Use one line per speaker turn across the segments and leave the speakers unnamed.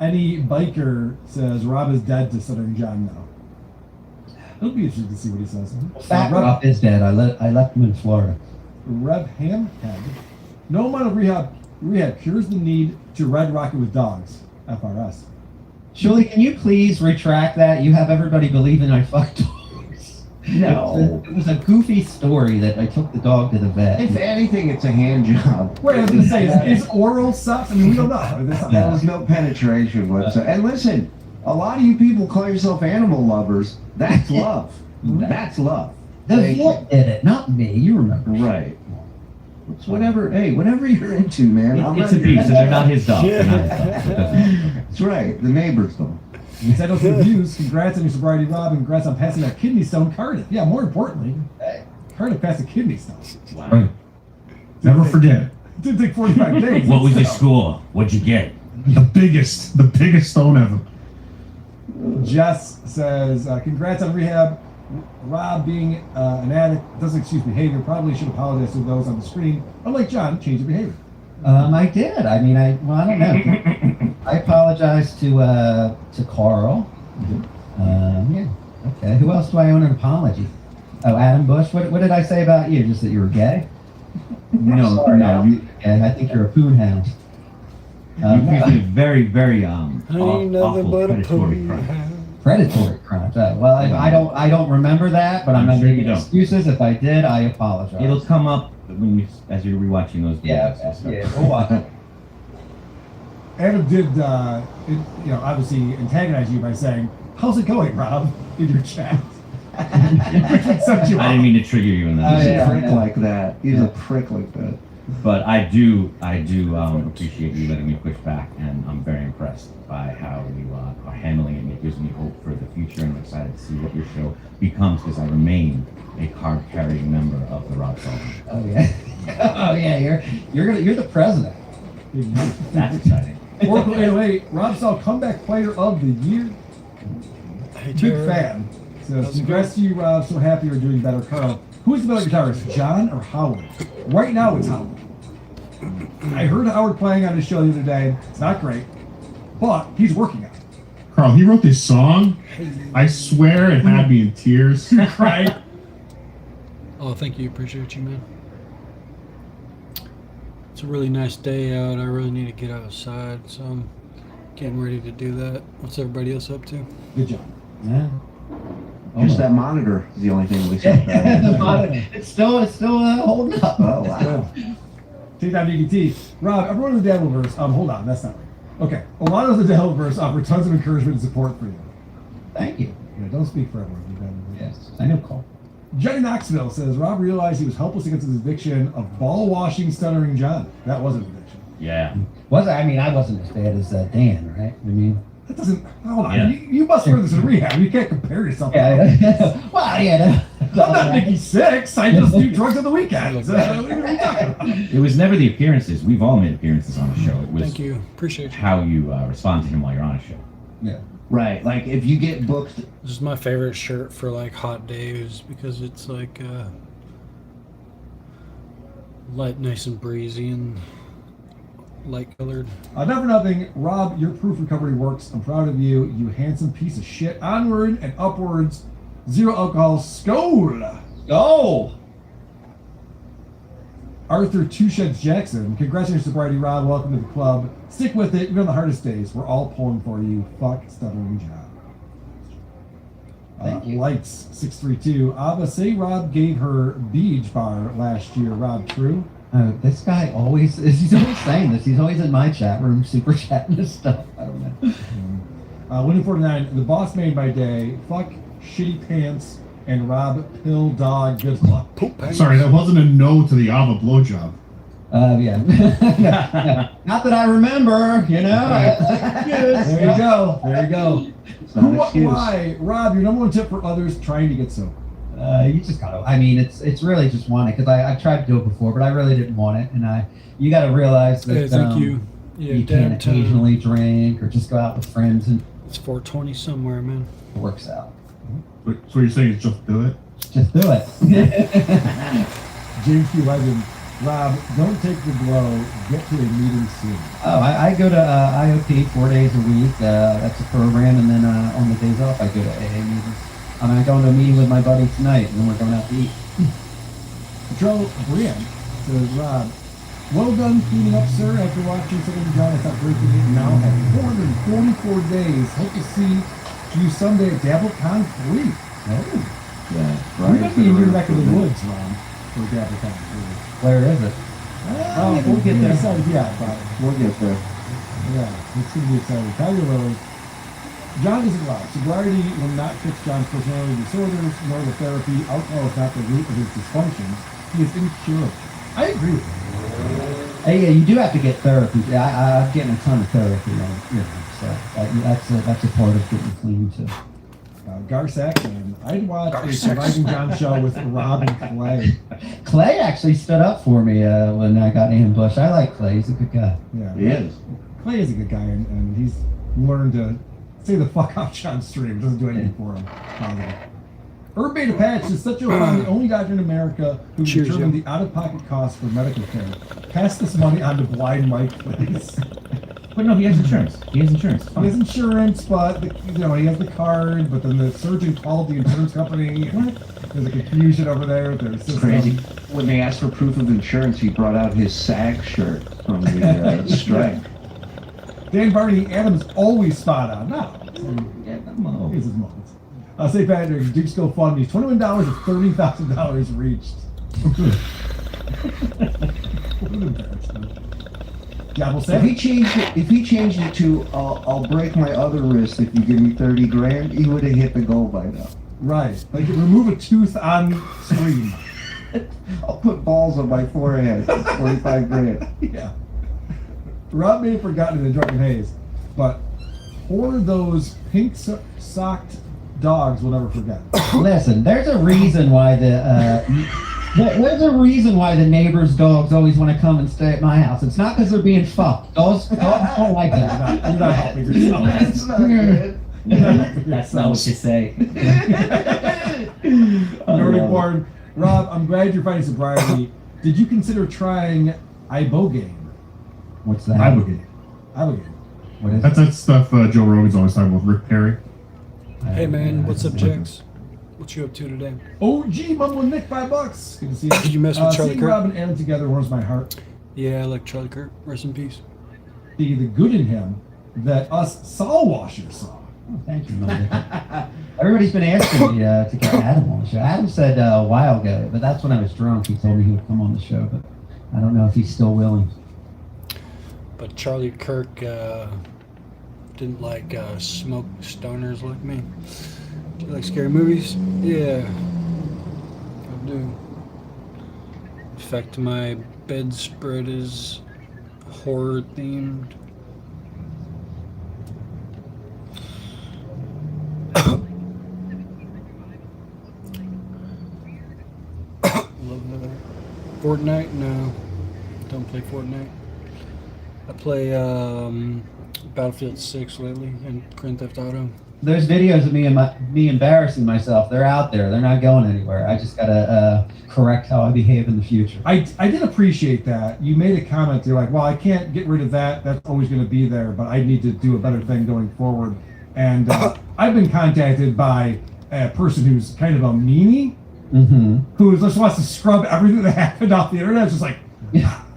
Any biker says Rob is dead to Stuttering John now. It'll be interesting to see what he says.
Fat Rob is dead. I left him in Florida.
Rev Hamhead. No amount of rehab cures the need to red rocket with dogs. FRS.
Shirley, can you please retract that? You have everybody believing I fucked dogs.
No.
It was a goofy story that I took the dog to the vet.
If anything, it's a hand job.
Wait, I was going to say, is oral sex? I mean, we don't know.
There was no penetration whatsoever. And listen, a lot of you people call yourself animal lovers. That's love. That's love.
The vet did it, not me. You remember.
Right. It's whatever you're into, man.
It's abuse, and they're not his dog. They're not his dog.
That's right. The neighbor's dog.
Send us reviews. Congrats on your sobriety, Rob, and congrats on passing that kidney stone, Cardiff. Yeah, more importantly, Cardiff passed a kidney stone.
Wow.
Right. Never forget it.
Didn't take 45 days.
What was your score? What'd you get?
The biggest stone ever.
Jess says, congrats on rehab. Rob being an addict doesn't excuse behavior. Probably should apologize to those on the screen. Unlike John, change your behavior.
I did. I mean, I don't know. I apologize to Carl. Yeah. Okay. Who else do I owe an apology? Oh, Adam Bush. What did I say about you? Just that you were gay?
No.
Okay. I think you're a poon hound.
You did a very, very awful predatory crime.
Predatory crimes. Well, I don't remember that, but I'm not making excuses. If I did, I apologize.
It'll come up as you're rewatching those videos.
Yeah. We'll watch it.
Adam did, obviously antagonize you by saying, "How's it going, Rob?" in your chat.
I didn't mean to trigger you in that.
He's a prick like that. He's a prick like that.
But I do appreciate you letting me push back, and I'm very impressed by how you are handling it. And it gives me hope for the future, and I'm excited to see what your show becomes, because I remain a card-carrying member of the Rob Sullivan.
Oh yeah. Oh yeah. You're the president.
That's exciting.
Oracle 808, Rob Saul comeback player of the year.
Hey,
Big fan. So congrats to you, Rob. So happy you're doing better. Carl, who's the better guitarist, John or Howard? Right now it's Howard. I heard Howard playing on his show the other day. It's not great, but he's working on it.
Carl, he wrote this song. I swear it had me in tears.
Right?
Oh, thank you. Appreciate you, man. It's a really nice day out. I really need to get outside, so I'm getting ready to do that. What's everybody else up to?
Good job.
Yeah.
Just that monitor is the only thing we said.
The monitor. It's still holding up.
Oh, wow.
Take down DDT. Rob, everyone in the Devilverse, hold on, that's not right. Okay, a lot of the Devilverse offer tons of encouragement and support for you.
Thank you.
Yeah, don't speak for everyone.
Yes, I know, Carl.
Jenny Knoxville says, Rob realized he was helpless against his addiction of ball-washing Stuttering John. That was an addiction.
Yeah.
I wasn't as bad as Dan, right? I mean,
that doesn't. Hold on.
Yeah.
You must learn this in rehab. You can't compare yourself.
Yeah. Well, yeah.
I'm not Nikki Six. I just do drugs on the weekends.
It was never the appearances. We've all made appearances on the show. It was
Thank you. Appreciate you.
how you respond to him while you're on a show.
Yeah.
Right. Like if you get booked.
This is my favorite shirt for like hot days because it's like light, nice and breezy and light colored.
Not for nothing, Rob, your proof recovery works. I'm proud of you. You handsome piece of shit. Onward and upwards. Zero alcohol. Skol.
Go.
Arthur Two Sheds Jackson. Congrats on your sobriety, Rob. Welcome to the club. Stick with it. Even on the hardest days. We're all pulling for you. Fuck Stuttering John.
Thank you.
Lights 632. Abba, say Rob gave her beach bar last year. Rob, true?
This guy he's always saying this. He's always in my chat room, super chatting this stuff. I don't know.
Winning 49. The boss man by day. Fuck shitty pants. And Rob Pill Dog. Good luck.
Sorry, that wasn't a no to the Ava blowjob.
Yeah. Not that I remember, you know.
There you go. There you go.
It's not an excuse.
Why? Rob, your number one tip for others trying to get sober.
You just gotta. I mean, it's really just want it because I tried to do it before, but I really didn't want it, and you got to realize that.
Hey, thank you. Yeah,
you can occasionally drink or just go out with friends, and
it's 4:20 somewhere, man.
it works out.
So you're saying is just do it?
Just do it.
James P. Legend. Rob, don't take the blow. Get to a meeting soon.
Oh, I go to IOP 4 days a week. That's a program, and then on the days off, I go to AA meetings. I'm going to a meeting with my buddy tonight, and then we're going out to eat.
Joe Brian says, Rob, well done cleaning up, sir. After watching Second John, I thought breaking it now at 444 days. Hope to see you someday at DabbleCon 3. Oh.
Yeah.
We might be in your neck of the woods, Ron, for DabbleCon 3.
Where is it?
We'll get there. Yeah, but
We'll get there.
yeah, it's going to be exciting. Tiger Lily. John isn't Rob. Sobriety will not fix John's personality disorders, nor the therapy. Alcohol is not the root of his dysfunctions. He is incurable. I agree with you.
Hey, yeah, you do have to get therapy. I'm getting a ton of therapy, so that's a part of getting clean too.
Gar Saxon. I'd watch a Surviving John show with Rob and Clay.
Clay actually stood up for me when I got ambushed. I like Clay. He's a good guy.
Yeah.
He is.
Clay is a good guy, and he's learned to say the fuck out John's stream. It doesn't do anything for him. Herb Beta Patch is such a fun, the only doctor in America who can
Cheers,
determine
Jim.
the out-of-pocket cost for medical care. Pass this money on to Blind Mike, please.
But no, he has insurance. He has insurance.
He has insurance, but he has the card. But then the surgeon called the insurance company. There's a confusion over there with their system.
Crazy. When they asked for proof of insurance, he brought out his SAG shirt from the strike.
Dan Barney Adams always spot on. No,
Mo.
here's his moments. St. Patrick's Duke's GoFundMe, $21 of $30,000 reached. What an embarrassment. Gabble
If
said,
he changed it to I'll break my other wrist if you give me 30 grand, he would have hit the goal by now.
right, like remove a tooth on screen.
I'll put balls on my forehead. 45 grand.
Yeah. Rob may have forgotten the drunken haze, but those pink socked dogs will never forget.
Listen, there's a reason why there's a reason why the neighbors' dogs always want to come and stay at my house. It's not because they're being fucked. Dogs don't like that.
You're not helping yourself.
That's not good.
That's not what you say.
Nordic Born. Rob, I'm glad you're finding sobriety. Did you consider trying Ibogaine?
What's that?
Ibogaine.
Ibogaine.
What is
That's that stuff Joe Rogan's always talking about with Rick Perry.
Hey man, what's up, Jax? What you up to today?
OG Mumble and Nick, $5. Good to see you.
Did you mess with Charlie
seeing
Kirk?
Rob and Aaron together warms my heart.
Yeah, I like Charlie Kirk. Rest in peace.
The good in him that us Saul washers saw.
Oh, thank you, Mother. Everybody's been asking me to get Adam on the show. Adam said a while ago, but that's when I was drunk. He told me he would come on the show, but I don't know if he's still willing.
But Charlie Kirk didn't like smoke stoners like me. Do you like scary movies? Yeah, I do. In fact, my bedspread is horror themed. Love that. Fortnite? No, don't play Fortnite. I play Battlefield 6 lately and Grand Theft Auto.
There's videos of me embarrassing myself. They're out there. They're not going anywhere. I just gotta correct how I behave in the future.
I did appreciate that. You made a comment. You're like, well, I can't get rid of that. That's always going to be there, but I need to do a better thing going forward. And I've been contacted by a person who's kind of a meanie,
Mm-hmm.
who just wants to scrub everything that happened off the internet. It's just like,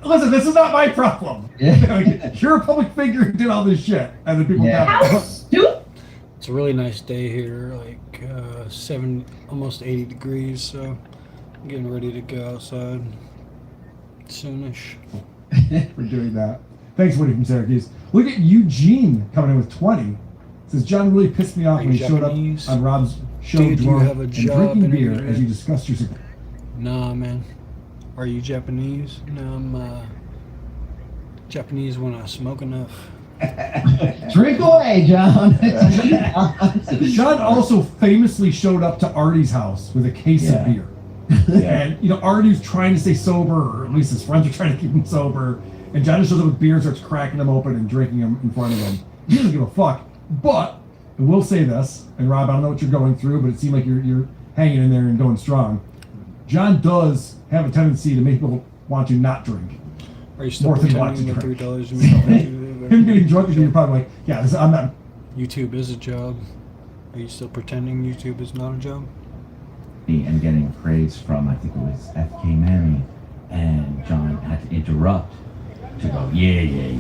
listen, this is not my problem.
Yeah.
Like, you're a public figure who did all this shit, and then people
Yeah.
got
It's a really nice day here, like almost 80 degrees, so I'm getting ready to go outside soonish.
for doing that. Thanks, Woody from Syracuse. Look at Eugene coming in with 20. Says John really pissed me off
Are
when
you
he showed
Japanese?
up on Rob's show
Did you
drunk
have a
and
job
drinking
in
beer
India?
as you discussed your cigar.
Nah, man. Are you Japanese? No, I'm Japanese when I smoke enough.
Drink away, John.
John also famously showed up to Artie's house with a case of beer. And, Artie's trying to stay sober, or at least his friends are trying to keep him sober. And John just shows up with beer, starts cracking them open and drinking them in front of him. He doesn't give a fuck. But, I will say this, and Rob, I don't know what you're going through, but it seemed like you're hanging in there and going strong. John does have a tendency to make people want to not drink.
Are you still
More than want to
pretending the
drink.
$3 you make on YouTube?
Him getting drunk, and you're probably like, yeah, I'm not.
YouTube is a job. Are you still pretending YouTube is not a job?
And getting praise from, I think it was FK Manny, and John had to interrupt to go, yeah.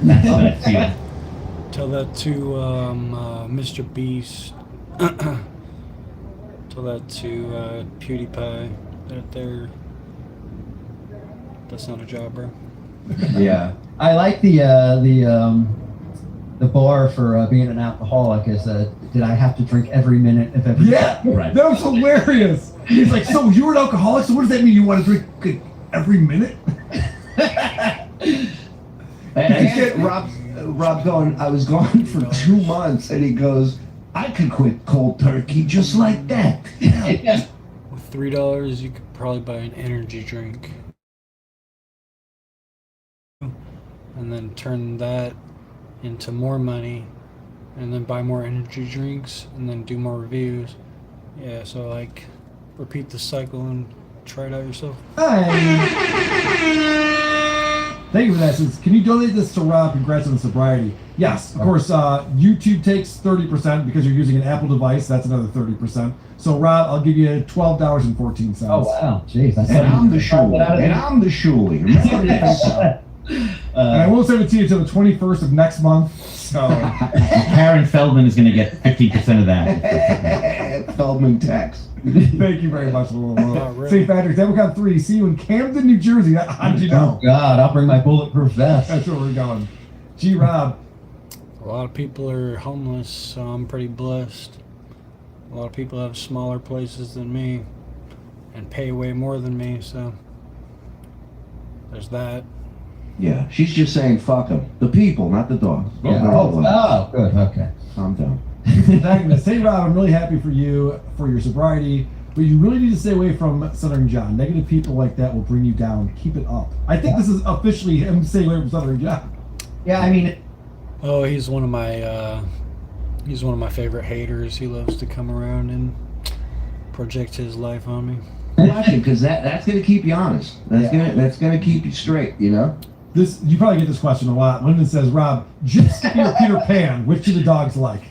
That's how I feel.
Tell that to Mr. Beast. Tell that to PewDiePie. That's not a job, bro.
Yeah.
I like the bar for being an alcoholic is did I have to drink every minute of every
Yeah,
Right.
that was hilarious. He's like, so you're an alcoholic, so what does that mean? You want to drink every minute?
And I get Rob going, I was gone for 2 months, and he goes, I could quit cold turkey just like that.
With $3, you could probably buy an energy drink. And then turn that into more money. And then buy more energy drinks. And then do more reviews. Yeah, so like, repeat the cycle and try it out yourself.
Hi. Thank you for that. Says, can you donate this to Rob? Congrats on the sobriety. Yes, of course. YouTube takes 30% because you're using an Apple device. That's another 30%. So Rob, I'll give you $12.14.
Oh wow, jeez!
And I'm the shuli. And I'm the shuli. Remember this?
And I won't send it to you until the 21st of next month. So
Karen Feldman is going to get 15% of that.
Feldman tax.
thank you very much.
really.
St. Patrick's Day. We'll count 3. See you in Camden, New Jersey. How did you know?
Oh God, I'll bring my bulletproof vest.
That's where we're going. Gee, Rob.
A lot of people are homeless, so I'm pretty blessed. A lot of people have smaller places than me and pay way more than me, so there's that.
Yeah, she's just saying fuck them. The people, not the dogs.
Yeah. Oh, good. Okay.
Calm down.
Thank you. Hey, Rob, I'm really happy for you for your sobriety, but you really need to stay away from Southern John. Negative people like that will bring you down. Keep it up. I think this is officially him staying away from Southern John.
Yeah, I mean,
Oh, he's one of my favorite haters. He loves to come around and project his life on me.
Watch it, because that's gonna keep you honest. That's gonna keep you straight, you know?
This you probably get this question a lot. Lyndon says, Rob, Jim Skippy or Peter Pan, which do the dogs like?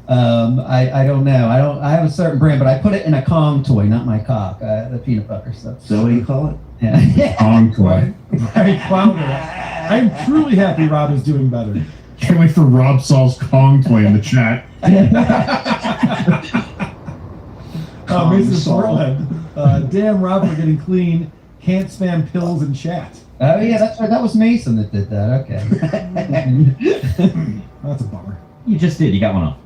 I don't know. I have a certain brand, but I put it in a Kong toy, not my cock. The peanut butter stuff.
So what do you call it?
Yeah.
Encore.
Right, Flounder. I'm truly happy Rob is doing better.
Can't wait for Rob Saul's Kong toy in the chat.
Mason
Saul.
Portland. Damn, Rob, we're getting clean. Can't spam pills in chat.
Oh yeah, that's right. That was Mason that did that. Okay.
That's a bummer.
You just did. You got one off.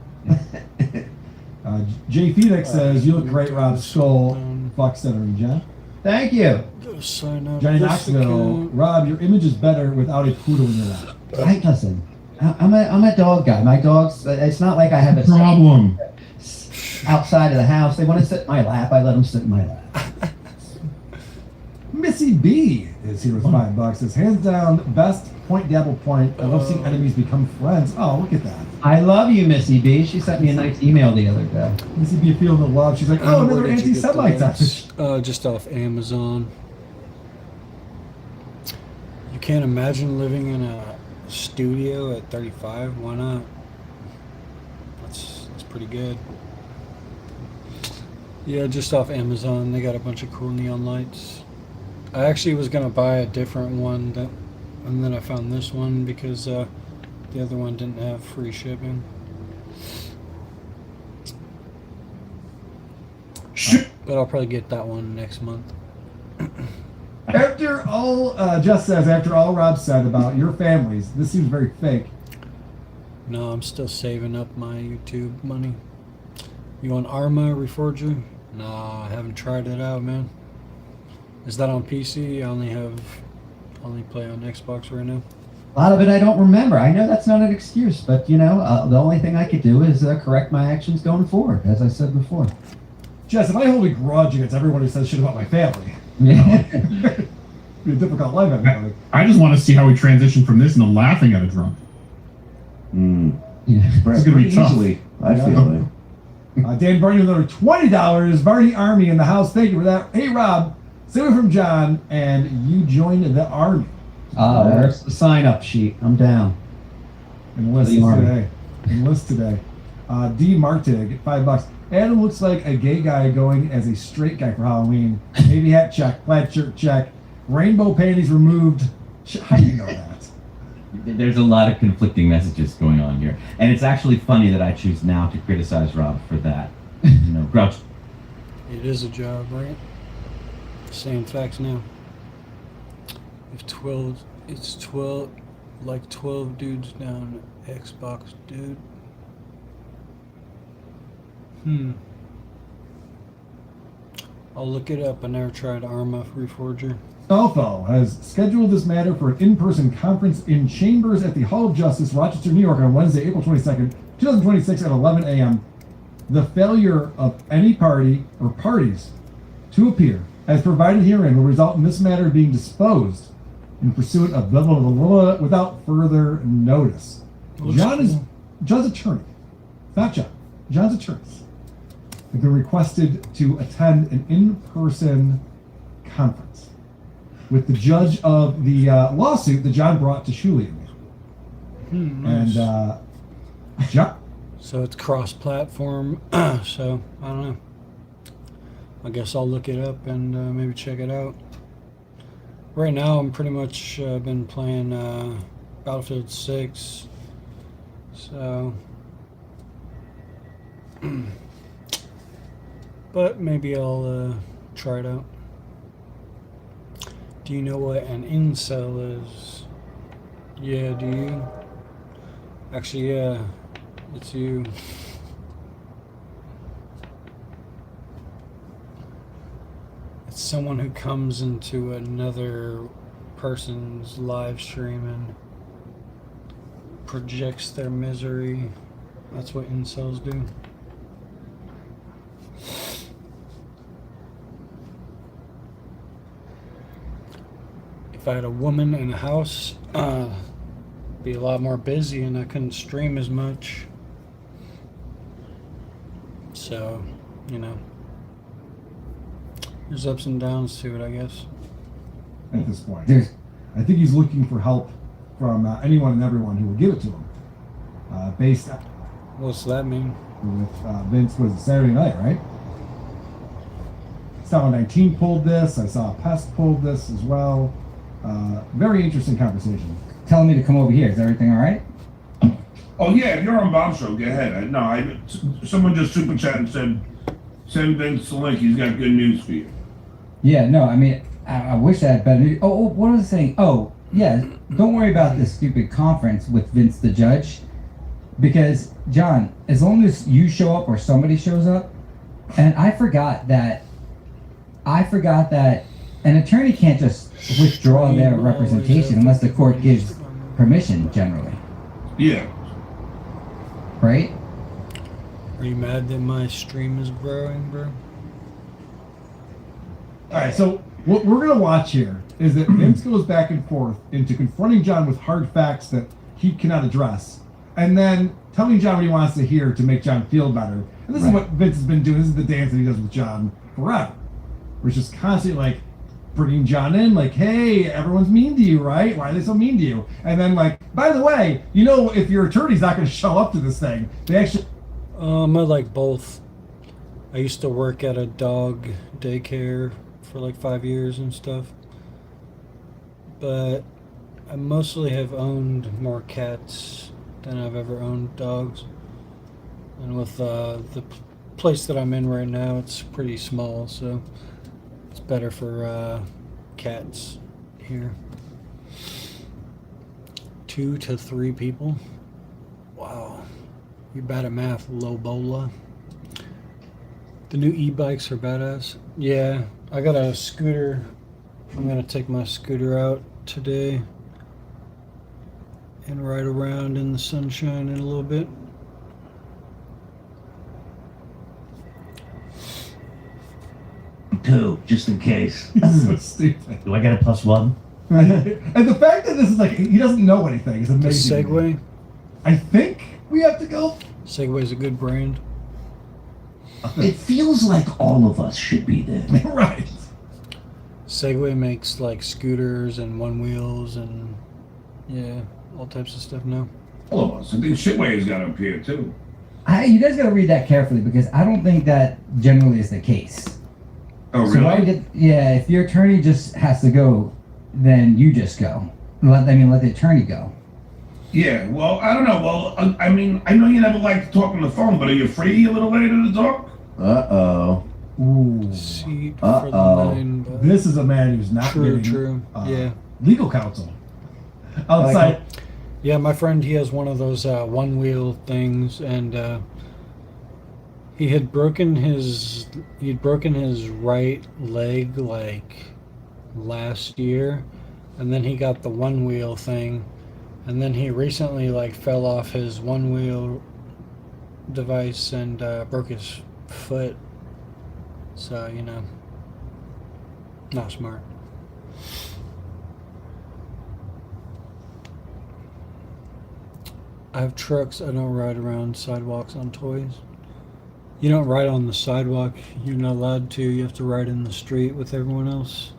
Jay Phoenix says, you look great, Rob. Skull. Fuck Center and John.
Thank you.
Go sign up
Johnny
this
Knoxville.
account.
Rob, your image is better without a poodle in your lap.
Listen, I'm a dog guy. My dogs. It's not like I have a
Problem.
outside of the house. They want to sit in my lap. I let them sit in my lap.
Missy B is here with $5. Says, hands down, best point dabble point. I love seeing enemies become friends. Oh, look at that.
I love you, Missy B. She sent me a nice email the other day.
Missy B feeling the love. She's like, oh, another
Where did you get the
anti-Semite
links?
message.
Just off Amazon. You can't imagine living in a studio at 35. Why not? That's pretty good. Yeah, just off Amazon. They got a bunch of cool neon lights. I actually was gonna buy a different one, and then I found this one because the other one didn't have free shipping. But I'll probably get that one next month.
After all, Jess says, after all Rob said about your families, this seems very fake.
No, I'm still saving up my YouTube money. You want Arma Reforger? Nah, I haven't tried it out, man. Is that on PC? I only play on Xbox right now.
A lot of it I don't remember. I know that's not an excuse, but you know, the only thing I could do is correct my actions going forward, as I said before.
Jess, if I hold a grudge against everyone who says shit about my family,
Yeah.
it'd be a difficult life, everybody.
I just want to see how we transition from this into laughing at a drunk.
Mm.
Yeah.
It's gonna be
Pretty
tough.
easily, I feel it.
Dan Barney with another $20. Barney Army in the house. Thank you for that. Hey, Rob, stay away from John, and you join the army.
There's the sign-up sheet. I'm down.
Enlist
The army.
today. Enlist today. D. Martig, $5. Adam looks like a gay guy going as a straight guy for Halloween. Navy hat check, plaid shirt check, rainbow panties removed. How do you know that?
There's a lot of conflicting messages going on here, and it's actually funny that I choose now to criticize Rob for that. You know, Grouch.
It is a job, right? Saying facts now. If 12, it's 12, like 12 dudes down Xbox, dude. I'll look it up. I never tried Arma Reforger.
Stalfo has scheduled this matter for an in-person conference in chambers at the Hall of Justice, Rochester, New York, on Wednesday, April 22nd, 2026 at 11 a.m. The failure of any party or parties to appear, as provided herein, will result in this matter being disposed in pursuit of blah, blah, blah, blah, without further notice.
Looks
John's
cool.
attorney, not John, John's attorneys have been requested to attend an in-person conference with the judge of the lawsuit that John brought to Shuli and me.
Nice.
And John,
So it's cross-platform. So I don't know. I guess I'll look it up and maybe check it out. Right now, I'm pretty much been playing Battlefield 6. So, but maybe I'll try it out. Do you know what an incel is? Yeah, do you? Actually, yeah, it's you. It's someone who comes into another person's live stream and projects their misery. That's what incels do. If I had a woman in a house, be a lot more busy and I couldn't stream as much. So, you know, there's ups and downs to it, I guess.
at this point.
There's
I think he's looking for help from anyone and everyone who will give it to him. Based
What's that mean?
with Vince, was Saturday night, right? Saw 19 pulled this. I saw Pest pulled this as well. Very interesting conversation.
telling me to come over here. Is everything all right?
Oh yeah, if you're on Bob's show, go ahead. Someone just super chat and said, send Vince the link. He's got good news for you.
Yeah, no, I mean, I wish I had better news. Oh, what was I saying? Oh, yeah, don't worry about this stupid conference with Vince the Judge. Because, John, as long as you show up or somebody shows up, and I forgot that an attorney can't just withdraw their representation unless the court gives permission, generally.
Yeah.
Right?
Are you mad that my stream is growing, bro?
All right, so what we're going to watch here is that Vince goes back and forth into confronting John with hard facts that he cannot address, and then telling John what he wants to hear to make John feel better. And this is what Vince has been doing. This is the dance that he does with John forever. Where it's just constantly like bringing John in, like, hey, everyone's mean to you, right? Why are they so mean to you? And then like, by the way, you know, if your attorney's not going to show up to this thing, they actually...
I like both. I used to work at a dog daycare for like 5 years and stuff. But I mostly have owned more cats than I've ever owned dogs. And with the place that I'm in right now, it's pretty small, so it's better for cats here. 2 to 3 people. Wow. You're bad at math, Lobola. The new e-bikes are badass. Yeah, I got a scooter. I'm gonna take my scooter out today and ride around in the sunshine in a little bit.
Two, just in case.
This is so stupid.
Do I get a +1?
And the fact that this is like, he doesn't know anything is
The
amazing.
Segway.
I think we have to go.
Segway's a good brand.
It feels like all of us should be there.
Right.
Segway makes like scooters and one wheels and yeah, all types of stuff now.
All of us. I think Shitway's got up here too.
You guys got to read that carefully because I don't think that generally is the case.
Oh,
So why
really?
if your attorney just has to go, then you just go. Let the attorney go.
Yeah, well, I don't know. Well, I mean, I know you never like to talk on the phone, but are you free a little later to talk?
Uh-oh.
Ooh.
Seat for
Uh-oh.
the 9 bucks.
This is a man who's not
True,
getting
true. Yeah.
legal counsel. Outside.
Yeah, my friend, he has one of those one wheel things, and he had broken his right leg like last year, and then he got the one wheel thing, and then he recently like fell off his one wheel device and broke his foot. So not smart. I have trucks. I don't ride around sidewalks on toys. You don't ride on the sidewalk. You're not allowed to. You have to ride in the street with everyone else.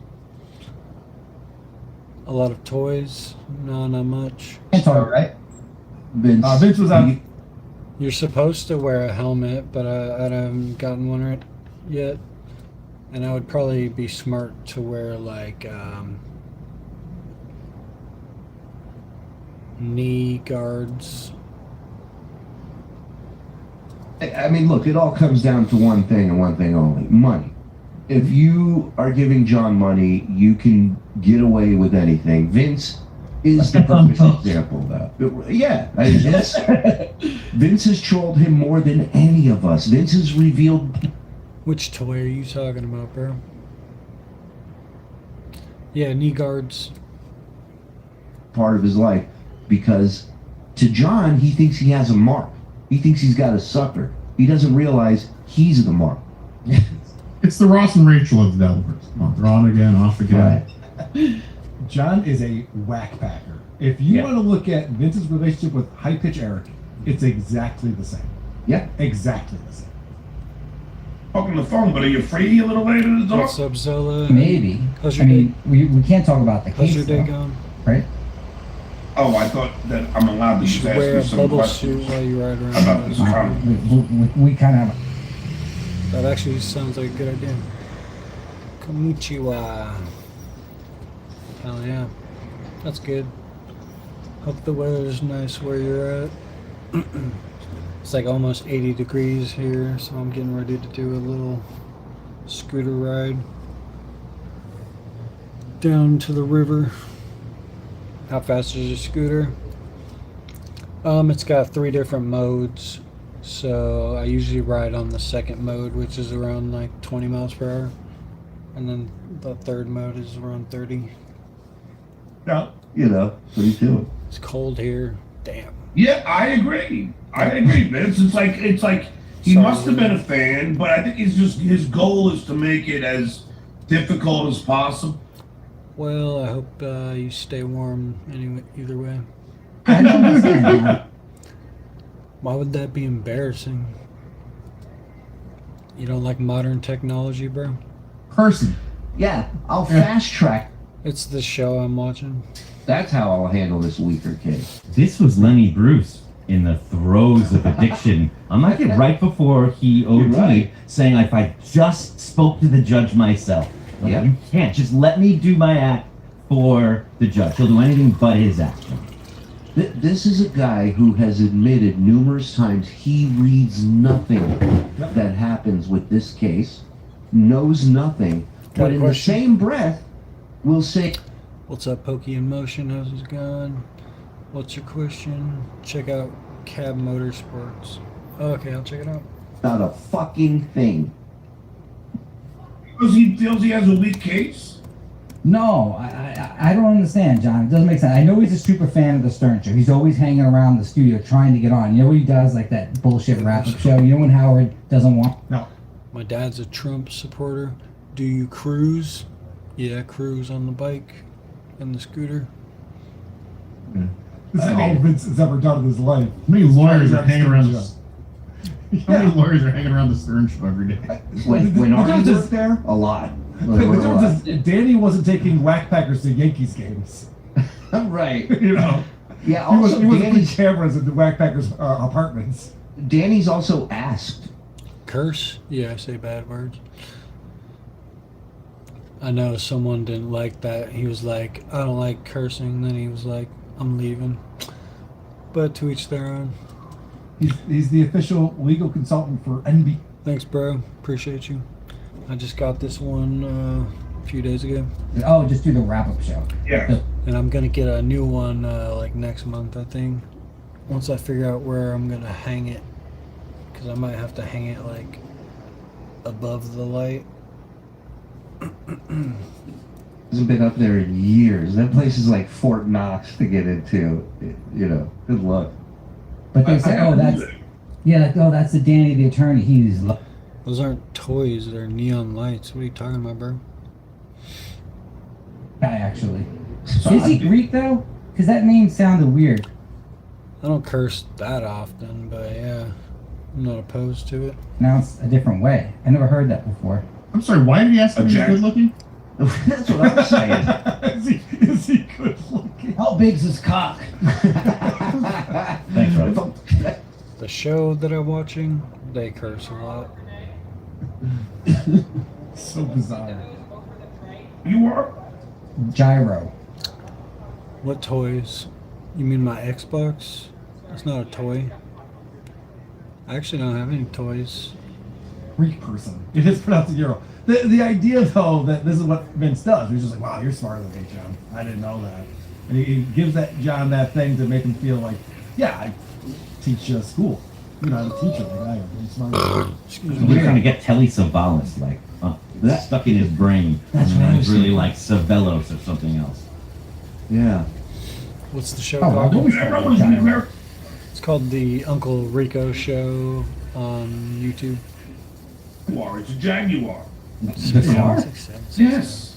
A lot of toys. No, not much.
It's all right.
Vince,
Vince was out.
You're supposed to wear a helmet, but I haven't gotten one yet. And I would probably be smart to wear like knee guards.
I mean, look, it all comes down to one thing and one thing only: money. If you are giving John money, you can get away with anything. Vince is the perfect example of that. Yeah, Vince has trolled him more than any of us. Vince has revealed.
Which toy are you talking about, bro? Yeah, knee guards.
Part of his life, because to John, he thinks he has a mark. He thinks he's got a sucker. He doesn't realize he's the mark.
It's the Ross and Rachel of the Devilverse. Come on, they're on again, off again.
Right.
John is a whack packer. If you
Yeah.
want to look at Vince's relationship with High Pitch Eric, it's exactly the same.
Yeah.
Exactly the same.
Talk on the phone, but are you free a little later to talk?
What's up, Zola?
Maybe.
How's
I
your
mean, we can't talk about the
How's
case,
your day
though,
going?
right?
Oh, I thought that I'm allowed to
You
just
should
ask
wear
you
a
some
bubble
questions
suit while you ride around.
about this economy.
We kind of.
That actually sounds like a good idea. Konnichiwa. Hell yeah. That's good. Hope the weather's nice where you're at. It's like almost 80 degrees here, so I'm getting ready to do a little scooter ride down to the river. How fast is your scooter? It's got 3 different modes. So I usually ride on the second mode, which is around like 20 miles per hour. And then the third mode is around 30.
Now,
You know, what are you doing?
It's cold here. Damn.
Yeah, I agree. Vince. It's like he
Sorry.
must have been a fan, but I think it's just his goal is to make it as difficult as possible.
Well, I hope you stay warm anyway, either way.
I don't understand.
Why would that be embarrassing? You don't like modern technology, bro?
Person.
Yeah, I'll fast track.
It's the show I'm watching.
That's how I'll handle this weaker kid.
This was Lenny Bruce in the throes of addiction. I'm like it right before he OD'd,
right.
saying if I just spoke to the judge myself. Like,
Yeah.
You can't. Just let me do my act for the judge. He'll do anything but his action.
This is a guy who has admitted numerous times he reads nothing that happens with this case, knows nothing,
Got
but
a
in the
question?
same breath will say,
What's up, Pokey in Motion? How's it going? What's your question? Check out Cab Motorsports. Okay, I'll check it out.
not a fucking thing.
Because he feels he has a weak case.
No, I don't understand, John. It doesn't make sense. I know he's a super fan of the Stern Show. He's always hanging around the studio trying to get on. You know what he does? Like that bullshit wrap-up show. You know when Howard doesn't want...
My dad's a Trump supporter. Do you cruise? Yeah, cruise on the bike and the scooter.
this is all Vince has ever done in his life.
How many lawyers are hanging around
Yeah.
this? How many lawyers are hanging around the Stern Show every day?
When
The
Artie
judges-
worked there, a lot.
The difference is Danny wasn't taking Whack Packers to Yankees games.
Right.
You know,
Yeah.
he
Also,
wasn't putting
Danny's,
cameras in the Whack Packers apartments.
Danny's also asked.
Curse? Yeah, I say bad words. I know someone didn't like that. He was like, I don't like cursing. Then he was like, I'm leaving. But to each their own.
He's the official legal consultant for NB.
Thanks, bro. Appreciate you. I just got this one a few days ago.
Oh, just do the wrap-up show.
Yeah.
And I'm going to get a new one like next month, I think. Once I figure out where I'm going to hang it. Because I might have to hang it like above the light.
Hasn't been up there in years. That place is like Fort Knox to get into. You know, good luck.
But they say, oh, that's that's the Danny the attorney. He's
Those aren't toys, they're neon lights. What are you talking about, bro?
guy actually. Is he Greek though? Because that name sounded weird.
I don't curse that often, but yeah, I'm not opposed to it.
Pronounced a different way. I never heard that before.
I'm sorry, why did he ask
A
if he's
jack-
good looking?
That's what I'm saying.
is he good looking?
How big's his cock?
Thanks, Rob.
The show that I'm watching, they curse a lot.
So bizarre.
You are?
Gyro.
What toys? You mean my Xbox? That's not a toy. I actually don't have any toys.
Greek person. It is pronounced Euro. The idea though that this is what Vince does. He's just like, wow, you're smarter than me, John. I didn't know that. And he gives that John that thing to make him feel like, yeah, I teach school. You know, I'm a teacher like I am. I'm smarter.
Excuse
So
me.
we're trying to get Telly Savalas, like, stuck in his brain.
That's
and
what I
then
was
it's really like Savelos or something else.
Yeah.
What's the show
Oh,
called?
I've always
Remember
called
when
it
you
gyro.
were-
It's called the Uncle Rico Show on YouTube.
Jaguar. It's a Jaguar.
The car?
6
Yes.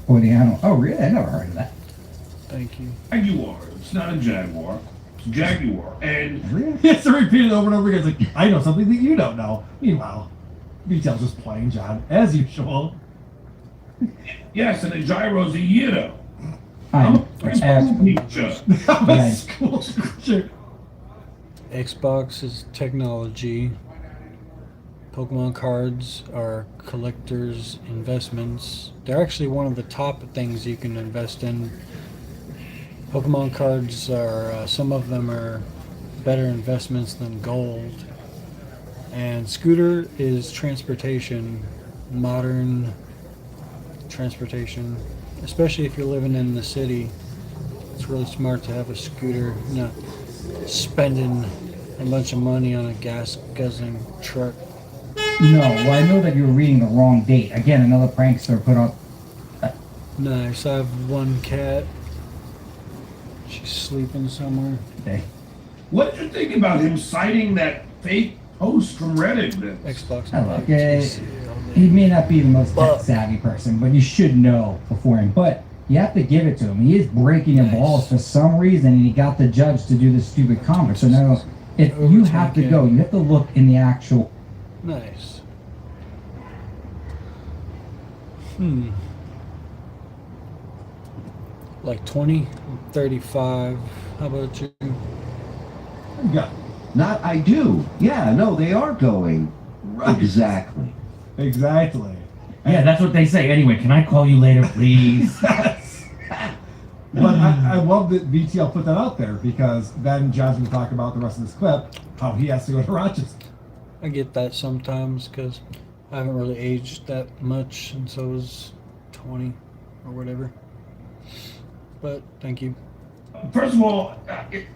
Or the animal. Oh, really? I never heard of that.
Thank you.
Jaguar. It's not a Jaguar. It's a Jaguar. And
He has to repeat it over and over again. It's like, I know something that you don't know. Meanwhile, BTL's just playing John, as usual.
yes, and the gyro's a Yido.
I'm
a school teacher.
I'm a
Right.
school teacher.
Xbox is technology. Pokemon cards are collectors' investments. They're actually one of the top things you can invest in. Pokemon cards are, some of them are better investments than gold. And scooter is transportation, modern transportation, especially if you're living in the city. It's really smart to have a scooter, not spending a bunch of money on a gas guzzling truck.
No, well, I know that you were reading the wrong date. Again, another prankster put up.
Nice. I have one cat. She's sleeping somewhere.
Okay.
What did you think about him citing that fake post from Reddit?
Xbox.
I like it. He may not be the most tech savvy person, but you should know beforehand. But you have to give it to him. He is breaking your balls for some reason, and he got the judge to do this stupid comment. So now, if you have to go, you have to look in the actual.
Nice. Like 20? I'm 35. How about you?
Yeah,
Not I do. Yeah, no, they are going.
right.
Exactly.
Exactly.
Yeah, that's what they say. Anyway, can I call you later, please?
Yes. But I love that VTL put that out there because then John's going to talk about the rest of this clip, how he has to go to Rochester.
I get that sometimes because I haven't really aged that much since I was 20 or whatever. But thank you.
First of all,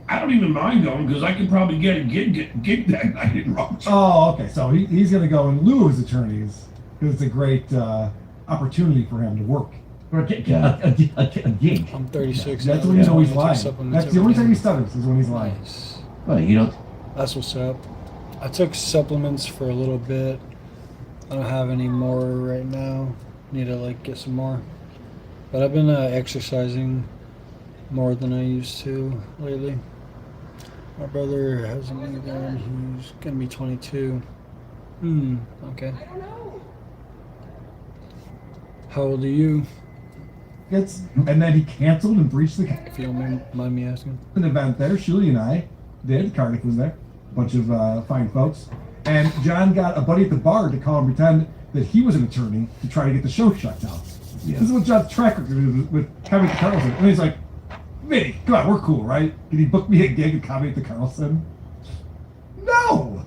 I don't even mind going because I could probably get a gig that night in Rochester.
Oh, okay. So he's going to go in lieu of his attorneys because it's a great opportunity for him to work.
Or a gig.
I'm 36
That's
now.
when you know
I
he's
take
lying.
supplements
That's the
every
only time he
day.
stutters is when he's lying.
Nice.
Well, you don't.
That's what's up. I took supplements for a little bit. I don't have any more right now. Need to like get some more. But I've been exercising more than I used to lately. My brother hasn't either. He's gonna be 22. Okay. How old are you,
And then he canceled and breached the
if you don't mind me asking?
an event there. Shuli and I did. Cardiff was there. A bunch of fine folks. And John got a buddy at the bar to call and pretend that he was an attorney to try to get the show shut down.
Yeah.
This is what John's track record is with Comedy at the Carlson. And he's like, Vinny, come on, we're cool, right? Can he book me a gig at Comedy at the Carlson? No!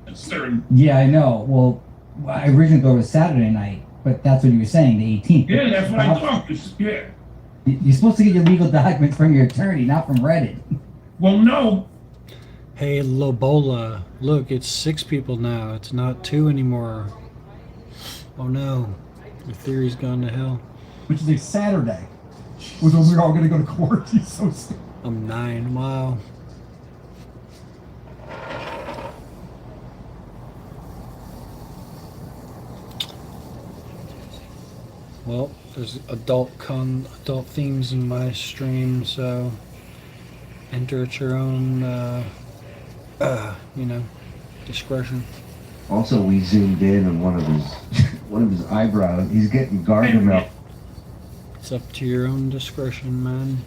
It's certain.
Yeah, I know. Well, I originally thought it was Saturday night, but that's what you were saying, the 18th.
Yeah, that's what I thought. Yeah.
You're supposed to get your legal documents from your attorney, not from Reddit.
Well, no.
Hey, Lobola, look, it's 6 people now. It's not 2 anymore. Oh no, your theory's gone to hell.
Which is a Saturday. Was when we were all going to go to court. He's so sick.
I'm 9. Wow. Well, there's adult themes in my stream, so enter at your own, discretion.
Also, we zoomed in on one of his eyebrows. He's getting Gargamel.
It's up to your own discretion, man.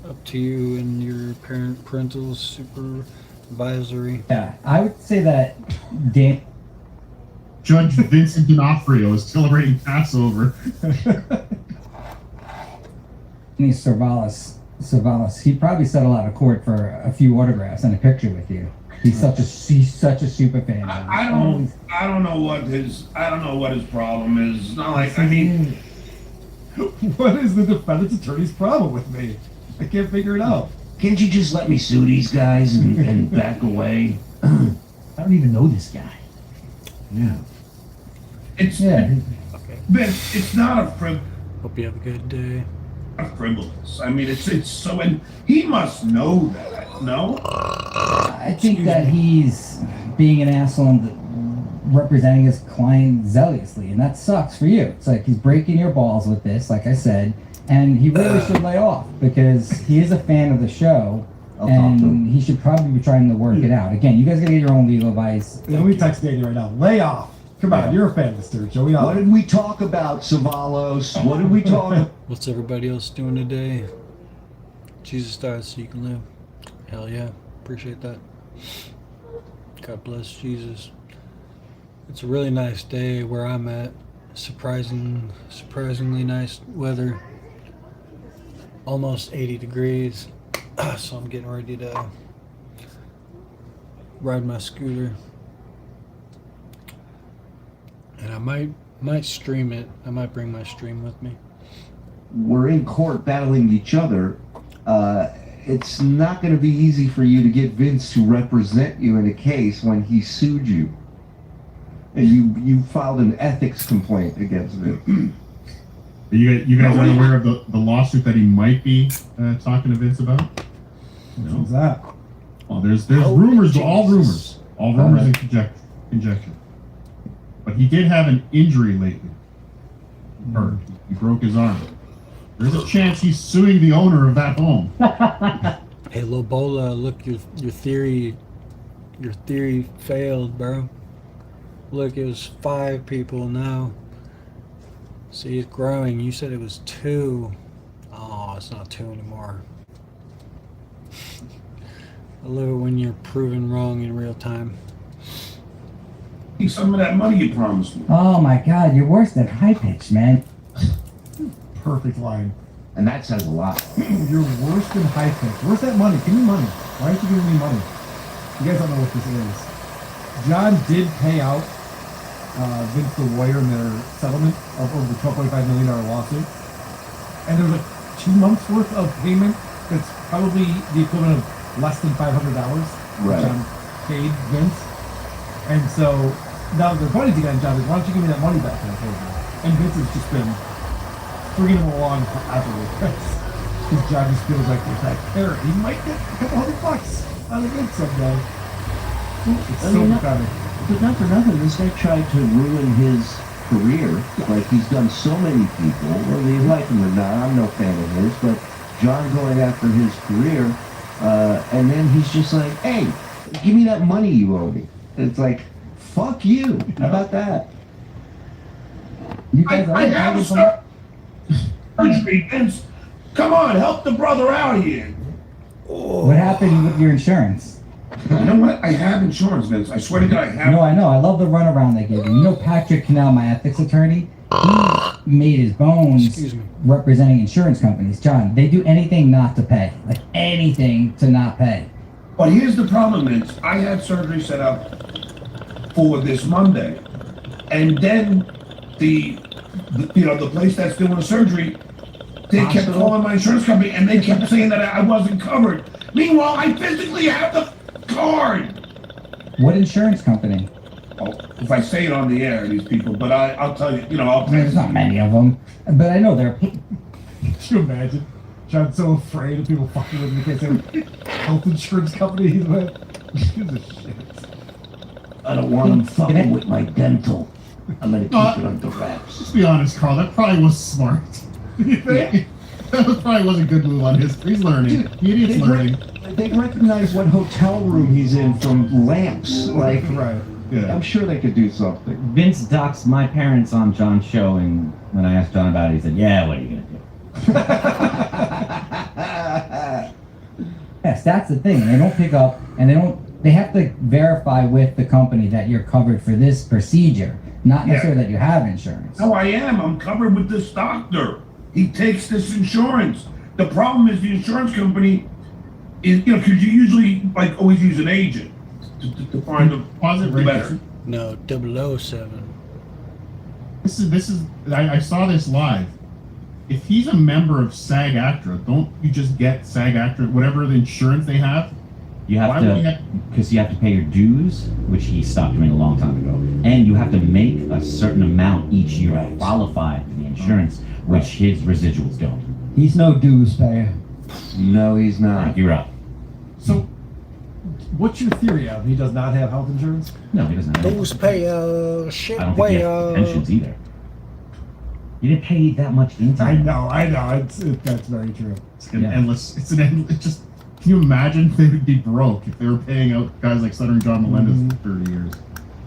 Up to you and your parental supervisory.
Yeah, I would say that Dan.
Judge Vincent D'Onofrio is celebrating Passover.
Savalas, he probably settled out of court for a few autographs and a picture with you. He's such a super fan.
I don't know what his problem is. It's not like, I mean,
What is the defendant's attorney's problem with me? I can't figure it out.
Can't you just let me sue these guys and back away?
I don't even know this guy.
Yeah.
it's
Yeah,
Vince, it's not
Hope you have a good day.
frivolous. I mean, it's so, and he must know that. No.
I think that he's being an asshole and representing his client zealously, and that sucks for you. It's like he's breaking your balls with this, like I said, and he really should lay off because he is a fan of the show,
I'll talk to him.
and he should probably be trying to work it out. Again, you guys gotta get your own legal advice.
Let me text Danny right now. Lay off. Come on, you're a fan of the Stern Show. We all
What did we talk about, Savalos? What did we talk about?
What's everybody else doing today? Jesus died so you can live. Hell yeah. Appreciate that. God bless Jesus. It's a really nice day where I'm at. Surprisingly nice weather. Almost 80 degrees. So I'm getting ready to ride my scooter. And I might stream it. I might bring my stream with me.
We're in court battling each other. It's not going to be easy for you to get Vince to represent you in a case when he sued you. And you filed an ethics complaint against Vince.
You guys unaware of the lawsuit that he might be talking to Vince about? No.
What's that?
Well, there's rumors, all rumors and conjecture. But he did have an injury lately. Hurt. He broke his arm. There's a chance he's suing the owner of that home.
Hey Lobola, look, your theory failed, bro. Look, it was 5 people now. See, it's growing. You said it was 2. Oh, it's not 2 anymore. I love it when you're proven wrong in real time.
Some of that money you promised me.
Oh my God, you're worse than high pitch, man.
Perfect line.
And that says a lot.
You're worse than high pitch. Where's that money? Give me money. Why aren't you giving me money? You guys don't know what this is. John did pay out Vince the Warrior in their settlement of over the $12.5 million lawsuit. And there's like 2 months worth of payment that's probably the equivalent of less than $500
Right.
John paid Vince. And so now the funny thing on John is, why don't you give me that money back that I paid you? And Vince has just been bringing him along forever with this. Because John just feels like there's that carrot. He might get a couple $100 out of Vince someday. It's
I
so
mean,
pathetic.
But not for nothing, this guy tried to ruin his career. Like he's done so many people, whether you like him or not. I'm no fan of his, but John going after his career, and then he's just like, hey, give me that money you owe me. It's like, fuck you. How about that?
You guys
I
are
have
from-
surgery, Vince. Come on, help the brother out here.
What happened with your insurance?
You know what? I have insurance, Vince. I swear to God, I have.
No, I know. I love the runaround they give you. You know, Patrick Cannell, my ethics attorney, he made his bones
Excuse me.
representing insurance companies. John, they do anything not to pay, like anything to not pay.
But here's the problem, Vince. I had surgery set up for this Monday, and then the place that's doing the surgery, they kept
Hospital?
calling my insurance company, and they kept saying that I wasn't covered. Meanwhile, I physically have the card.
What insurance company?
Oh, if I say it on the air, these people, but I'll tell you. I'll tell
There's not many of them, but I know they're.
Can you imagine? John's so afraid of people fucking with him because they're health insurance company he's with. Gives a shit.
I don't want him fucking with my dental. I'm gonna keep it under wraps.
Let's be honest, Carl. That probably was smart.
Yeah.
That probably was a good move on his. He's learning.
Dude,
The idiot's
they
learning.
They recognize what hotel room he's in from lamps. Like,
Right.
Yeah.
I'm sure they could do something.
Vince doxed my parents on John's show, and when I asked John about it, he said, "Yeah, what are you gonna do?"
Yes, that's the thing. They don't pick up, and they have to verify with the company that you're covered for this procedure, not necessarily that you have insurance.
No, I am. I'm covered with this doctor. He takes this insurance. The problem is the insurance company is, because you usually always use an agent to find the
Pause it right
better.
there.
No, 007.
This is. I saw this live. If he's a member of SAG-AFTRA, don't you just get SAG-AFTRA, whatever the insurance they have?
You have
Why would he
to,
have?
because you have to pay your dues, which he stopped doing a long time ago, and you have to make a certain amount each year to qualify for the insurance, which his residuals don't.
He's no dues payer.
No, he's not.
You're up.
So, what's your theory of he does not have health insurance?
No, he doesn't have any.
Those pay shit
I don't think
way
he has pensions either. You didn't pay that much into
I
it.
know. That's very true.
It's an
Yeah.
endless. It's an endless. It just. Can you imagine they would be broke if they were paying out guys like Stuttering John Melendez for 30 years?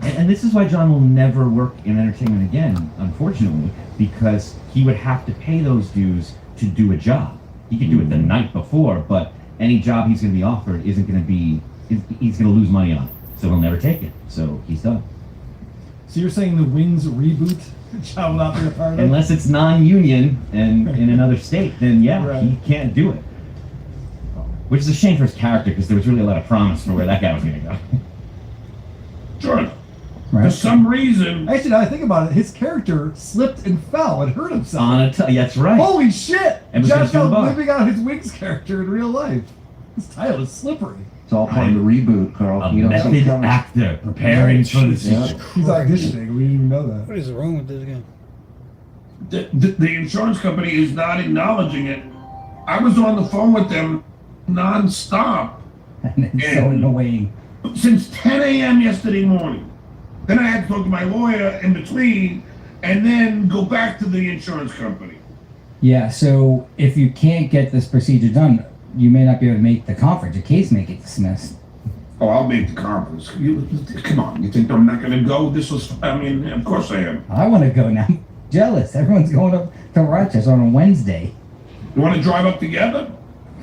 And this is why John will never work in entertainment again, unfortunately, because he would have to pay those dues to do a job. He could do it the night before, but any job he's going to be offered isn't going to be, he's going to lose money on it. So he'll never take it. So he's done.
So you're saying the Wings reboot, John will not be a part of it?
Unless it's non-union and in another state, then yeah,
Right.
he can't do it. Which is a shame for his character, because there was really a lot of promise for where that guy was going to go.
Sure. For
Right?
some reason,
Actually, now I think about it, his character slipped and fell and hurt himself.
On a that's right.
Holy shit!
And was
John
gonna sue the
Feld
bar.
living out his Wings character in real life. His title is slippery.
It's all part of the reboot, Carl.
A
You don't see
method
coming.
actor preparing for the
Yeah.
sequel.
He's auditioning. We didn't even know that.
What is wrong with this guy?
the insurance company is not acknowledging it. I was on the phone with them nonstop
And it's so annoying.
since 10 a.m. yesterday morning. Then I had to talk to my lawyer in between, and then go back to the insurance company.
Yeah, so if you can't get this procedure done, you may not be able to make the conference. Your case may get dismissed.
Oh, I'll make the conference. Come on, you think I'm not going to go? Of course I am.
I want to go now. I'm jealous. Everyone's going up to Rochester on a Wednesday.
You want to drive up together?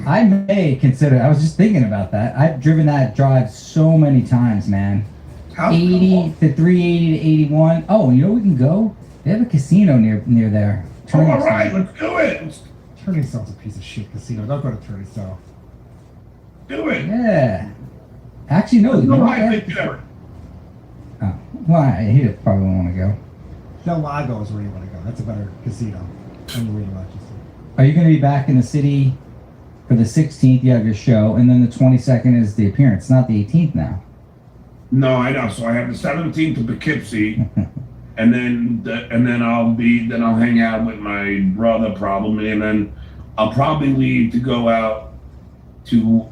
I may consider. I was just thinking about that. I've driven that drive so many times, man.
How?
80 to 380 to 81. Oh, you know where we can go? They have a casino near there.
Oh, all
Turning
right,
Stone.
let's do it.
Turning Stone's a piece of shit casino. Don't go to Turning Stone.
Do it.
Yeah. Actually, no.
No,
you know
I
what?
think Derek.
Oh, well, he probably won't want to go.
Del Lago is where you want to go. That's a better casino on your way to Rochester.
Are you going to be back in the city for the 16th? You have your show, and then the 22nd is the appearance, not the 18th now.
No, I know. So I have the 17th to Poughkeepsie, and then I'll hang out with my brother probably, and then I'll probably leave to go out to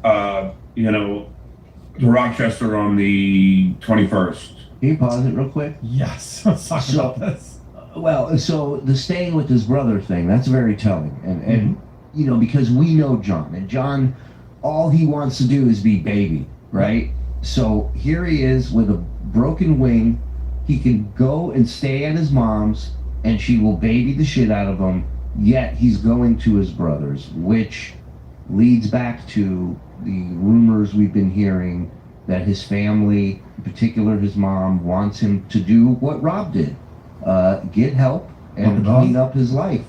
to Rochester on the 21st.
Can you pause it real quick?
Yes, let's talk
So-
about this.
Well, so the staying with his brother thing, that's very telling. And because we know John, and John, all he wants to do is be baby, right? So here he is with a broken wing. He can go and stay at his mom's and she will baby the shit out of him, yet he's going to his brothers, which leads back to the rumors we've been hearing that his family, in particular his mom, wants him to do what Rob did, get help and clean up his life.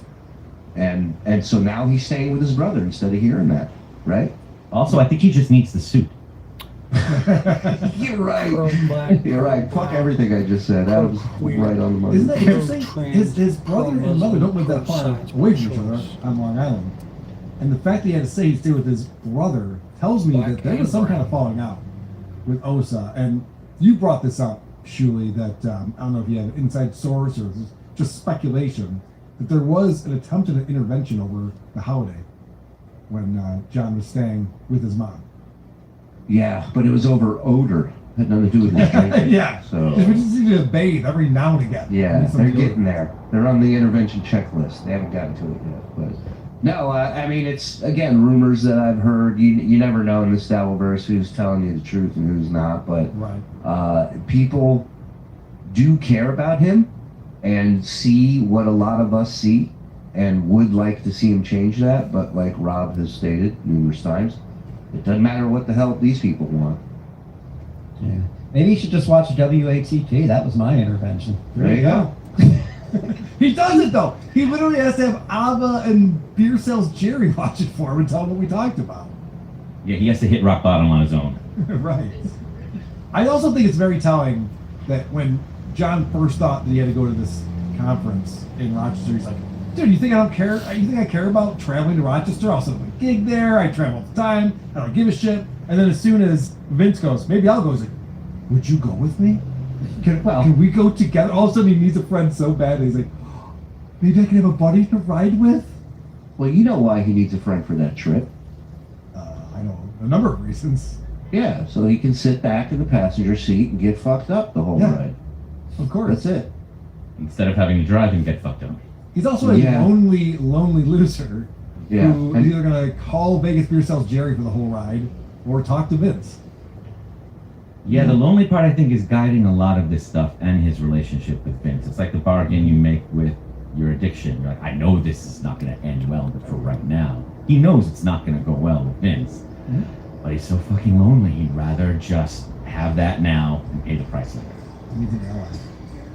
And so now he's staying with his brother instead of hearing that, right?
Also, I think he just needs the suit.
You're right.
Pro-black,
You're right. Fuck everything I just said. That was
Queer.
right on the money.
Isn't that interesting?
Trans,
His brother and mother don't live that far
pro-science,
away from each other
pro-choice.
on Long Island. And the fact that he had to say he'd stay with his brother tells me
Black
that there was
and
some kind of
brown.
falling out with Osa. And you brought this up, Shuli, that I don't know if you have an inside source or just speculation, that there was an attempt at an intervention over the holiday when John was staying with his mom.
Yeah, but it was over odor. Had nothing to do with his drinking.
Yeah.
So
We just need to bathe every now and again.
yeah,
Need some
they're
deodorant.
getting there. They're on the intervention checklist. They haven't gotten to it yet, but no. I mean, it's again rumors that I've heard. You never know in this Dabbleverse who's telling you the truth and who's not. But
Right.
people do care about him and see what a lot of us see, and would like to see him change that. But like Rob has stated numerous times, it doesn't matter what the hell these people want.
Yeah. Maybe you should just watch WATP. That was my intervention.
There you go.
He does it though. He literally has to have Ava and Beer Sales Jerry watch it for him and tell him what we talked about.
Yeah, he has to hit rock bottom on his own.
Right. I also think it's very telling that when John first thought that he had to go to this conference in Rochester, he's like, dude, you think I don't care? You think I care about traveling to Rochester? I'll set up a gig there. I travel all the time. I don't give a shit. And then as soon as Vince goes, maybe I'll go. He's like, would you go with me? Can we go together? All of a sudden he needs a friend so bad. He's like, maybe I can have a buddy to ride with?
Well, you know why he needs a friend for that trip.
I know a number of reasons.
Yeah, so he can sit back in the passenger seat and get fucked up the whole
Yeah.
ride.
Of course.
That's it.
Instead of having to drive and get fucked up.
He's also a
Yeah.
lonely loser
Yeah.
who is
And,
either going to call Vegas Beer Sales Jerry for the whole ride or talk to Vince.
Yeah, the lonely part I think is guiding a lot of this stuff and his relationship with Vince. It's like the bargain you make with your addiction. You're like, I know this is not going to end well, but for right now, he knows it's not going to go well with Vince.
Mhm.
But he's so fucking lonely. He'd rather just have that now and pay the price later.
He needs an ally.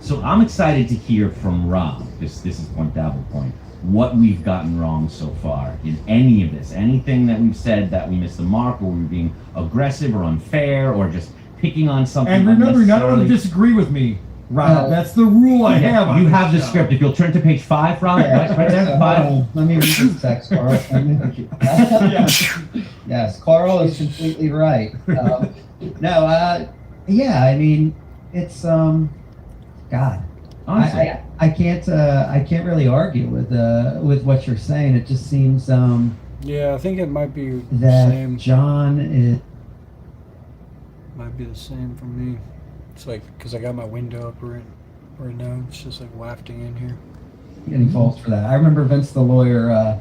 So I'm excited to hear from Rob, because this is Point Dabble Point, what we've gotten wrong so far in any of this. Anything that we've said that we missed the mark, or we're being aggressive or unfair, or just picking on something.
And remember, you're not allowed to
unnecessarily.
disagree with me, Rob. That's the rule I have. On
You
this
have the
show.
script. If you'll turn to page 5, Rob, right there, 5.
Let me read this text, Carl. Yes, Carl is completely right. Yeah, I mean, it's God.
Honestly.
I can't really argue with what you're saying. It just seems
Yeah, I think it might be the
that
same.
John is.
Might be the same for me. It's like because I got my window up right now. It's just like wafting in here.
Getting faults for that. I remember Vince the lawyer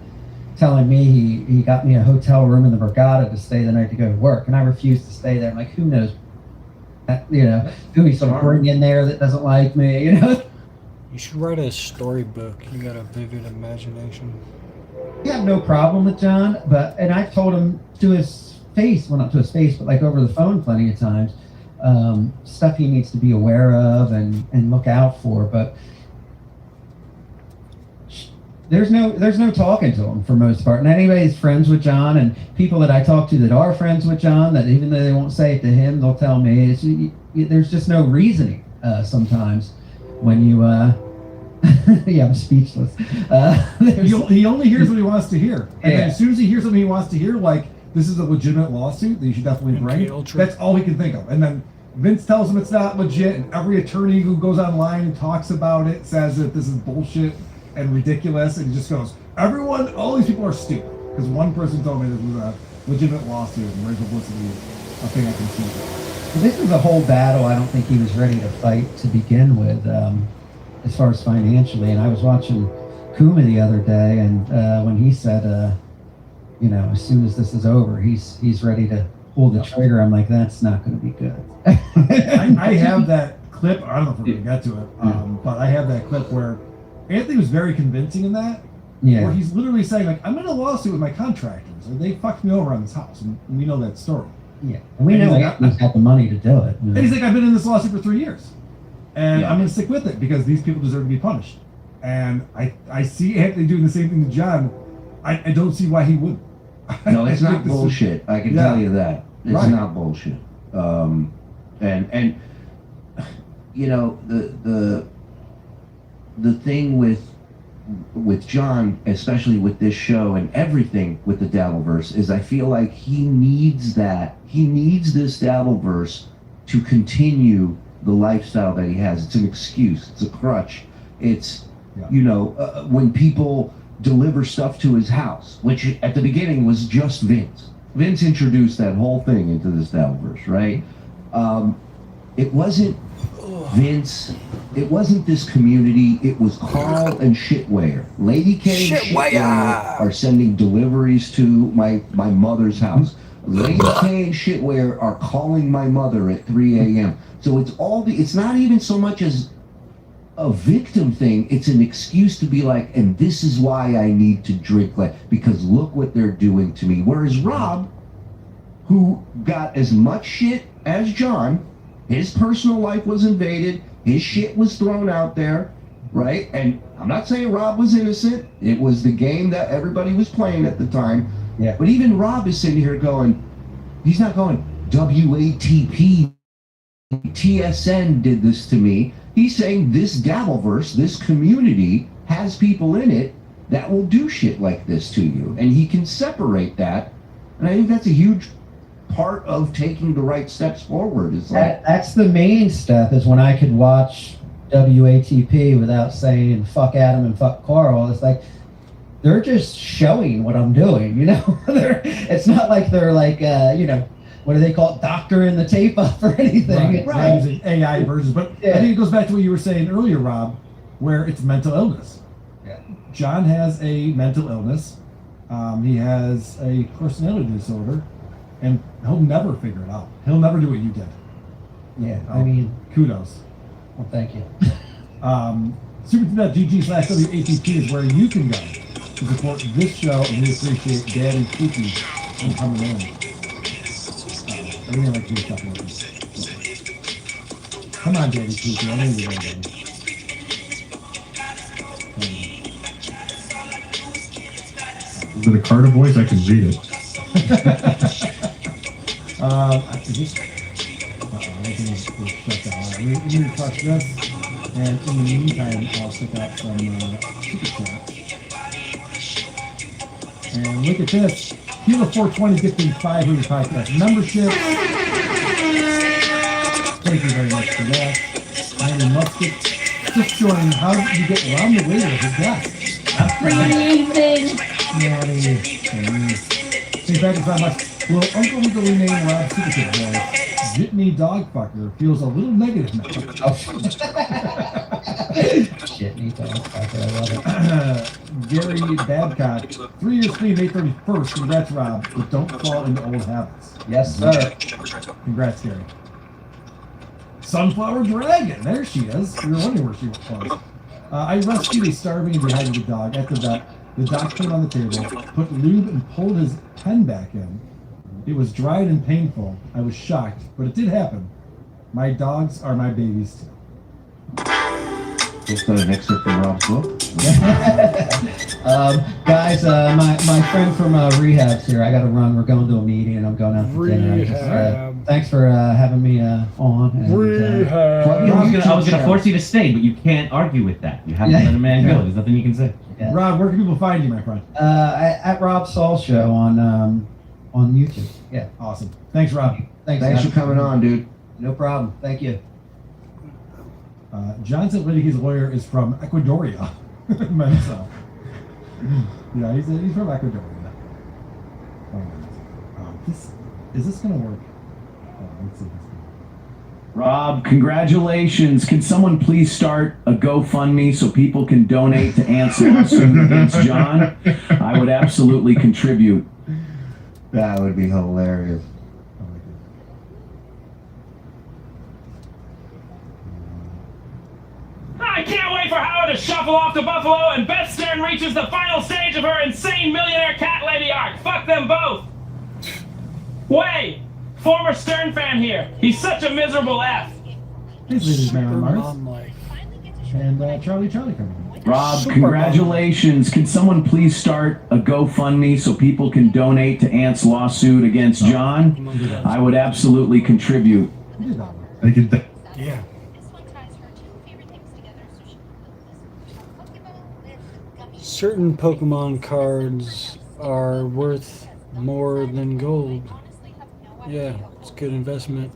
telling me he got me a hotel room in the Borgata to stay the night to go to work, and I refused to stay there. I'm like, who knows? Who he's gonna bring in there that doesn't like me?
You should write a storybook. You got a vivid imagination.
I have no problem with John, and I've told him to his face, well, not to his face, but like over the phone plenty of times, stuff he needs to be aware of and look out for. But there's no talking to him for most part. And anybody's friends with John, and people that I talk to that are friends with John, that even though they won't say it to him, they'll tell me there's just no reasoning sometimes when you. Yeah, I'm speechless.
He only hears what he wants to hear. And then
Yeah.
as soon as he hears something he wants to hear, like, this is a legitimate lawsuit that you should definitely
MK
bring,
Ultra.
that's all he can think of. And then Vince tells him it's not legit, and every attorney who goes online and talks about it says that this is bullshit and ridiculous, and he just goes, all these people are stupid. Because one person told me this was a legitimate lawsuit, and there's publicity, a thing I can see.
This is a whole battle I don't think he was ready to fight to begin with, as far as financially. And I was watching Kuma the other day, and when he said, as soon as this is over, he's ready to pull the trigger, I'm like, that's not going to be good.
I have that clip. I don't know if we're going to get to it, but I have that clip where Anthony was very convincing in that. Where
Yeah.
he's literally saying, like, I'm in a lawsuit with my contractors. And they fucked me over on this house. And we know that story.
Yeah. And we
And
know
he's like,
Anthony's got the money to do it.
And he's like, I've been in this lawsuit for 3 years. And
Yeah.
I'm going to stick with it because these people deserve to be punished. And I see Anthony doing the same thing to John. I don't see why he wouldn't.
No, it's
I think
not
this is-
bullshit. I can
Yeah.
tell you that. It's
Right.
not bullshit. And you know the thing with John, especially with this show and everything with the Dabbleverse, is I feel like he needs that. He needs this Dabbleverse to continue the lifestyle that he has. It's an excuse. It's a crutch. It's
Yeah.
you know when people deliver stuff to his house, which at the beginning was just Vince. Vince introduced that whole thing into this Dabbleverse, right? It wasn't Vince. It wasn't this community. It was Carl and Shitware. Lady K and Shitware are sending deliveries to my mother's house. Lady K and Shitware are calling my mother at 3 a.m. So it's not even so much as a victim thing. It's an excuse to be like, and this is why I need to drink, like, because look what they're doing to me. Whereas Rob, who got as much shit as John, his personal life was invaded, his shit was thrown out there, right? And I'm not saying Rob was innocent. It was the game that everybody was playing at the time.
Yeah.
But even Rob is sitting here going, he's not going, WATP, TSN did this to me. He's saying this Dabbleverse, this community, has people in it that will do shit like this to you. And he can separate that. And I think that's a huge part of taking the right steps forward. Is like,
That's the main step, is when I could watch WATP without saying fuck Adam and fuck Carl. It's like they're just showing what I'm doing, you know? It's not like they're like, you know, what do they call it, doctoring the tape up or anything.
Right. Using AI versions. But
Yeah.
I think it goes back to what you were saying earlier, Rob, where it's mental illness.
Yeah.
John has a mental illness. He has a personality disorder. And he'll never figure it out. He'll never do what you did.
Yeah, I mean,
Kudos.
well, thank you.
Super.gg/WATP is where you can go to support this show, and we appreciate Daddy Kooky for coming in. Everything like you stuff like this. Come on, Daddy Kooky. I know you're ready.
Is it a Carter voice? I can read it.
Everything is shut down. We need to touch this, and in the meantime, I'll stick out some super chat. And look at this. Hilo 420 gifting 500 podcast membership. Thank you very much for that. Andy Musket just joining. How did you get around the way with his guest?
Good evening.
Nanny. St. Patrick's not much. Will Uncle Legal rename Rob Superkid boy? Jitney Dogfucker feels a little negative now.
Shit, me too. I love it.
Gary Babcock, 3 years clean, May 31st. Congrats, Rob. But don't fall into old habits.
Yes, sir.
Congrats, Gary. Sunflower Dragon. There she is. We were wondering where she was. I rescued a starving and dehydrated dog at the vet. The doc put him on the table, put lube and pulled his pen back in. It was dried and painful. I was shocked, but it did happen. My dogs are my babies too.
just got an excerpt from Rob's book.
Guys, my friend from rehab's here. I got to run. We're going to a meeting, and I'm going out to dinner.
Rehab.
Thanks for having me on. And,
Rehab.
I was gonna force you to stay, but you can't argue with that. You have to
Yeah.
let a man go. There's nothing you can say.
Yeah.
Rob, where can people find you, my friend?
At Rob Saul Show on YouTube. Yeah.
Awesome. Thanks, Rob.
Thanks
Thanks for
Adam.
coming on, dude.
No problem. Thank you.
John said Liddy's lawyer is from Ecuadoria. Mensa. Yeah, he's from Ecuadoria. Is this gonna work? Let's see.
Rob, congratulations. Can someone please start a GoFundMe so people can donate to Ant's lawsuit against John? I would absolutely contribute.
That would be hilarious.
I can't wait for Howard to shuffle
Shuffle off to Buffalo, and Beth Stern reaches the final stage of her insane millionaire cat lady arc. Fuck them both. Way, former Stern fan here. He's such a miserable F.
Please leave his man on Mars.
Mom life.
And Charlie coming in.
Rob,
Super
congratulations. Can someone please start a GoFundMe so people can donate to Ant's lawsuit against John? I would absolutely contribute.
Do that one.
I get that.
Yeah. Certain Pokemon cards are worth more than gold. Yeah, it's a good investment.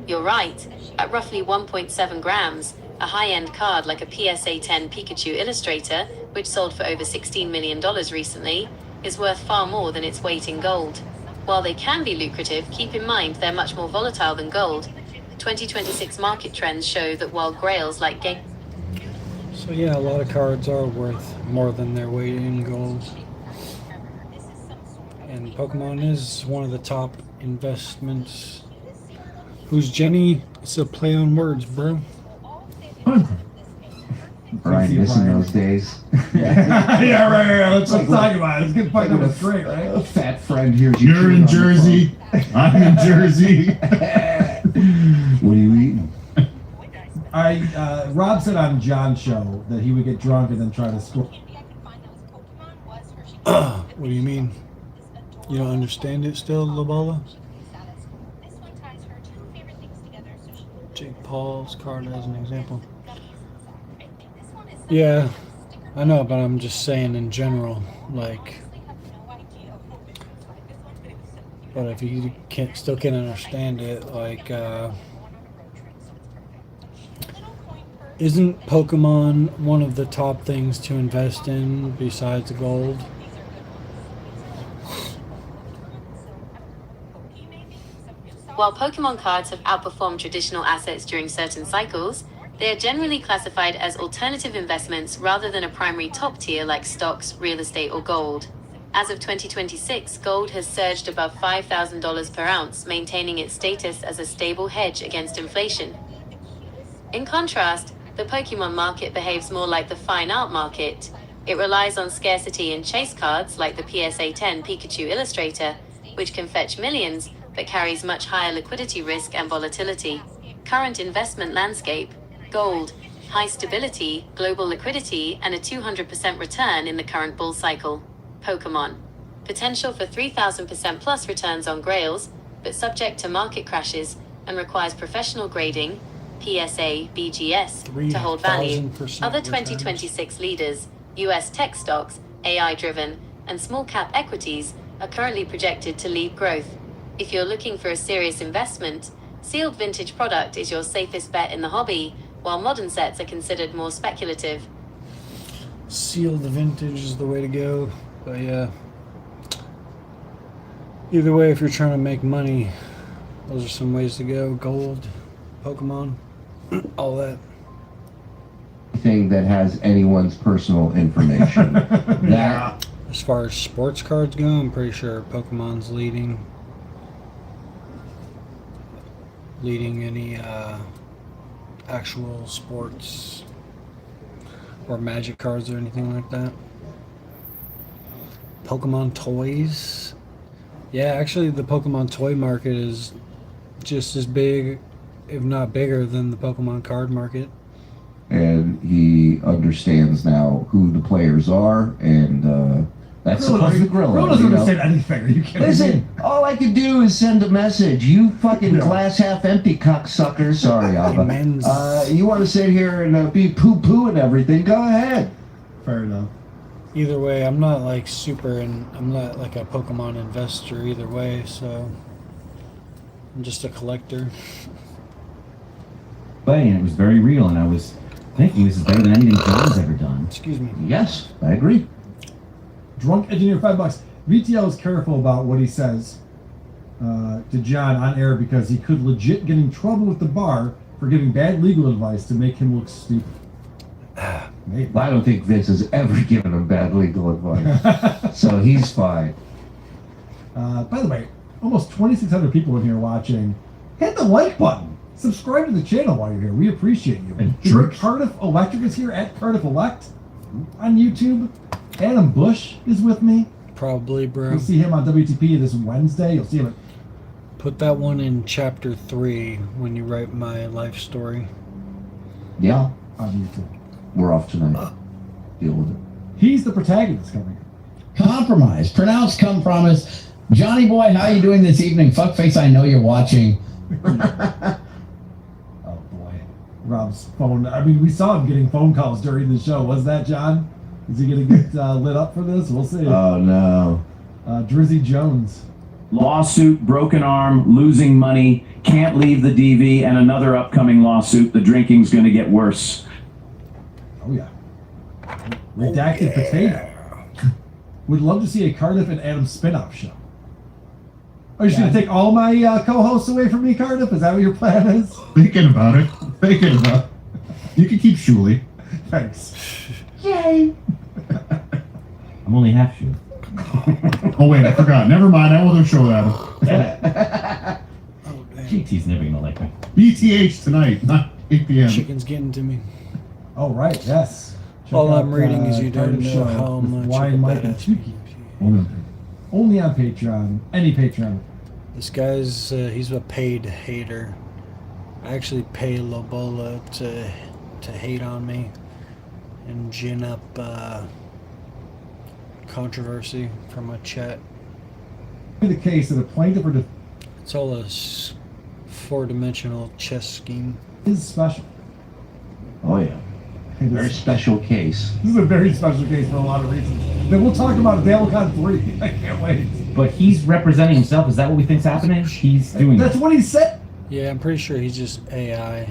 You're right. At roughly 1.7 grams, a high-end card like a PSA 10 Pikachu Illustrator, which sold for over $16 million recently, is worth far more than its weight in gold. While they can be lucrative, keep in mind they're much more volatile than gold. 2026 market trends show that while grails like game...
So yeah, a lot of cards are worth more than their weight in gold. And Pokemon is one of the top investments. Who's Jenny? It's a play on words, bro.
Brian missing those days.
Yeah, right. Let's
Like,
talk about it. Let's get fucked up. It's great,
A
right?
fat friend here.
You're in Jersey. I'm in Jersey.
What are you eating?
Rob said on John's show that he would get drunk and then try to score.
What do you mean? You don't understand it still, Lobola? Jake Paul's card as an example. Yeah, I know, but I'm just saying in general, like. But if you still can't understand it, like, isn't Pokemon one of the top things to invest in besides gold?
While Pokemon cards have outperformed traditional assets during certain cycles, they are generally classified as alternative investments rather than a primary top tier like stocks, real estate, or gold. As of 2026, gold has surged above $5,000 per ounce, maintaining its status as a stable hedge against inflation. In contrast, the Pokemon market behaves more like the fine art market. It relies on scarcity in chase cards like the PSA 10 Pikachu Illustrator, which can fetch millions, but carries much higher liquidity risk and volatility. Current investment landscape: gold, high stability, global liquidity, and a 200% return in the current bull cycle. Pokemon: potential for 3,000% plus returns on grails, but subject to market crashes and requires professional grading, PSA, BGS, to hold value.
3,000%
Other
returns.
2026 leaders, US tech stocks, AI-driven, and small-cap equities are currently projected to lead growth. If you're looking for a serious investment, sealed vintage product is your safest bet in the hobby, while modern sets are considered more speculative.
Sealed vintage is the way to go. But yeah. Either way, if you're trying to make money, those are some ways to go. Gold, Pokemon, all that.
Thing that has anyone's personal information. That
As far as sports cards go, I'm pretty sure Pokemon's leading any actual sports or Magic cards or anything like that. Pokemon toys. Yeah, actually the Pokemon toy market is just as big, if not bigger, than the Pokemon card market.
and he understands now who the players are, and that's supposed to grill
Grill
him,
doesn't
you know?
understand anything. Are you kidding me?
Listen, all I could do is send a message. You fucking glass half empty cocksucker. Sorry, Alba. You want to sit here and be poo-poo and everything? Go ahead.
Fair enough.
Either way, I'm not like I'm not like a Pokemon investor either way, so I'm just a collector.
Playing it was very real, and I was thinking this is better than anything John's ever done.
Excuse me.
Yes, I agree.
Drunk Engineer, $5. VTL is careful about what he says to John on air because he could legit get in trouble with the bar for giving bad legal advice to make him look stupid. Maybe.
I don't think Vince has ever given him bad legal advice, so he's fine.
By the way, almost 2,600 people in here watching. hit the like button. Subscribe to the channel while you're here. We appreciate you.
And
Remember,
jerks.
Cardiff Electric is here at Cardiff Elect on YouTube. Adam Bush is with me.
Probably, bro.
You'll see him on WTP this Wednesday. You'll see him at
Put that one in chapter 3 when you write my life story.
Yeah,
on YouTube.
we're off tonight. Deal with it.
He's the protagonist coming.
Compromise. Pronounce come promise. Johnny boy, how you doing this evening? Fuckface, I know you're watching.
Oh boy, Rob's phone. I mean, we saw him getting phone calls during the show. Was that John? Is he gonna get lit up for this? We'll see.
Oh no.
Drizzy Jones.
Lawsuit, broken arm, losing money, can't leave the DV, and another upcoming lawsuit. The drinking's going to get worse.
Oh yeah. Redacted Potato. Would love to see a Cardiff and Adam spin-off show. Are you just gonna take all my co-hosts away from me, Cardiff? Is that what your plan is?
Thinking about it. Thinking about it. You can keep Shuley.
Thanks.
I'm only half sure.
Oh wait, I forgot. Never mind. I wasn't sure that.
GT's never gonna like me.
BTH tonight, not 8 p.m.
Chicken's getting to me.
Oh right, yes. Check
All I'm
out,
reading is you don't
Cardiff
know
show
how
with
much
Wine,
of a
Mike, and
badass
Chucky.
Only-
Only on Patreon. Any Patreon.
This guy's, he's a paid hater. I actually pay Lobola to hate on me and gin up controversy from my chat.
The case that a plaintiff or
It's all a four-dimensional chess scheme.
is special.
Oh yeah.
It
Very
is-
special case.
This is a very special case for a lot of reasons. Then we'll talk about DaleCon 3. I can't wait.
But he's representing himself. Is that what we think's happening? He's doing
That's
it.
what he said.
Yeah, I'm pretty sure he's just AI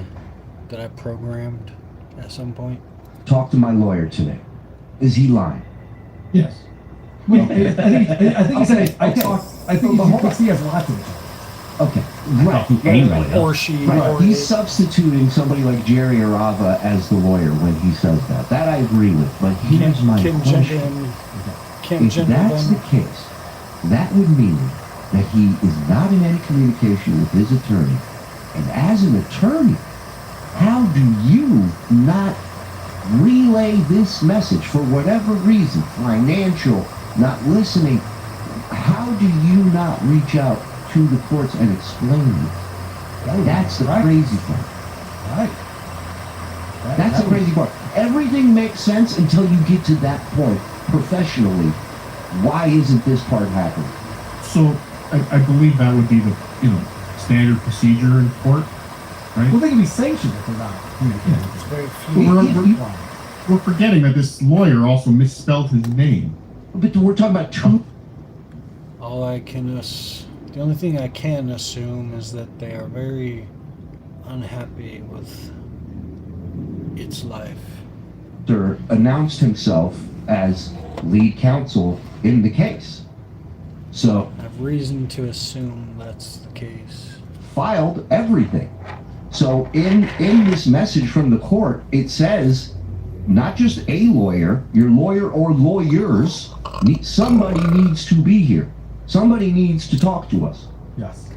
that I programmed at some point.
Talk to my lawyer today. Is he lying?
Yes.
Well, I think he said I
Okay.
talked. I think he has lots of it.
Okay. Right.
Anybody
Or
else?
she,
Right.
or
He's
it.
substituting somebody like Jerry Arava as the lawyer when he says that. That I agree with. But here's my
Kim
question.
Kim
If that's the
Jong-un.
case, that would mean that he is not in any communication with his attorney. And as an attorney, how do you not relay this message for whatever reason, financial, not listening? How do you not reach out to the courts and explain it? That's the
Right.
crazy part.
Right.
That's the crazy part. Everything makes sense until you get to that point professionally. Why isn't this part happening?
So I believe that would be the standard procedure in court, right?
Well, they can be sanctioned if they're not communicating.
It's very
But
few.
we're forgetting that this lawyer also misspelled his name.
But we're talking about two.
All I can the only thing I can assume is that they are very unhappy with its life.
Announced himself as lead counsel in the case. So
I have reason to assume that's the case.
filed everything. So in this message from the court, it says not just a lawyer, your lawyer or lawyers, somebody needs to be here. Somebody needs to talk to us.
Yes.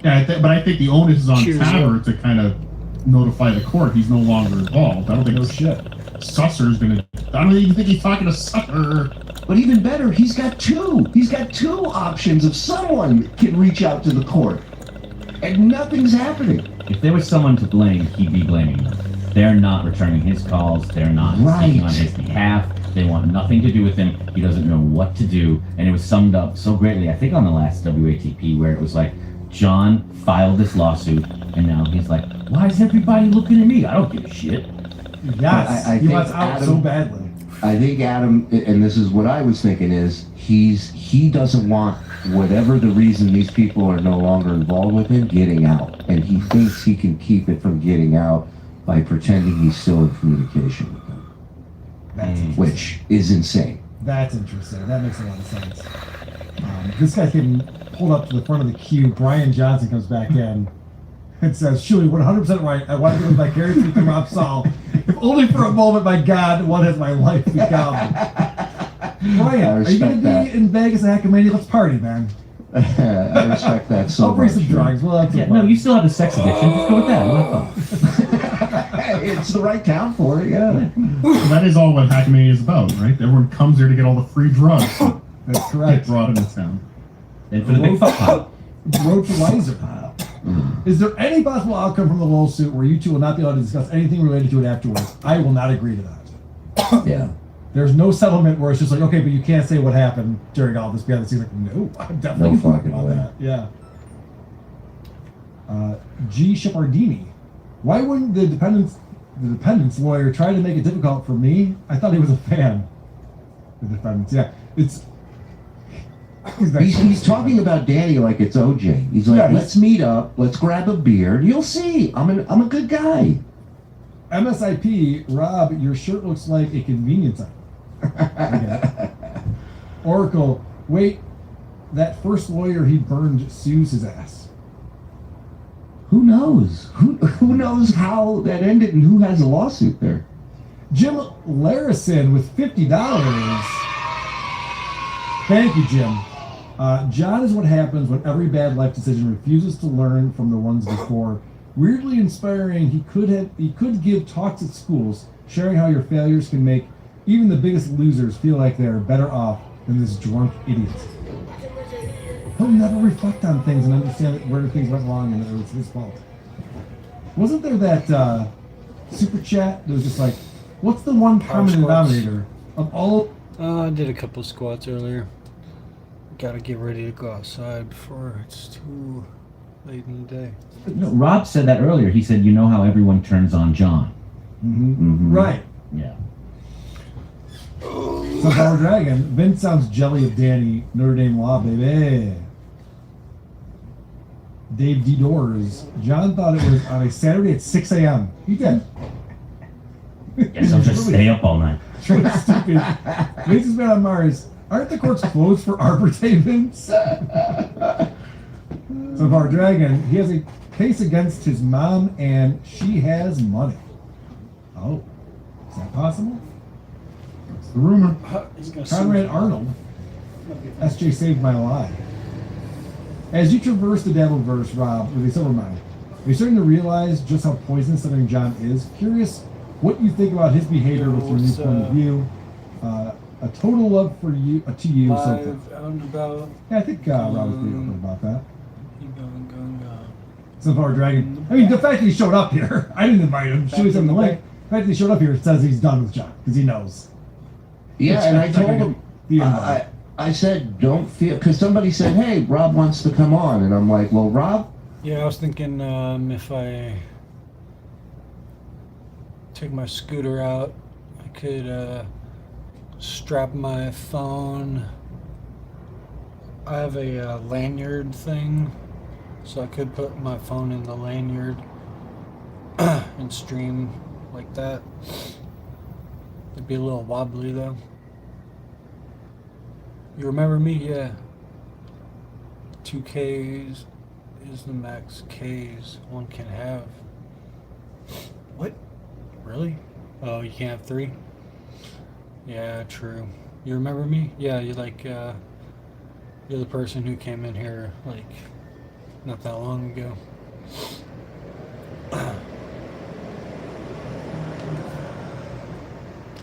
Yeah, but I think the onus is on
Cheers,
Taver to kind of notify the court he's no longer involved. I don't think
No shit.
Susser's gonna. I don't even think he's talking to Susser.
But even better, he's got two. He's got two options if someone can reach out to the court. And nothing's happening.
If there was someone to blame, he'd be blaming them. They're not returning his calls. They're not speaking on his behalf. They want nothing to do with him. He doesn't know what to do. And it was summed up so greatly, I think on the last WATP, where it was like, John filed this lawsuit, and now he's like, why is everybody looking at me? I don't give a shit.
Yes.
I
He
think
wants out so
Adam-
badly.
I think Adam, and this is what I was thinking, is he doesn't want whatever the reason these people are no longer involved with him getting out. And he thinks he can keep it from getting out by pretending he's still in communication with them.
That's interesting.
Which is insane.
That's interesting. That makes a lot of sense. This guy came pulled up to the front of the queue. Brian Johnson comes back in and says, Shuey, 100% right. I want to live vicariously through Rob Saul. If only for a moment, my God, what has my life become? Brian, are you going to be in Vegas at Hackamania? Let's party, man.
I respect that so
I'll bring
much.
some drugs. We'll have some
Yeah,
fun.
no, you still have the sex addiction. Just go with that. We'll have fun.
Hey, it's the right town for it, yeah.
Well, that is all what Hackmania is about, right? Everyone comes here to get all the free drugs that
That's
get
correct.
brought into town.
And for the big fuck pile.
Road to Weiser. Is there any possible outcome from the lawsuit where you two will not be allowed to discuss anything related to it afterwards? I will not agree to that.
Yeah.
There's no settlement where it's just like, okay, but you can't say what happened during all this behind the scenes. Like, no, I'm definitely
No fucking
about
way.
that. Yeah. G. Shepardini. Why wouldn't the dependent's lawyer try to make it difficult for me? I thought he was a fan. The defendants, yeah. It's
He's talking about Danny like it's OJ. He's like,
Yeah,
let's meet up, let's grab a beer, and you'll see. I'm a good guy.
MSIP, Rob, your shirt looks like a convenience item. Oracle, wait, that first lawyer he burned sues his ass.
Who knows? Who knows how that ended and who has a lawsuit there?
Jim Larison with $50. Thank you, Jim. John is what happens when every bad life decision refuses to learn from the ones before. Weirdly inspiring, he could give talks at schools, sharing how your failures can make even the biggest losers feel like they are better off than this drunk idiot. He'll never reflect on things and understand where things went wrong and it was his fault. Wasn't there that super chat that was just like, what's the one common denominator of all?
I did a couple squats earlier. Gotta get ready to go outside before it's too late in the day.
No, Rob said that earlier. He said, you know how everyone turns on John.
Right.
Yeah.
Sunflower Dragon. Vince sounds jelly of Danny. Notre Dame Law, baby. Dave D. Doors. John thought it was on a Saturday at 6 a.m. He did.
Guess I'll just stay up all night.
Straight stupid. Racist Man on Mars. Aren't the courts closed for Arbor Day, Vince? Sunflower Dragon. He has a case against his mom and she has money. Oh. Is that possible?
That's the rumor.
Conrad Arnold. SJ saved my life. As you traverse the Dabbleverse, Rob, with a silver mine, are you starting to realize just how poisonous Southern John is? Curious what you think about his behavior with your new point of view. A total love for you, to you so far.
Live out and about.
Yeah, I think Rob was pretty open about that.
Keep going.
Sunflower Dragon. I mean, the fact that he showed up here, I didn't invite him. Show him the link. The fact that he showed up here says he's done with John because he knows.
Yeah, and I told him, I said, don't feel, because somebody said, hey, Rob wants to come on. And I'm like, well, Rob?
Yeah, I was thinking if I take my scooter out, I could strap my phone. I have a lanyard thing, so I could put my phone in the lanyard and stream like that. It'd be a little wobbly though. You remember me? Yeah. 2Ks is the max Ks one can have. What? Really? Oh, you can't have 3? Yeah, true. You remember me? Yeah, you're like, you're the person who came in here, like, not that long ago.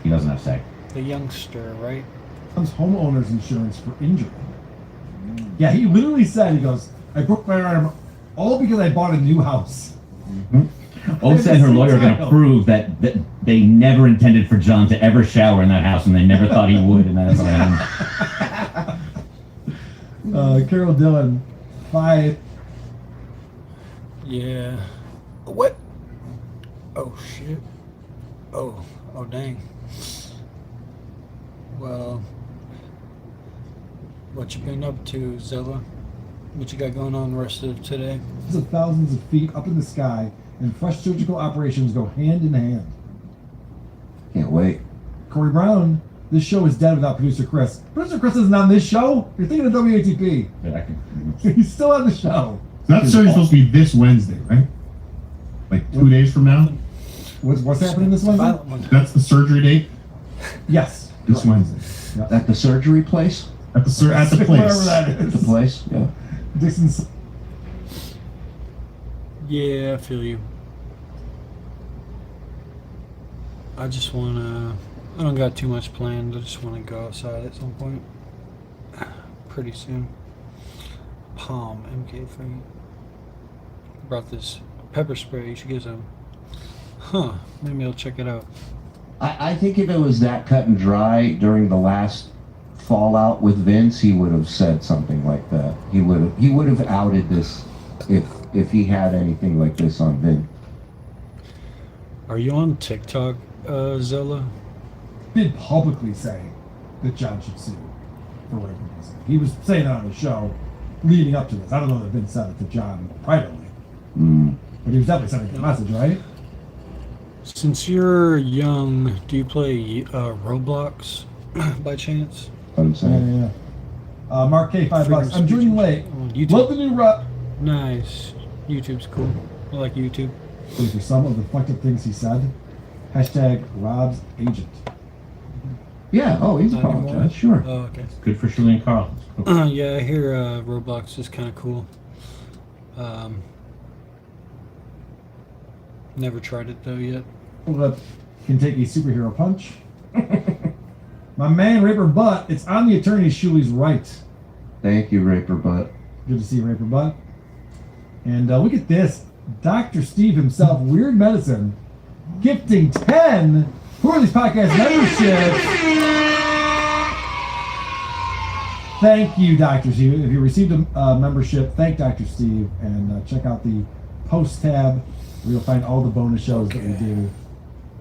He doesn't have say.
The youngster, right?
Homeowner's insurance for injury. Yeah, he literally said, he goes, I broke my arm all because I bought a new house.
Osa and her lawyer are going to prove that they never intended for John to ever shower in that house, and they never thought he would, and that's what happened.
Carol Dillon, 5.
Yeah. What? Oh, shit. Oh, dang. Well, what you been up to, Zilla? What you got going on the rest of today?
Thousands of feet up in the sky, and fresh surgical operations go hand in hand.
Can't wait.
Corey Brown, this show is dead without producer Chris. Producer Chris isn't on this show. You're thinking of WATP. He's still on the show.
That surgery's supposed to be this Wednesday, right? Like 2 days from now?
What's happening this Wednesday?
That's the surgery date?
Yes.
This Wednesday.
At the surgery place?
At the place.
Whatever that is.
At the place, yeah.
Dixon's.
Yeah, I feel you. I just wanna. I don't got too much planned. I just want to go outside at some point. Pretty soon. Palm MK3. Brought this pepper spray. You should get some. Huh. Maybe I'll check it out.
I think if it was that cut and dry during the last fallout with Vince, he would have said something like that. He would have outed this if he had anything like this on Vince.
Are you on TikTok, Zilla?
Did publicly say that John should sue for whatever reason. He was saying that on the show leading up to this. I don't know that Vince said it to John privately, but he was definitely sending the message, right?
Since you're young, do you play Roblox by chance?
Yeah. Mark K, $5. I'm joining late.
YouTube.
Love the new Rob.
Nice. YouTube's cool. I like YouTube.
For some of the fucked up things he said. Hashtag Rob's agent.
Yeah, oh, he's
Not anymore?
apologized, sure.
Oh, okay.
Good for Shirley and Carl. Cool.
Yeah, I hear Roblox is kind of cool. Never tried it though yet.
Hold up. Can take a superhero punch. My man, Raper Butt. It's on the attorney. Shuli's right.
Thank you, Raper Butt.
Good to see you, Raper Butt. And look at this. Dr. Steve himself, Weird Medicine, gifting 10 Poorly's Podcast memberships. Thank you, Dr. Steve. If you received a membership, thank Dr. Steve. And check out the post tab where you'll find all the bonus shows that we do.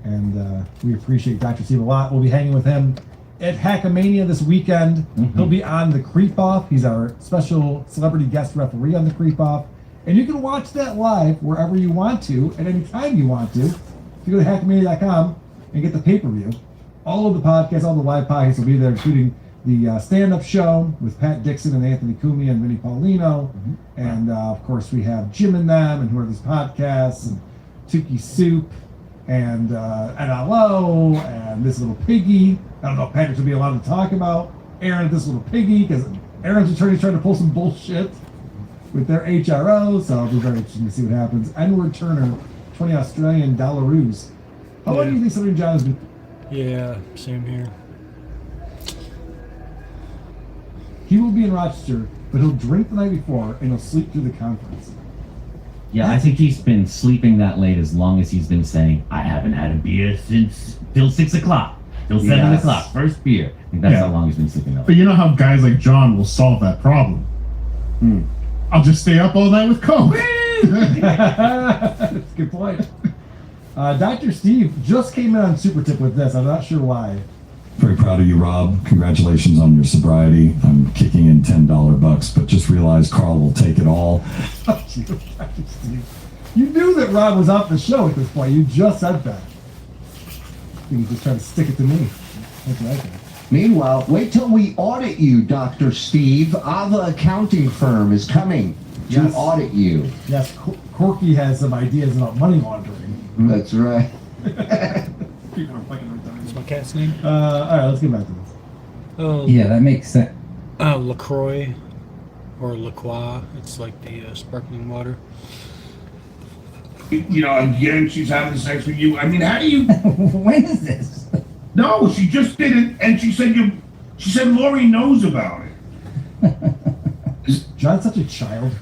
And we appreciate Dr. Steve a lot. We'll be hanging with him at Hackamania this weekend. He'll be on the Creep Off. He's our special celebrity guest referee on the Creep Off. And you can watch that live wherever you want to, at any time you want to. If you go to hackamania.com and get the pay-per-view, all of the podcasts, all the live podcasts will be there, including the stand-up show with Pat Dixon and Anthony Cumia and Vinny Paulino. And, of course, we have Jim and them and Who Are These Podcasts and Tukey Soup and NLO and This Little Piggy. I don't know if Patrick will be allowed to talk about Aaron and This Little Piggy because Aaron's attorney's trying to pull some bullshit with their HRO, so it'll be very interesting to see what happens. Edward Turner, 20 Australian dollaroos. How long do you think Southern John has been?
Yeah, same here.
He will be in Rochester, but he'll drink the night before and he'll sleep through the conference.
Yeah, I think he's been sleeping that late as long as he's been saying, I haven't had a beer since till 6 o'clock, till 7 o'clock, first beer. I think that's how long he's been sleeping that
But
late.
you know how guys like John will solve that problem? I'll just stay up all night with Coke.
That's a good point. Dr. Steve just came in on Super Tip with this. I'm not sure why.
Very proud of you, Rob. Congratulations on your sobriety. I'm kicking in $10 bucks, but just realize Carl will take it all.
Dr. Steve. You knew that Rob was off the show at this point. You just said that. I think he's just trying to stick it to me. That's what I think.
Meanwhile, wait till we audit you, Dr. Steve. Ava Accounting Firm is coming to audit you.
Yes, Corky has some ideas about money laundering.
That's right.
People are fucking retarded.
What's my cat's name?
All right, let's get back to this.
Oh,
Yeah, that makes sense.
LaCroix or LaCroix. It's like the sparkling water.
You know, again, she's having sex with you. I mean, how do you?
When is this?
No, she just did it, and she said you. She said Lori knows about it.
John's such a child.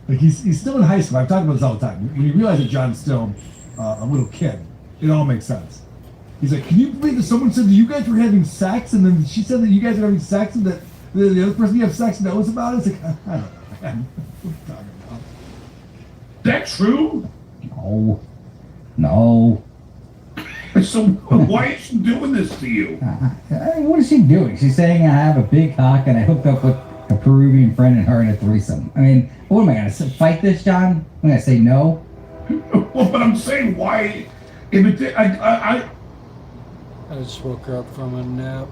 Like he's still in high school. I'm talking about this all the time. When you realize that John's still a little kid, it all makes sense. He's like, can you believe that someone said that you guys were having sex, and then she said that you guys are having sex, and that the other person you have sex knows about it? It's like, I don't know, man. What are you talking about?
That true?
No.
So why is she doing this to you?
What is she doing? She's saying I have a big cock and I hooked up with a Peruvian friend and her in a threesome. I mean, what am I going to fight this, John? I'm going to say no?
Well, but I'm saying why? If it did, I
just woke her up from a nap.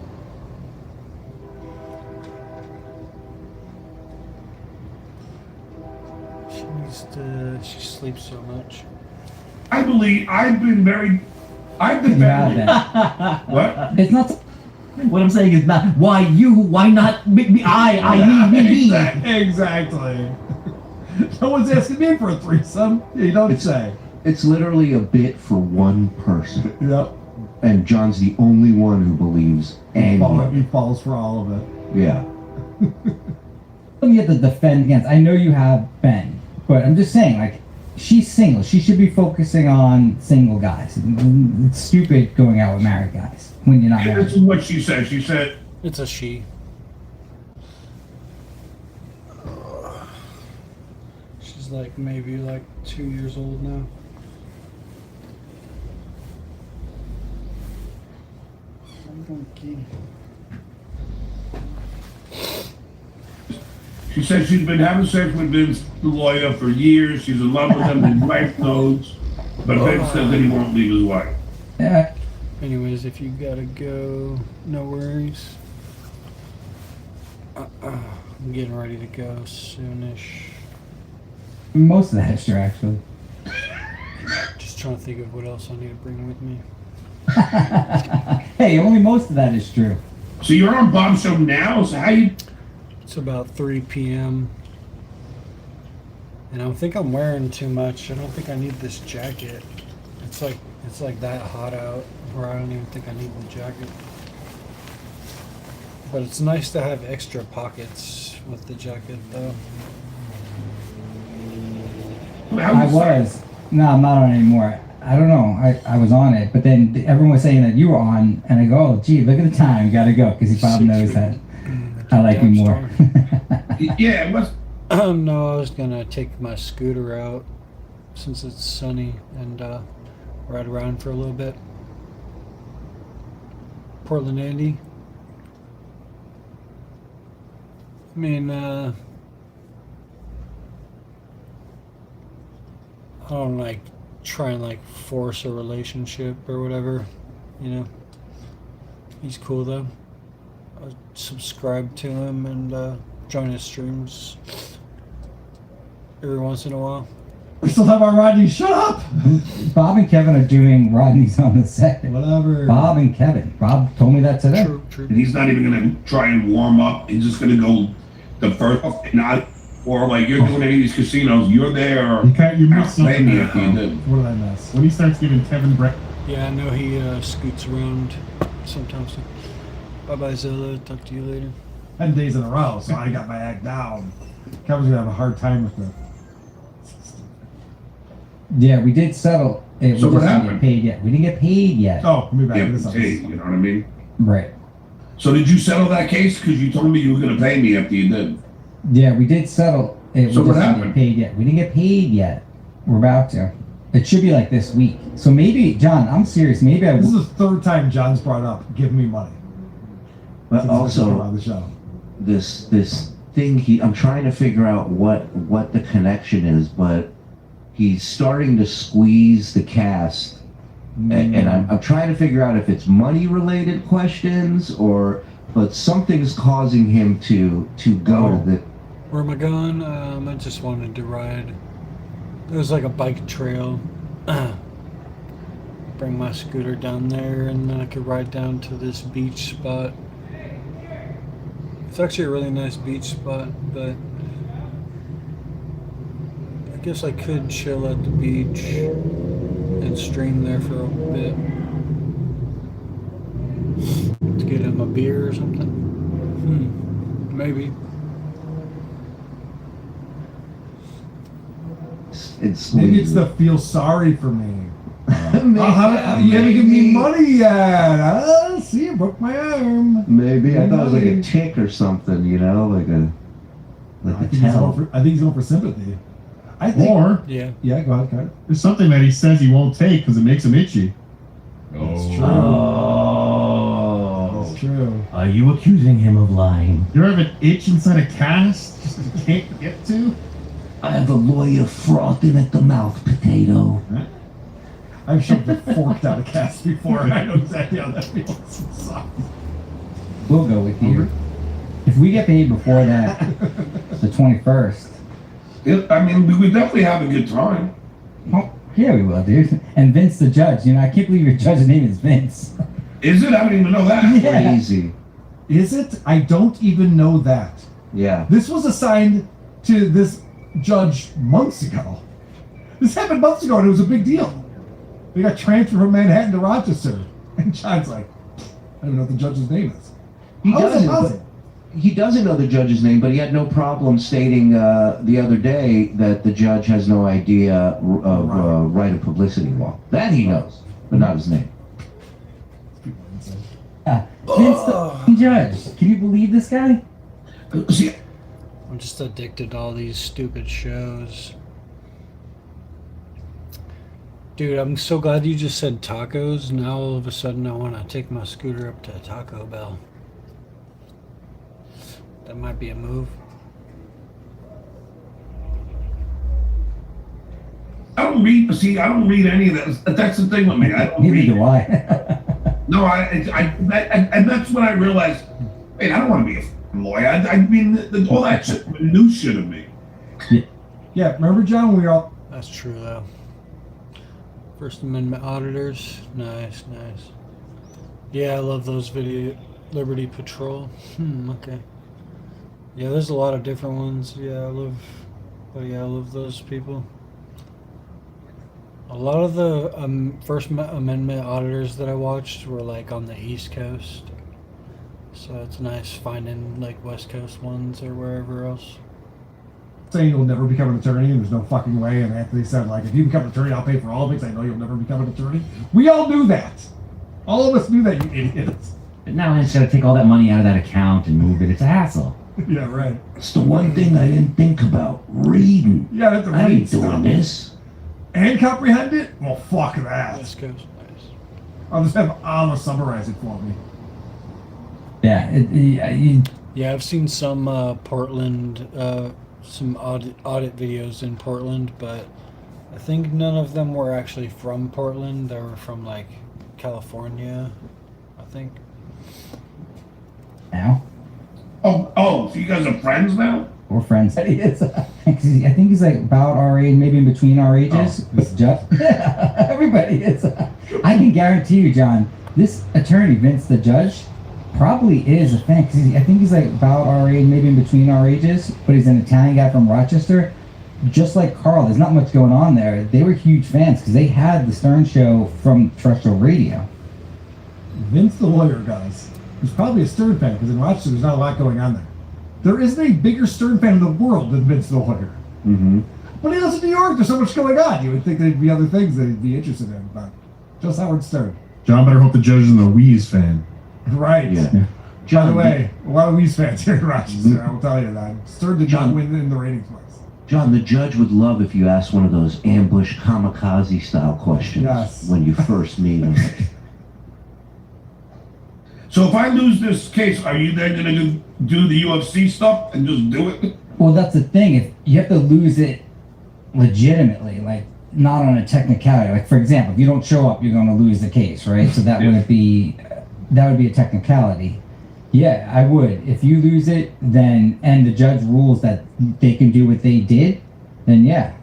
She sleeps so much.
believe I've been very. I've been
Yeah,
very. What?
It's not
What I'm saying is not why you, why not me, I, me.
Exactly. No one's asking me for a threesome. You don't say.
It's literally a bit for one person.
Yep.
And John's the only one who believes any of
He
it.
falls for all of it.
Yeah.
You have to defend against. I know you have Ben, but I'm just saying, like, she's single. She should be focusing on single guys. It's stupid going out with married guys when you're not
This
married.
is what she said. She said,
It's a she. She's like maybe like 2 years old now.
she said she's been having sex with Vince, the lawyer, for years. She's in love with him. His wife knows. But Vince says that he won't leave his wife.
Yeah.
Anyways, if you gotta go, no worries. I'm getting ready to go soonish.
Most of that is true, actually.
Just trying to think of what else I need to bring with me.
Hey, only most of that is true.
So you're on Bob's show now? So how you...
It's about 3 p.m. And I think I'm wearing too much. I don't think I need this jacket. It's like that hot out where I don't even think I need the jacket. But it's nice to have extra pockets with the jacket though.
I was. No, I'm not on anymore. I don't know. I was on it, but then everyone was saying that you were on, and I go, oh, gee, look at the time. You gotta go, because he probably knows that I like you more.
Yeah, what's...
No, I was gonna take my scooter out since it's sunny and ride around for a little bit. Portland, Andy. I mean, I don't like try and like force a relationship or whatever, you know. He's cool though. I subscribe to him and join his streams every once in a while.
We still have our Rodney. Shut up!
Bob and Kevin are doing Rodney's on the second.
Whatever.
Bob and Kevin. Rob told me that today.
True.
And he's not even going to try and warm up. He's just going to go the first night. Or like you're doing any of these casinos, you're there.
You missed
Play
something
me
there,
if you did.
What did I miss?
When he starts giving Kevin Brett.
Yeah, I know he scoots around sometimes. Bye bye, Zilla. Talk to you later.
10 days in a row, so I got my act down. Kevin's gonna have a hard time with it.
Yeah, we did settle. We
So what
just didn't
happened?
get paid yet. We didn't get paid yet.
Oh, let me back
Yeah,
this up.
hey, you know what I mean?
Right.
So did you settle that case? Because you told me you were going to pay me after you did.
Yeah, we did settle. We
So what
just didn't
happened?
get paid yet. We didn't get paid yet. We're about to. It should be like this week. So maybe, John, I'm serious. Maybe I
This is
will.
the third time John's brought up giving me money.
But
Since I came
also,
on the show.
this thing I'm trying to figure out what the connection is, but he's starting to squeeze the cast, and I'm trying to figure out if it's money related questions but something's causing him to go to the.
Where am I going? I just wanted to ride. It was like a bike trail. Bring my scooter down there, and then I could ride down to this beach spot. It's actually a really nice beach spot, but I guess I could chill at the beach and stream there for a bit. To get him a beer or something. Maybe.
Maybe it's the feel sorry for me.
Maybe,
You haven't given me money yet. See, I broke my arm.
maybe I thought it was like a tick or something, like
I
a
think he's going
tell.
for, sympathy. I think.
Or
Yeah, go ahead, Kyle.
there's something that he says he won't take because it makes him itchy.
That's true.
Oh.
That's true.
Are you accusing him of lying?
You ever have an itch inside a cast just you can't get to?
I have a lawyer frothing at the mouth, potato.
I've shoved a fork down a cast before. I know exactly how that feels. It sucks.
We'll go with you. If we get paid before that, the 21st.
I mean, we would definitely have a good time.
Oh, yeah, we will, dude. And Vince the judge. I can't believe your judge's name is Vince.
Is it? I don't even know that.
Yeah.
Crazy.
Is it? I don't even know that.
Yeah.
This was assigned to this judge months ago. This happened months ago, and it was a big deal. They got transferred from Manhattan to Rochester. And John's like, I don't know what the judge's name is.
He
How is
doesn't.
that possible?
He doesn't know the judge's name, but he had no problem stating the other day that the judge has no idea of right of publicity law. That he knows, but not his name.
Vince the judge. Can you believe this guy?
See,
I'm just addicted to all these stupid shows. Dude, I'm so glad you just said tacos. Now all of a sudden I want to take my scooter up to Taco Bell. That might be a move.
I don't read. See, I don't read any of that. That's the thing with me. I don't
Neither
read.
do I.
No, and that's when I realized, wait, I don't want to be a f***ing lawyer. I mean, all that shit, minutia to me.
Yeah, remember, John, when we were all...
That's true, though. First Amendment auditors. Nice, nice. Yeah, I love those video. Liberty Patrol. Okay. Yeah, there's a lot of different ones. Yeah, I love those people. A lot of the First Amendment auditors that I watched were like on the East Coast. So it's nice finding like West Coast ones or wherever else.
saying you'll never become an attorney, and there's no fucking way. And Anthony said, like, if you become an attorney, I'll pay for all of it, 'cause I know you'll never become an attorney. We all knew that. All of us knew that, you idiots.
But now I just gotta take all that money out of that account and move it. It's a hassle.
Yeah, right.
It's the one thing I didn't think about. Reading.
Yeah, that's a
I
read
ain't doing
stuff.
this.
And comprehend it? Well, fuck that.
West Coast, nice.
I'll just have Alma summarize it for me.
Yeah,
Yeah, I've seen some Portland, some audit videos in Portland, but I think none of them were actually from Portland. They were from like California, I think.
now
Oh, so you guys are friends now?
we're friends. He is. I think he's like about our age, maybe in between our ages. This Jeff. Everybody is. I can guarantee you, John, this attorney, Vince the judge, probably is a fan. 'Cause I think he's like about our age, maybe in between our ages, but he's an Italian guy from Rochester. Just like Carl, there's not much going on there. They were huge fans because they had the Stern Show from terrestrial radio.
Vince the lawyer, guys, who's probably a Stern fan, because in Rochester there's not a lot going on there. There isn't a bigger Stern fan in the world than Vince the lawyer.
Mm-hmm.
But he lives in New York, there's so much going on. You would think there'd be other things that he'd be interested in, but just Howard Stern.
John better hope the judge isn't a Wheeze fan.
Right.
Yeah.
By the
John,
way, a lot of Weeze fans here in Rochester, I will tell you that. Stern did not
John-
win in the ratings place.
John, the judge would love if you asked one of those ambush kamikaze style questions
Yes.
when you first meet him.
So if I lose this case, are you then going to do the UFC stuff and just do it?
Well, that's the thing. If you have to lose it legitimately, like not on a technicality. Like for example, if you don't show up, you're going to lose the case, right? So that would be a technicality. Yeah, I would. If you lose it, then and the judge rules that they can do what they did, then yeah.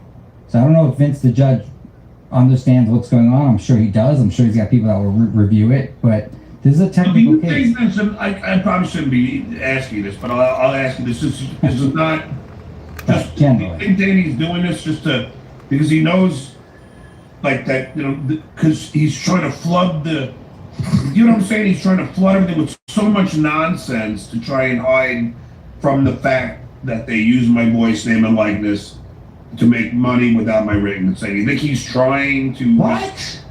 So I don't know if Vince the judge understands what's going on. I'm sure he does. I'm sure he's got people that will review it, but this is a
Do
technical
you
case.
think that's I probably shouldn't be asking this, but I'll ask you this. This is not just. Do you
Generally.
think Danny's doing this just to because he knows, like that, you know, because he's trying to flood the. You know what I'm saying? He's trying to flood everything with so much nonsense to try and hide from the fact that they use my voice, name, and likeness to make money without my written consent. You think he's trying to?
What?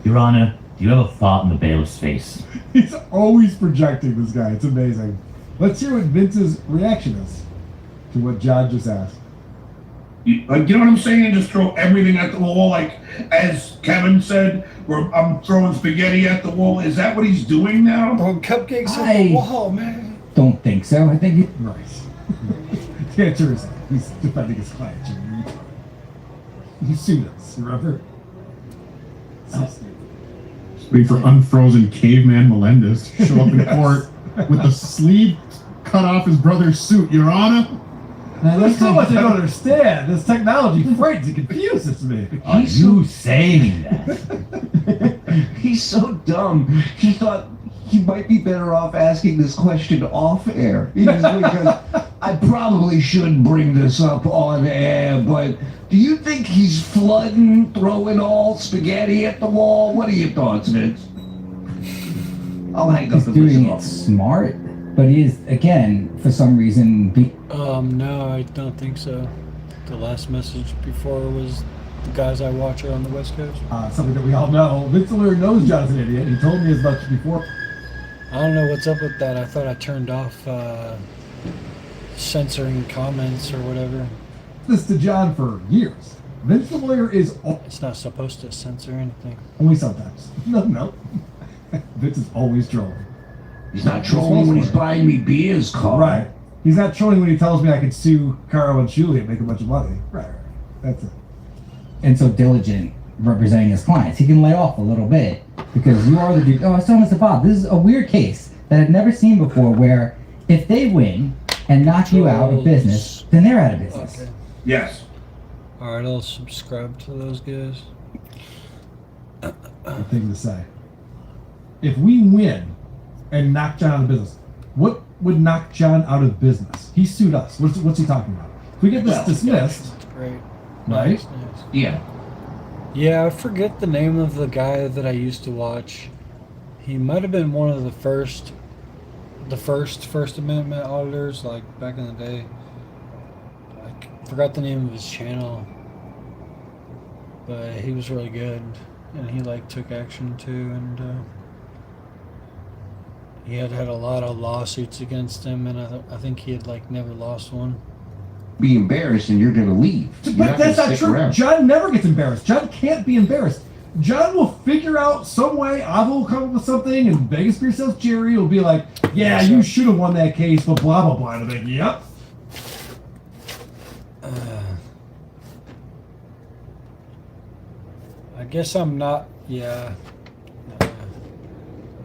Your Honor, do you have a thought in the bailiff's face?
He's always projecting, this guy. It's amazing. Let's hear what Vince's reaction is to what John just asked.
You know what I'm saying? Just throw everything at the wall, like as Kevin said, where I'm throwing spaghetti at the wall. Is that what he's doing now?
Throwing cupcakes at
I-
the wall, man.
Don't think so. I think he,
Right. The answer is he's defending his client, Jimmy. He sued us, remember? So stupid.
Wait for unfrozen caveman Melendez to show up in court with the sleeve cut off his brother's suit, Your Honor.
There's so much I don't understand. This technology frightens and confuses me.
Are you saying that?
He's so dumb. He thought he might be better off asking this question off air. Because I probably should bring this up on air, but do you think he's flooding, throwing all spaghetti at the wall? What are your thoughts, Vince? I'll hang up
He's
and
doing
listen
it
up.
smart, but he is, again, for some reason,
No, I don't think so. The last message before was the guys I watch are on the West Coast.
Something that we all know. Vince O'Leary knows John's an idiot. He told me as much before.
I don't know what's up with that. I thought I turned off censoring comments or whatever.
This to John for years. Vince O'Leary is
It's not supposed to censor anything.
only sometimes. No. Vince is always trolling.
He's not trolling when he's buying me beers, Carl.
Right. He's not trolling when he tells me I can sue Carl and Julie and make a bunch of money. Right. That's it.
and so diligent representing his clients. He can lay off a little bit because you are the dude. Oh, I was telling Mr. Bob, this is a weird case that I've never seen before where if they win and knock you out of business, then they're out of business.
Okay.
Yes.
Alright, I'll subscribe to those guys.
Good thing to say. If we win and knock John out of business, what would knock John out of business? He sued us. What's he talking about? If we get this dismissed,
Great.
right?
Nice.
Yeah.
Yeah, I forget the name of the guy that I used to watch. He might have been one of the First Amendment auditors, like back in the day. I forgot the name of his channel, but he was really good, and he like took action too, and he had a lot of lawsuits against him, and I think he had like never lost one.
Be embarrassed and you're going to leave. You're
But that's
gonna
not
stick
true.
around.
John never gets embarrassed. John can't be embarrassed. John will figure out some way. Avo will come up with something, and Vegas Beer Sales Jerry will be like, "Yeah, you should have won that case," but blah blah blah. And I'm like, "Yep."
I guess I'm not. Yeah.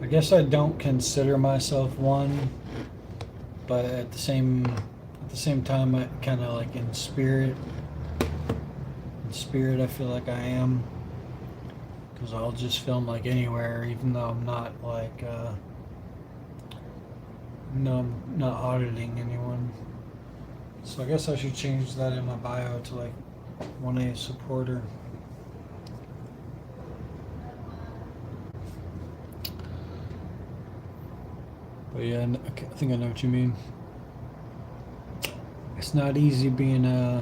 I guess I don't consider myself one, but at the same time, I kind of like in spirit. In spirit, I feel like I am, because I'll just film like anywhere, even though I'm not like. No, I'm not auditing anyone. So I guess I should change that in my bio to like 1A supporter. But yeah, I think I know what you mean. It's not easy being a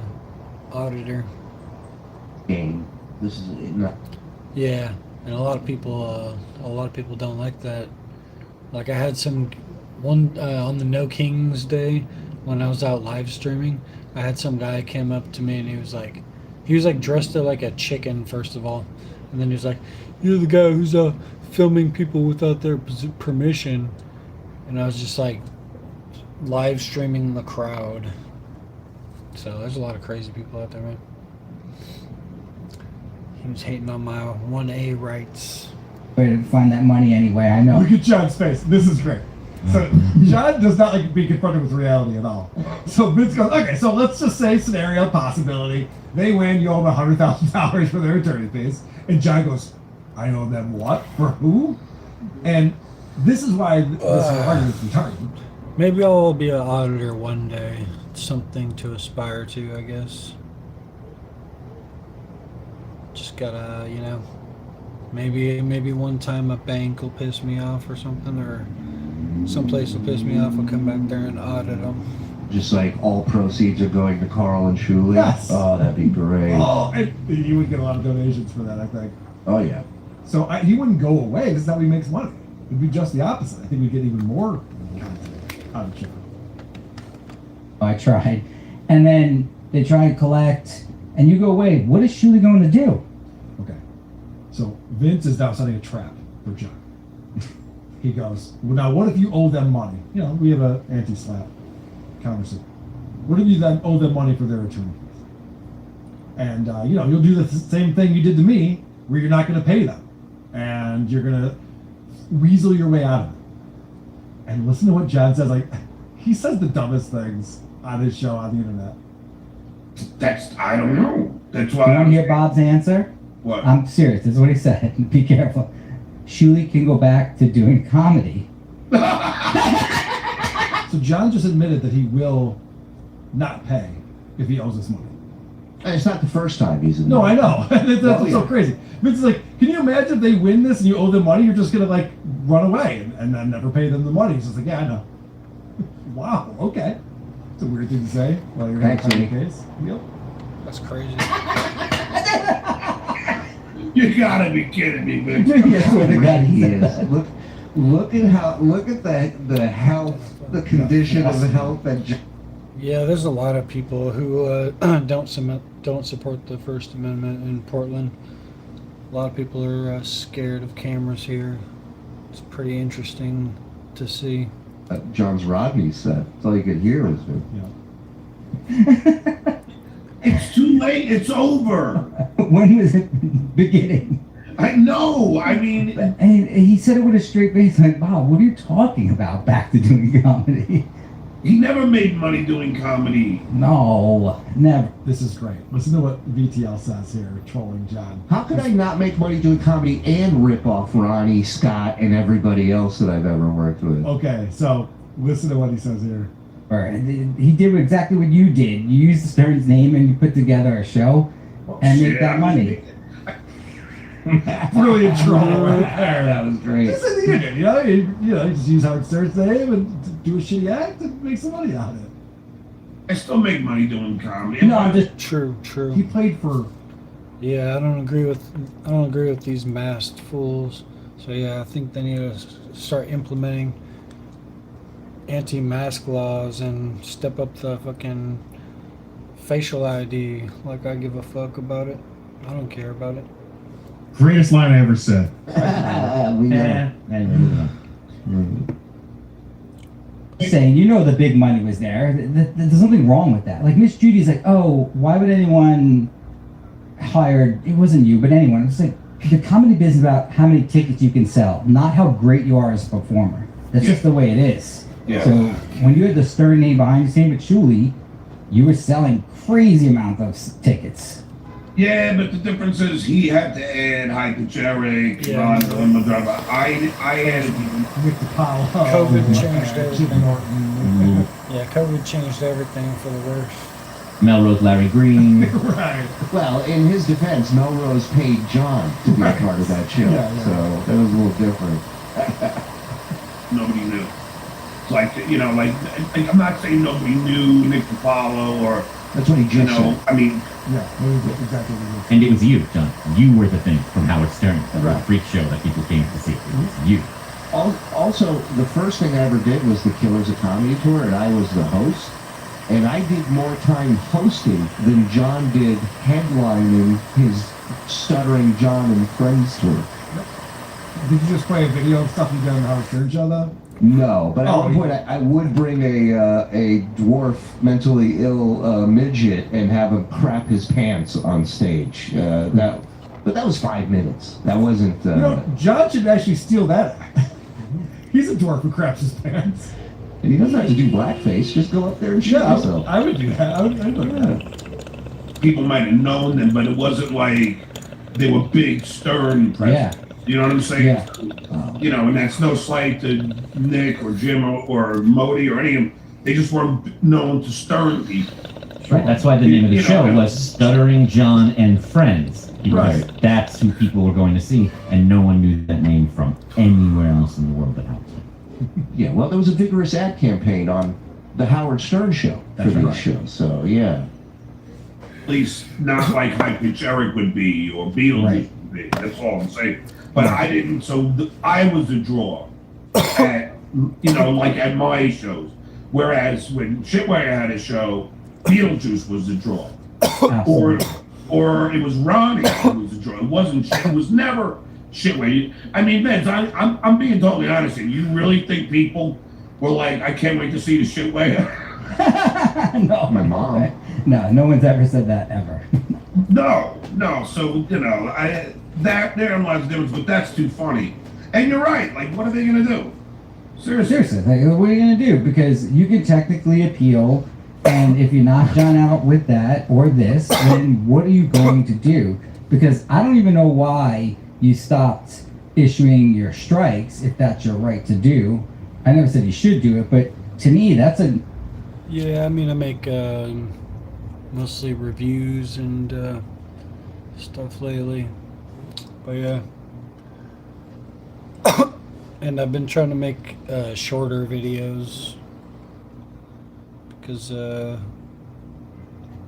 auditor.
Game. This is not.
Yeah, and a lot of people don't like that. Like I had one on the No Kings Day when I was out live streaming. I had some guy came up to me and he was like dressed up like a chicken first of all, and then he was like, "You're the guy who's filming people without their permission," and I was just like live streaming the crowd. So there's a lot of crazy people out there, man. He was hating on my 1A rights.
Way to find that money anyway, I know.
Look at John's face. This is great. So John does not like being confronted with reality at all. So Vince goes, "Okay, so let's just say scenario possibility. They win, you owe them $100,000 for their attorney fees." And John goes, "I owe them what? For who?" And this is why this argument's retarded.
Maybe I'll be an auditor one day. Something to aspire to, I guess. Just gotta, maybe one time a bank will piss me off or something, or someplace will piss me off. I'll come back there and audit them.
Just like all proceeds are going to Carl and Shuli.
Yes.
Oh, that'd be great.
Oh, and you would get a lot of donations for that, I think.
Oh, yeah.
So he wouldn't go away. This is how he makes money. It'd be just the opposite. I think we'd get even more content out of John.
I tried. And then they try and collect, and you go away. What is Shuli going to do?
Okay. So Vince is now setting a trap for John. He goes, "Well, now what if you owe them money? We have an anti-slap conversation. What if you then owe them money for their attorney fees? And, you'll do the same thing you did to me, where you're not going to pay them. And you're going to weasel your way out of it." And listen to what John says. Like, he says the dumbest things on his show on the internet.
I don't know. That's
You
why
want
I'm
to hear Bob's answer?
What?
I'm serious. This is what he said. Be careful. Shuli can go back to doing comedy.
So John just admitted that he will not pay if he owes us money.
And it's not the first time he's in
No,
there.
I know. That's
Oh,
what's so
yeah.
crazy. Vince is like, can you imagine if they win this and you owe them money? You're just gonna like run away and then never pay them the money. He's just like, yeah, I know. Wow. Okay. It's a weird thing to say while you're
Thanks,
in the
Vinny.
case. Yep.
That's crazy.
You gotta be kidding me, Vince.
Yes, what the
Right,
guy
he
said.
is. Look at the health, the condition of the health that
Yeah, there's a lot of people who don't support the First Amendment in Portland. A lot of people are scared of cameras here. It's pretty interesting to see.
John's Rodney said. That's all you could hear was him.
It's too late. It's over.
When was it beginning?
I know. I mean,
And he said it with a straight face, like, wow, what are you talking about? Back to doing comedy?
he never made money doing comedy.
No, never.
This is great. Listen to what VTL says here, trolling John.
How could I not make money doing comedy and rip off Ronnie, Scott, and everybody else that I've ever worked with?
Okay, so listen to what he says here.
Or he did exactly what you did. You used Stern's name and you put together a show and made that money.
Brilliant troll right there.
That was great.
This is the internet, you just use Howard Stern's name and do a shitty act and make some money out of it.
I still make money doing comedy.
No, I'm just
True.
He played for
Yeah, I don't agree with these masked fools. So yeah, I think they need to start implementing anti-mask laws and step up the fucking facial ID. Like I give a fuck about it. I don't care about it.
Greatest line I ever said.
We know.
saying, you know, the big money was there. There's something wrong with that. Like Miss Judy's like, oh, why would anyone hire? It wasn't you, but anyone. It's like the comedy business is about how many tickets you can sell, not how great you are as a performer. That's just the way it is.
Yeah.
So when you had the Stern name behind you, same with Shuli, you were selling crazy amount of tickets.
Yeah, but the difference is he had to add Hype Eric, Ron Driver. I added
Nick DiPaolo.
COVID changed
Jim
everything.
Norton.
Yeah, COVID changed everything for the worse.
Melrose Larry Green.
Right.
Well, in his defense, Melrose paid John to be a part of that show,
Yeah.
so that was a little different.
nobody knew. It's like, I'm not saying nobody knew Nick DiPaolo or,
That's what he just said.
I mean,
Yeah, that was exactly what he
And it was you, John. You were the thing from Howard Stern, the
Right.
freak show that people came to see. It was you.
Also, the first thing I ever did was the Killers of Comedy Tour, and I was the host. And I did more time hosting than John did headlining his Stuttering John and Friends tour.
Did you just play a video of stuff you did on the Howard Stern show, though?
No, but at
Oh,
one point I would bring a dwarf, mentally ill midget and have him crap his pants on stage. But that was 5 minutes. That wasn't.
John should actually steal that act. He's a dwarf who craps his pants.
And he doesn't have to do blackface. Just go up there and shoot
Yeah,
yourself.
I would do that. I'd do that.
people might have known them, but it wasn't like they were big Stern presence.
Yeah.
You know what I'm saying?
Yeah.
And that's no slight to Nick or Jim or Modi or any of them. They just weren't known to Stern people.
Right. That's why the name of the show was Stuttering John and Friends. Because
Right.
that's who people were going to see, and no one knew that name from anywhere else in the world but Howard.
Yeah, well, there was a vigorous ad campaign on the Howard Stern show for
That's
these
right.
shows. So yeah.
At least not like High Pitch Eric would be or Beatles
Right.
would be. That's all I'm saying. But I didn't. So I was the draw at like at my shows. Whereas when Shitway had a show, Beetlejuice was the draw, or it was Ronnie who was the draw. It wasn't. It was never Shitway. I mean, Vince, I'm being totally honest. And you really think people were like, I can't wait to see the Shitway?
No.
My mom.
No one's ever said that ever.
No. So therein lies the difference. But that's too funny. And you're right. Like, what are they gonna do? Seriously.
Seriously, like, what are you gonna do? Because you can technically appeal And if you knock John out with that or this, then what are you going to do? Because I don't even know why you stopped issuing your strikes if that's your right to do. I never said you should do it, but to me, that's a...
Yeah, I mean, I make mostly reviews and stuff lately. But yeah. And I've been trying to make shorter videos. Because the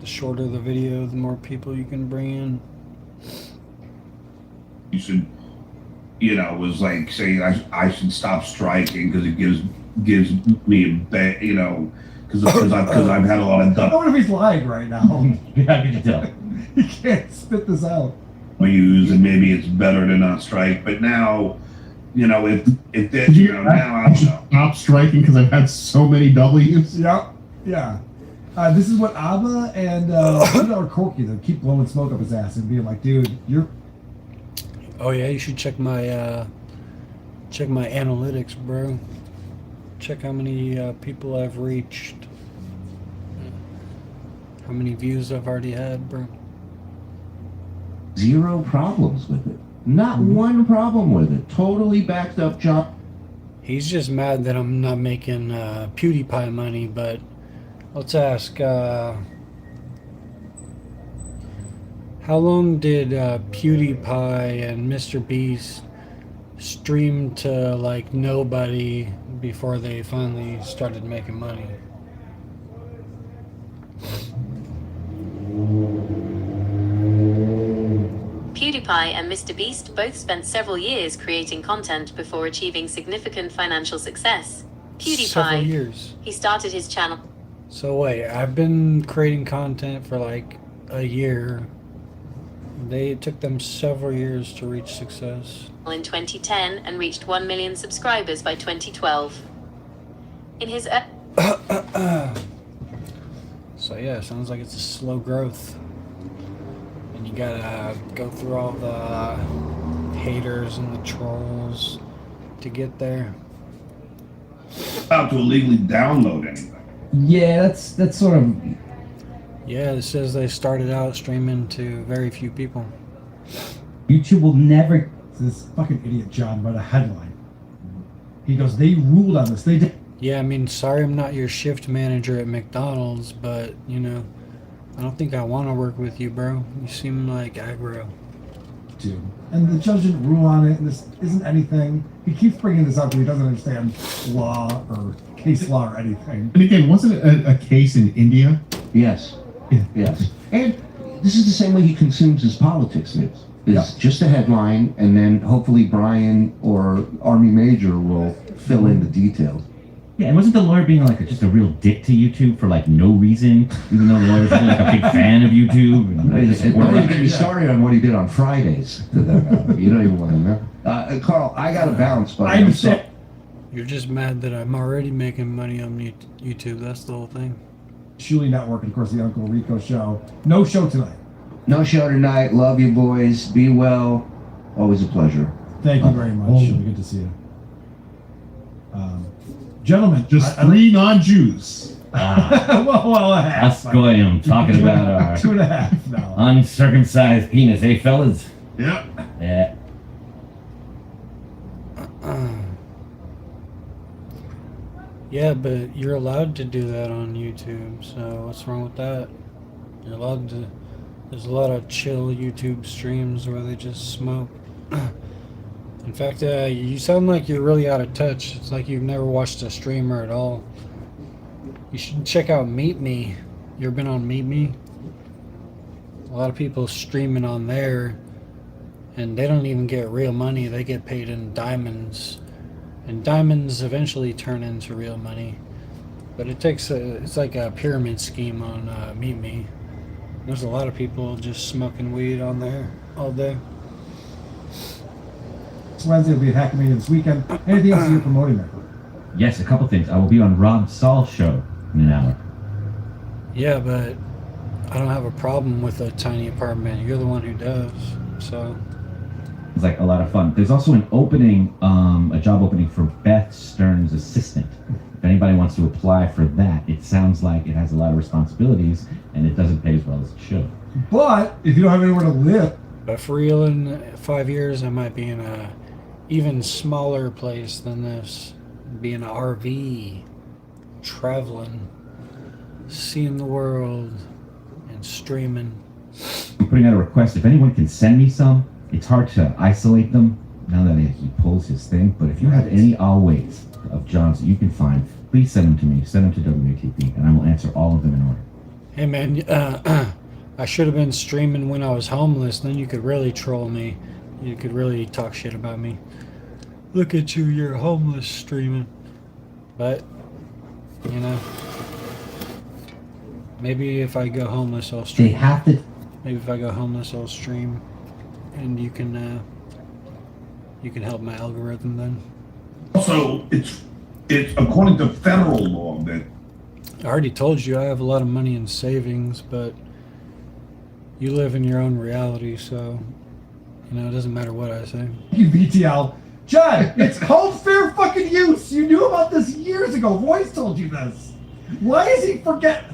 shorter the video, the more people you can bring in.
You should, was like saying I should stop striking because it gives me a because I've had a lot of
I wonder if he's lying right now.
How could you tell?
He can't spit this out.
W's and maybe it's better to not strike. But now, if that, now I don't know.
Stop striking because I've had so many W's.
Yep. Yeah. This is what Abba and Corky, they keep blowing smoke up his ass and being like, dude, you're...
Oh yeah, you should check my analytics, bro. Check how many people I've reached. How many views I've already had, bro.
0 problems with it. Not one problem with it. Totally backed up John.
He's just mad that I'm not making PewDiePie money, but let's ask, how long did PewDiePie and Mr. Beast stream to like nobody before they finally started making money?
PewDiePie and Mr. Beast both spent several years creating content before achieving significant financial success.
Several
PewDiePie,
years.
he started his channel
So wait, I've been creating content for like a year. It took them several years to reach success.
in 2010 and reached 1 million subscribers by 2012. In his
So yeah, sounds like it's a slow growth. And you gotta go through all the haters and the trolls to get there.
About to illegally download anything.
Yeah, that's sort of...
Yeah, it says they started out streaming to very few people.
YouTube will never...
This fucking idiot John read a headline. He goes, they ruled on this. They did.
Yeah, I mean, sorry I'm not your shift manager at McDonald's, but, I don't think I want to work with you, bro. You seem like aggro.
Dude. And the judge didn't rule on it, and this isn't anything. He keeps bringing this up, but he doesn't understand law or case law or anything.
And again, wasn't it a case in India?
Yes. Yes. And this is the same way he consumes his politics news. It's just a headline, and then hopefully Brian or Army Major will fill in the details.
Yeah, and wasn't the lawyer being like just a real dick to YouTube for like no reason, even though the lawyer's like a big fan of YouTube?
And don't even get me started on what he did on Fridays to them. You don't even want to know. Carl, I got to bounce, but I'm sorry.
You're just mad that I'm already making money on YouTube. That's the whole thing.
Shuli Network, and of course the Uncle Rico Show. No show tonight.
No show tonight. Love you, boys. Be well. Always a pleasure.
Thank you very much. Shuli. Good to see you. Gentlemen.
Just 3 non-Jews.
well, a half.
Us goyim talking about our
2.5 now.
uncircumcised penis, eh, fellas?
Yeah.
Yeah.
Yeah, but you're allowed to do that on YouTube, so what's wrong with that? You're allowed to. There's a lot of chill YouTube streams where they just smoke. In fact, you sound like you're really out of touch. It's like you've never watched a streamer at all. You should check out Meet Me. You ever been on Meet Me? A lot of people streaming on there, and they don't even get real money. They get paid in diamonds. And diamonds eventually turn into real money. But it's like a pyramid scheme on Meet Me. There's a lot of people just smoking weed on there all day.
This Wednesday will be at Hackmania this weekend. Anything else you're promoting there?
Yes, a couple things. I will be on Rob Saul's show in an hour.
Yeah, but I don't have a problem with a tiny apartment. You're the one who does, so...
It's like a lot of fun. There's also an opening, a job opening for Beth Stern's assistant. If anybody wants to apply for that, it sounds like it has a lot of responsibilities and it doesn't pay as well as it should.
But if you don't have anywhere to live,
But for real, in 5 years, I might be in a even smaller place than this. Be in an RV, traveling, seeing the world, and streaming.
I'm putting out a request. If anyone can send me some, it's hard to isolate them now that he pulls his thing. But if you have any always of John's that you can find, please send them to me. Send them to WATP, and I will answer all of them in order.
Hey man, I should have been streaming when I was homeless. Then you could really troll me. You could really talk shit about me. Look at you, you're homeless streaming. But, you know, maybe if I go homeless, I'll stream.
They have to.
Maybe if I go homeless, I'll stream, and you can help my algorithm then.
Also, it's according to federal law that
I already told you I have a lot of money in savings, but you live in your own reality, so you know it doesn't matter what I say.
you VTL. John, it's called fair fucking use. You knew about this years ago. Royce told you this. Why is he forget?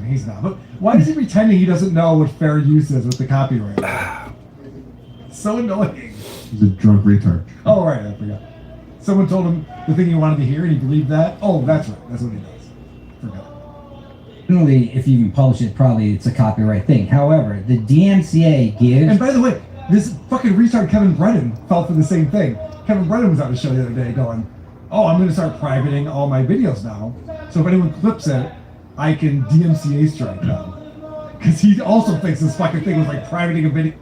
He's not. But why is he pretending he doesn't know what fair use is with the copyright? So annoying.
He's a drunk retard.
Oh right, I forgot. Someone told him the thing he wanted to hear, and he believed that. Oh, that's right. That's what he does. Forgot.
Generally, if you even publish it, probably it's a copyright thing. However, the DMCA gives.
And by the way, this fucking retard Kevin Brennan fell for the same thing. Kevin Brennan was on the show the other day going, "Oh, I'm going to start privating all my videos now. So if anyone clips it, I can DMCA strike them." Because he also thinks this fucking thing was like privating a video.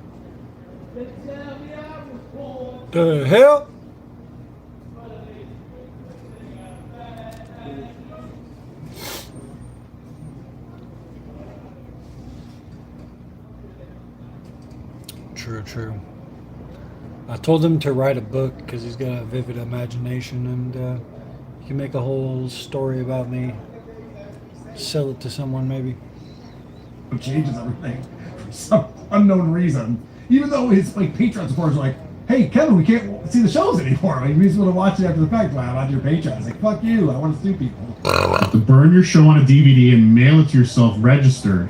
The hell? True. I told him to write a book because he's got a vivid imagination, and he can make a whole story about me. Sell it to someone, maybe.
It changes everything for some unknown reason. Even though his like Patreon supporters are like, "Hey Kevin, we can't see the shows anymore. Like, we just want to watch it after the fact." Wow, on your Patreon. It's like, fuck you. I want to sue people.
To burn your show on a DVD and mail it to yourself registered,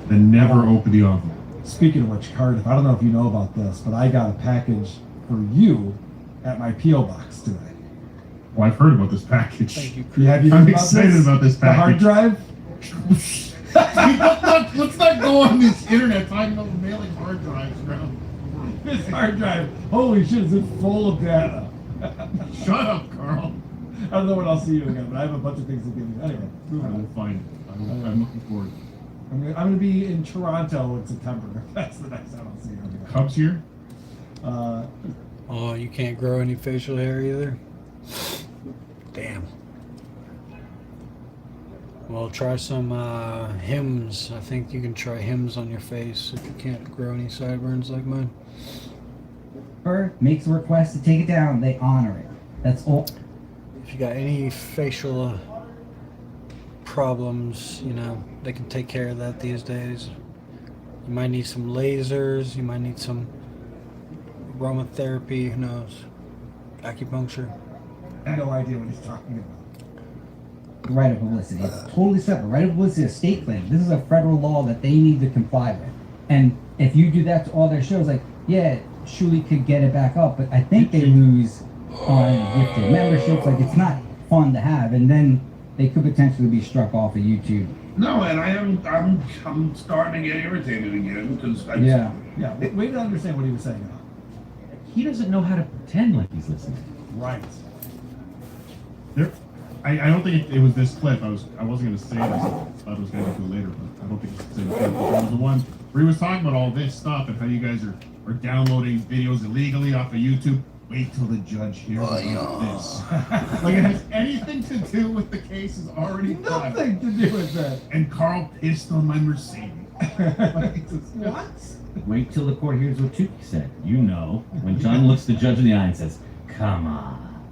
then never open the envelope.
Speaking of which, Cardiff, I don't know if you know about this, but I got a package for you at my P.O. box today.
Well, I've heard about this package.
Thank you.
Have you
I'm
heard about
excited
this?
about this
The hard
package.
drive?
let's not go on this internet talking about mailing hard drives around.
This hard drive. Holy shit, is it full of data?
Shut up, Carl.
I don't know when I'll see you again, but I have a bunch of things to give you. Anyway,
I
moving
will
on.
find it. I'm looking forward.
I'm gonna be in Toronto in September. That's the next time I'll see you.
Cubs here?
Oh, you can't grow any facial hair either? Damn. Well, try some Hims. I think you can try Hims on your face if you can't grow any sideburns like mine.
Or makes a request to take it down, they honor it. That's all.
If you got any facial problems, you know, they can take care of that these days. You might need some lasers, you might need some aromatherapy, who knows, acupuncture.
I have no idea what he's talking about.
Right of publicity. It's totally separate. Right of publicity is a state claim. This is a federal law that they need to comply with. And if you do that to all their shows, like, yeah, Shuli could get it back up, but I think they lose on gifted memberships. Like, it's not fun to have. And then they could potentially be struck off of YouTube.
no, and I'm starting to get irritated again because
Yeah. Way to understand what he was saying.
He doesn't know how to pretend like he's listening.
Right.
I don't think it was this clip. I wasn't going to say this. I thought I was going to do it later, but I don't think it's the same clip. It was the one where he was talking about all this stuff and how you guys are downloading videos illegally off of YouTube. Wait till the judge hears about this. Like it has anything to do with the case is already done.
Nothing to do with that.
And Carl pissed on my Mercedes.
What?
Wait till the court hears what Tukey said. You know, when John looks the judge in the eye and says, "Come on,"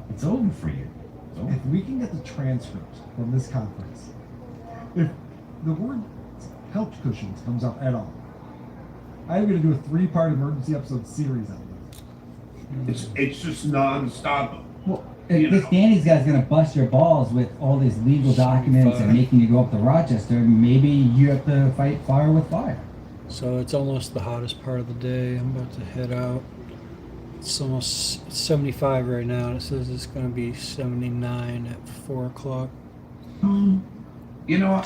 it's over for you. It's over.
If we can get the transcript from this conference, if the word couch cushions comes up at all, I'm going to do a 3-part emergency episode series on this.
it's just non-stop.
Well,
if this Danny's guy's gonna bust your balls with all these legal documents and making you go up to Rochester, maybe you have to fight fire with fire.
So it's almost the hottest part of the day. I'm about to head out. It's almost 75 right now, and it says it's going to be 79 at 4 o'clock.
You know,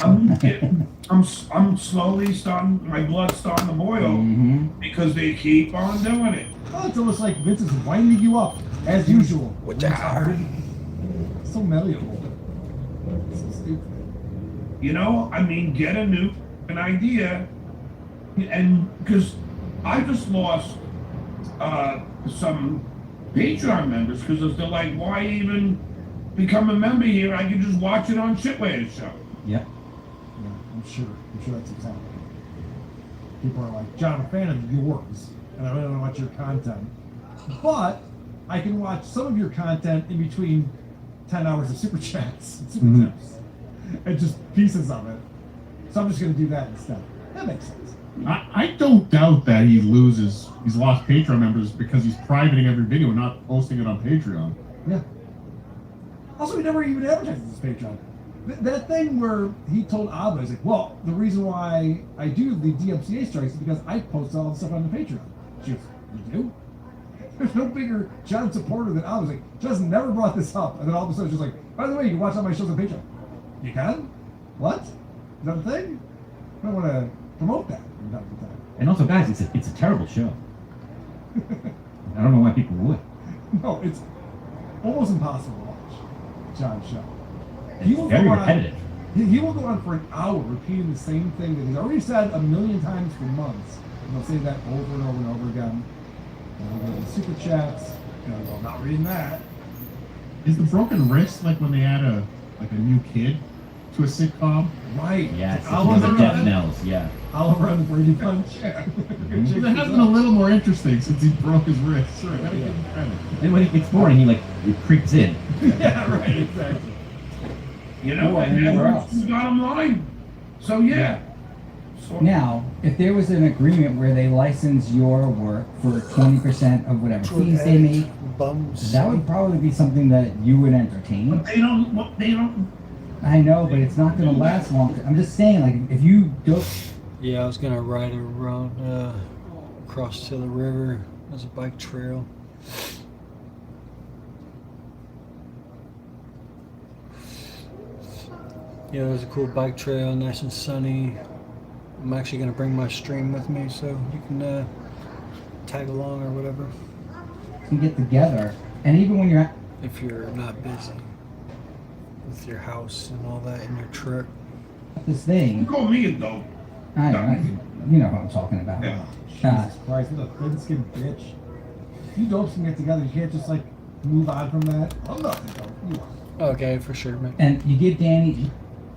I'm slowly starting. My blood's starting to boil because they keep on doing it.
Oh, it's almost like Vince is winding you up, as usual. So malleable. So stupid.
You know, I mean, get an idea, and because I just lost some Patreon members because they're like, why even become a member here? I can just watch it on Shitway's show.
Yeah, I'm sure that's exactly. People are like, John, I'm a fan of yours, and I really want to watch your content, but I can watch some of your content in between 10 hours of super chats and super tips, and just pieces of it. So I'm just going to do that instead. That makes sense.
I don't doubt that he's lost Patreon members because he's privating every video and not posting it on Patreon.
Yeah. Also, he never even advertises his Patreon. That thing where he told Abba, he's like, well, the reason why I do the DMCA strikes is because I post all the stuff on the Patreon. She goes, you do? There's no bigger John supporter than Abba. He's like, John's never brought this up. And then all of a sudden she's like, by the way, you can watch all my shows on Patreon. You can? What? Is that a thing? I don't want to promote that.
And also, guys, it's a terrible show. I don't know why people would.
No, it's almost impossible to watch John's show.
It's very repetitive.
He will go on for an hour repeating the same thing that he's already said a million times for months. And he'll say that over and over and over again. And he'll go to super chats. And I'm not reading that.
Is the broken wrist like when they add a new kid to a sitcom?
Right.
Yeah, it's one of the death knells, yeah.
Oliver and the Brady Bunch.
That has been a little more interesting since he broke his wrist. Sure, gotta give him credit.
And when it gets boring, he creeps in.
Yeah, right, exactly.
You know, and that's who's got him lying. So yeah.
Now, if there was an agreement where they license your work for 20% of whatever fees they make, that would probably be something that you would entertain.
But they don't.
I know, but it's not going to last long. I'm just saying, like, if you don't.
Yeah, I was going to ride around, across to the river. There's a bike trail. Yeah, there's a cool bike trail, nice and sunny. I'm actually going to bring my stream with me so you can tag along or whatever.
You can get together, and even when you're
if you're not busy with your house and all that in your truck.
This thing.
You call me a dope.
I you know what I'm talking about.
Yeah.
Jesus Christ, what a thin-skinned bitch. You dopes can get together. You can't just, like, move on from that. I'm not the dope. You are.
Okay, for sure, man.
And you give Danny.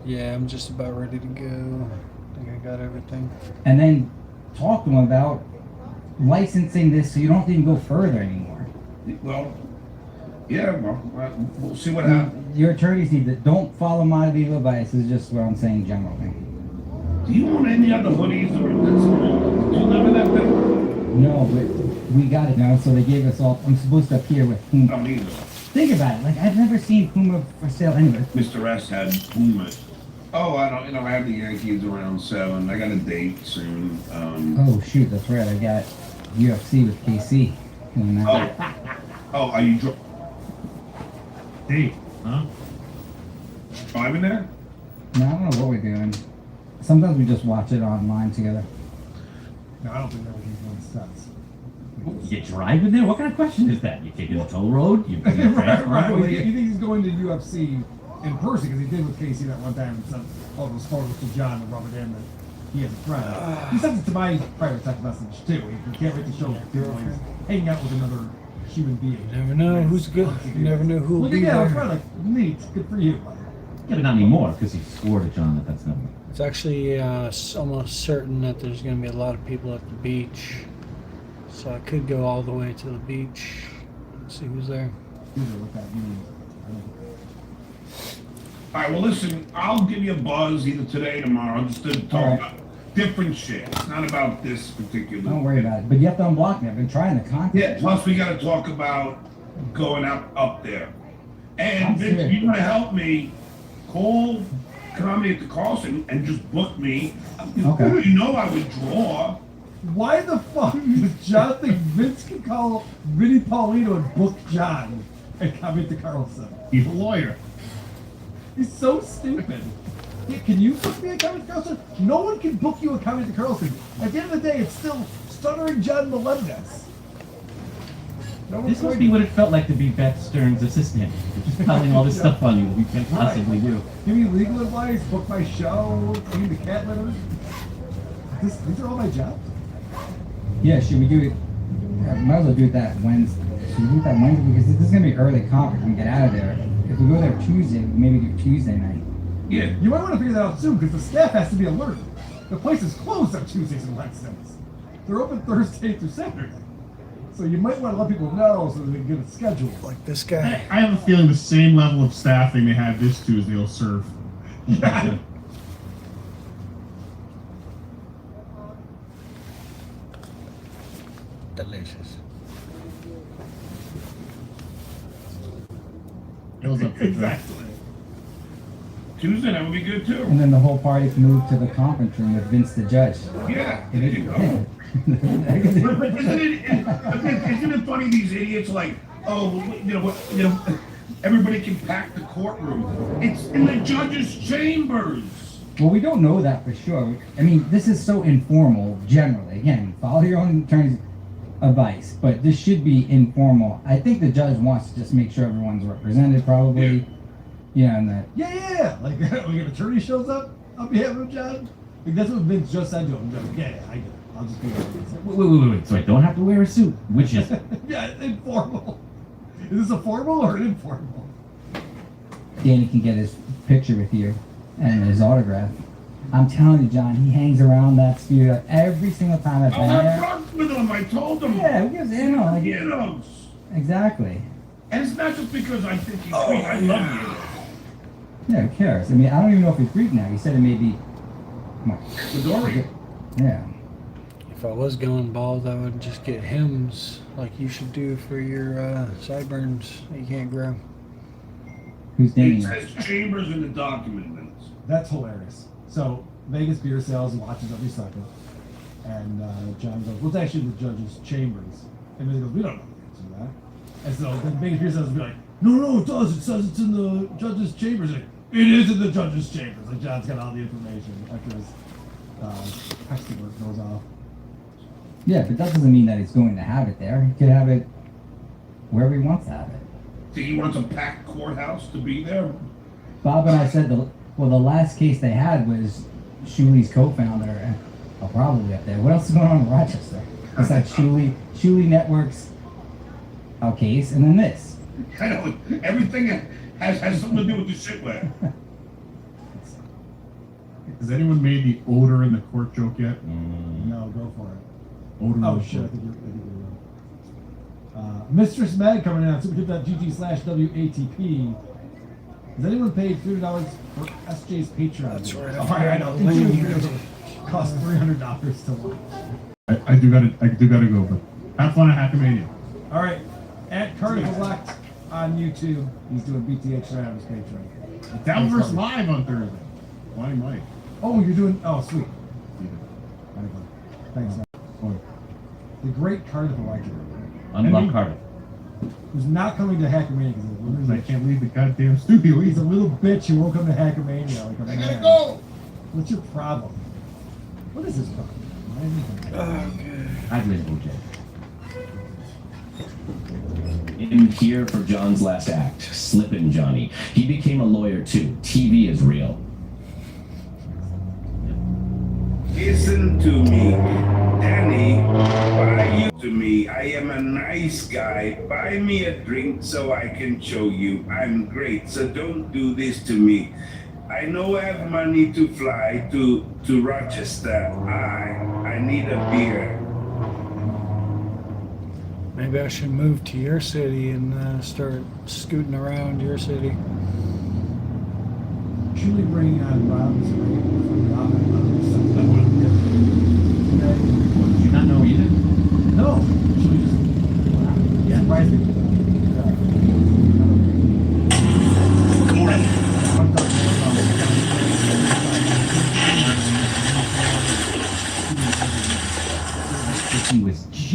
Yeah, I'm just about ready to go. I think I got everything.
And then talk to him about licensing this so you don't have to even go further anymore.
Well, yeah, we'll see what happens.
Your attorneys need to don't follow my legal advice. Is just what I'm saying generally.
Do you want any other hoodies or do you remember that thing?
No, but we got it now, so they gave us all. I'm supposed to appear with Puma.
Don't either.
Think about it. Like, I've never seen Puma for sale anywhere.
Mr. S had Puma. Oh, I don't. I have the Yankees around 7. I got a date soon.
Oh shoot, that's right. I got UFC with KC.
Are you
Date, huh?
driving there?
No, I don't know what we're doing. Sometimes we just watch it online together.
No, I don't think everything's one sense.
You driving there? What kind of question is that? You taking the toll road? You taking
right. Well, you think he's going to UFC in person because he did with Casey that one time and sent all those photos to John and rub it in that he has a friend. He sent it to my private text message too. He can't wait to show people he's hanging out with another human being.
You never know who's good. You never know who'll
Look
be
at
there.
that, like, neat, good for you.
Yeah, but not anymore because he swore to John that that's not.
It's actually almost certain that there's going to be a lot of people at the beach. So I could go all the way to the beach and see who's there.
What that means.
All right. Well, listen. I'll give you a buzz either today or tomorrow just to talk about different shit. It's not about this particular.
Don't worry about it. But you have to unblock me. I've been trying to contact you.
Yeah. Plus, we got to talk about going up there. And Vince, you want to help me? Call Comedy at the Carlson and just book me.
Okay.
You know I would draw.
Why the fuck does John think Vince can call Vinnie Paulino and book John and come into Carlson?
He's a lawyer.
He's so stupid. Yeah, can you book me a Comedy at the Carlson? No one can book you a Comedy at the Carlson. At the end of the day, it's still Stuttering John Melendez. No
This must be what it felt like to be Beth Stern's assistant. Just telling all this stuff on you that we can't possibly do.
Give me legal advice, book my show, clean the cat litter. These are all my jobs.
Yeah, should we do it? Might as well do it that Wednesday. Should we do it that Wednesday? Because this is gonna be early conference. We can get out of there. If we go there Tuesday, maybe do Tuesday night.
Yeah.
You might want to figure that out soon because the staff has to be alerted. The place is closed on Tuesdays and Wednesdays. They're open Thursday through Saturday. So you might want to let people know so that they can get it scheduled.
Like this guy.
I have a feeling the same level of staffing they had this Tuesday will serve.
Delicious.
Those up
Exactly. Tuesday, that would be good too.
And then the whole party can move to the conference room with Vince the Judge.
Yeah, there you go. But isn't it funny these idiots like, oh, everybody can pack the courtroom. It's in the judge's chambers.
Well, we don't know that for sure. I mean, this is so informal generally. Again, follow your own attorney's advice, but this should be informal. I think the judge wants to just make sure everyone's represented, probably. Yeah, and that.
Yeah. Like when an attorney shows up on behalf of John, like that's what Vince just said to him. Like, yeah, I get it. I'll just be there.
Wait. So I don't have to wear a suit. Which is it?
Yeah, informal. Is this a formal or an informal?
Danny can get his picture with you and his autograph. I'm telling you, John, he hangs around that studio every single time I've
I'll
been
have
there.
drugs with him. I told him.
Yeah, who gives a like,
You know.
exactly.
And it's not just because I think he's sweet. I love you.
Yeah, who cares? I mean, I don't even know if he's Greek now. He said it may be. Come on.
Midori.
Yeah.
If I was going bald, I would just get hymns like you should do for your sideburns that you can't grow.
Who's
It
Danny?
says chambers in the document, Vince.
That's hilarious. So Vegas beer sales and watches every second. And John goes, what's actually the judge's chambers? And Vince goes, we don't know the answer to that. And so then Vegas beer sales will be like, no, it does. It says it's in the judge's chambers. Like, it is in the judge's chambers. Like John's got all the information after his texting work goes off.
Yeah, but that doesn't mean that he's going to have it there. He could have it wherever he wants to have it.
Think he wants a packed courthouse to be there?
Bob and I said the last case they had was Shuli's co-founder. Probably up there. What else is going on in Rochester? It's like Shuli Networks case, and then this.
I know. Everything has something to do with the shitware.
Has anyone made the odor in the court joke yet?
No, go for it.
Odor
Oh
in the
shit, I
court.
think you're right. Mistress Meg coming in on supertip.gg/WATP. Has anyone paid $300 for SJ's Patreon?
That's right.
Oh, I know. It cost $300 to watch.
I do gotta go, but have fun at Hackamania.
All right, at Cardiff Elect on YouTube, he's doing BTH right on his Patreon.
Downverse live on Thursday. Why Mike?
Oh, you're doing. Oh, sweet. Thanks. Man. The great Cardiff Electric.
Unlove Cardiff.
Who's not coming to Hackamania
I can't leave the goddamn studio.
He's a little bitch who won't come to Hackamania like a man.
gotta go.
What's your problem? What is his problem?
I'd win OJ.
In here for John's last act, Slippin' Johnny. He became a lawyer too. TV is real.
Listen to me, Danny. Buy you to me. I am a nice guy. Buy me a drink so I can show you I'm great. So don't do this to me. I know I have money to fly to Rochester. I need a beer.
Maybe I should move to your city and start scooting around your city.
Truly bringing on Rob's
Did you not know either?
No. She just. Yeah. Surprised me.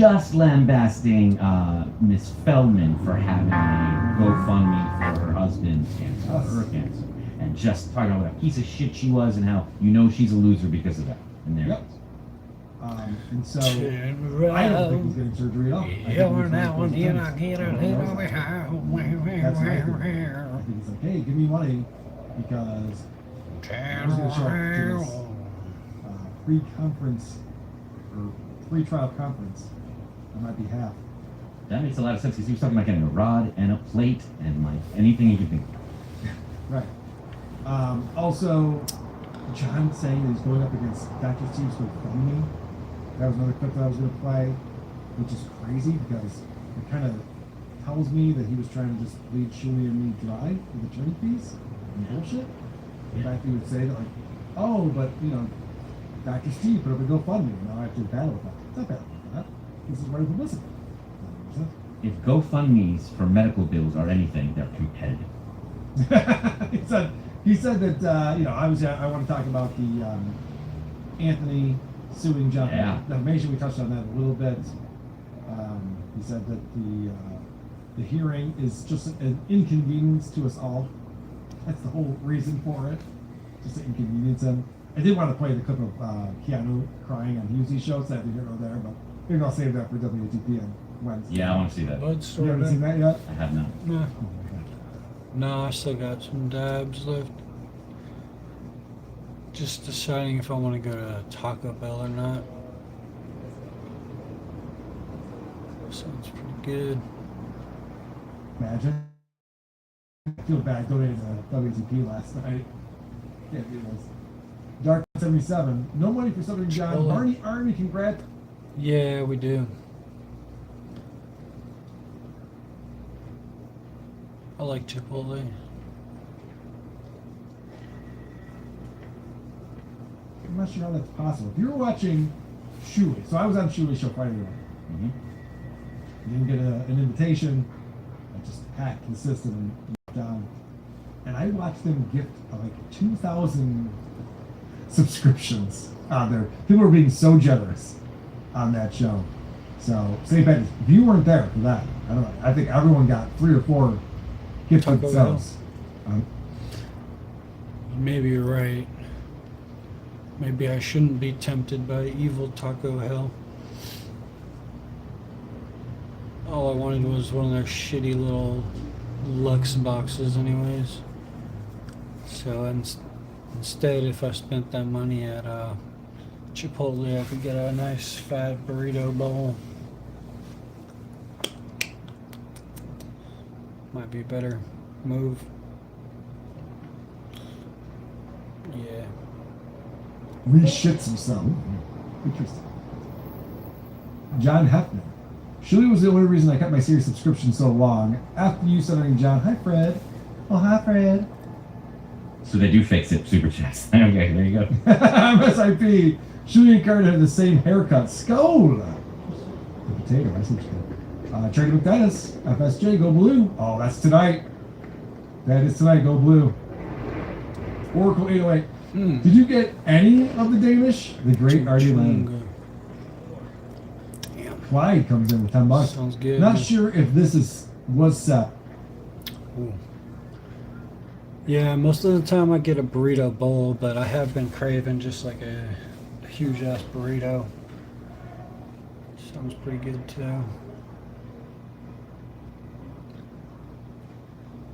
just lambasting Miss Feldman for having a GoFundMe for her husband's cancer, her cancer, and just talking about what a piece of shit she was and how she's a loser because of that. And there.
Yep. And so I don't think he's getting surgery at all. That's right. I think he's like, hey, give me money because I was going to show up to this pre-conference or pre-trial conference on my behalf.
That makes a lot of sense because he was talking about getting a rod and a plate and like anything you could think of.
Right. Also, John saying that he's going up against Dr. Steve's GoFundMe. That was another clip that I was going to play, which is crazy because it kind of tells me that he was trying to just lead Shuli and me dry with attorney fees and bullshit. In fact, he would say that, like, oh, but, you know, Dr. Steve put up a GoFundMe. Now I have to battle with that. It's not battle with that. This is right publicity.
If GoFundMes for medical bills are anything, they're competitive.
he said that, you know, obviously I want to talk about the Anthony suing John.
Yeah.
Defamation, we touched on that a little bit. He said that the hearing is just an inconvenience to us all. That's the whole reason for it. Just to inconvenience him. I did want to play the clip of Keanu crying on Hughes' show, so I have to hear it there, but maybe I'll save that for WATP on Wednesday.
Yeah, I want to see that.
You haven't seen that yet?
I have not.
No. No, I still got some dabs left. Just deciding if I want to go to Taco Bell or not. Sounds pretty good.
Imagine. I feel bad donating to WTP last night. Can't do this. Dark 77. No money for something, John.
Chipotle.
Barney Army, congrats.
Yeah, we do. I like Chipotle.
I'm not sure how that's possible. If you were watching Shuli, so I was on Shuli's show Friday night. Didn't get an invitation. I just hacked the system and looked down. And I watched them gift like 2,000 subscriptions on there. People were being so generous on that show. So, St. Patty's, if you weren't there for that, I don't know. I think everyone got 3 or 4 gift
Taco
themselves.
Maybe you're right. Maybe I shouldn't be tempted by evil Taco Hell. All I wanted was one of their shitty little Lux boxes anyways. So instead, if I spent that money at Chipotle, I could get a nice fat burrito bowl. Might be a better move. Yeah.
Reshits himself. Interesting. John Hefner. Shuli was the only reason I kept my Sirius subscription so long. After you said anything, John, hi Fred. Oh, hi Fred.
So they do fake super chats. Okay, there you go.
MSIP. Shuli and Carter have the same haircut. Skull. The potato, that's interesting. Charlie McDennis. FSJ, go blue. Oh, that's tonight. That is tonight, go blue. Oracle 808. Did you get any of the Danish? The great Artie Lang. Clyde comes in with $10.
Sounds good.
Not sure if this was set.
Ooh. Yeah, most of the time I get a burrito bowl, but I have been craving just like a huge ass burrito. Sounds pretty good too.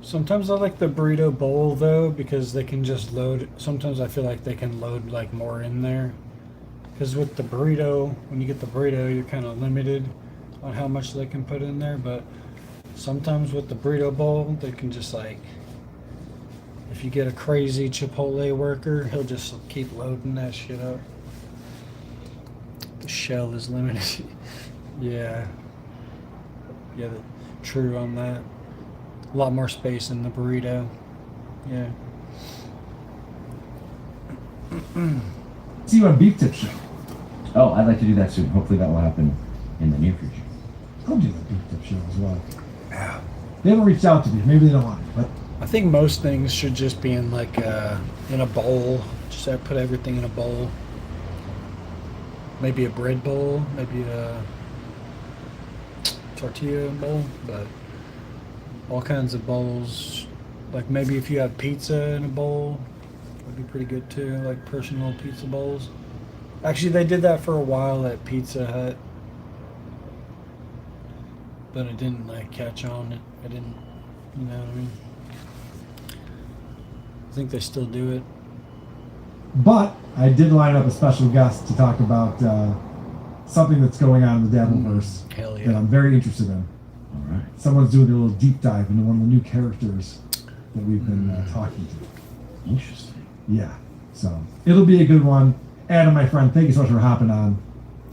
Sometimes I like the burrito bowl though because they can just load. Sometimes I feel like they can load like more in there. Because with the burrito, when you get the burrito, you're kind of limited on how much they can put in there. But sometimes with the burrito bowl, they can just like, if you get a crazy Chipotle worker, he'll just keep loading that shit up. The shell is limited. Yeah. Yeah, true on that. A lot more space in the burrito. Yeah.
See you on Beef Tip Show.
Oh, I'd like to do that soon. Hopefully that will happen in the near future.
I'll do the Beef Tip Show as well. Yeah. They haven't reached out to me. Maybe they don't want it, but
I think most things should just be in like in a bowl. Just put everything in a bowl. Maybe a bread bowl. Maybe a tortilla bowl, but all kinds of bowls. Like maybe if you have pizza in a bowl, would be pretty good too. Like personal pizza bowls. Actually, they did that for a while at Pizza Hut, but it didn't like catch on. It didn't, you know what I mean? I think they still do it.
But I did line up a special guest to talk about something that's going on in the Dabbleverse
Hell yeah.
that I'm very interested in.
All right.
Someone's doing a little deep dive into one of the new characters that we've been talking to.
Interesting.
Yeah, so it'll be a good one. Adam, my friend, thank you so much for hopping on.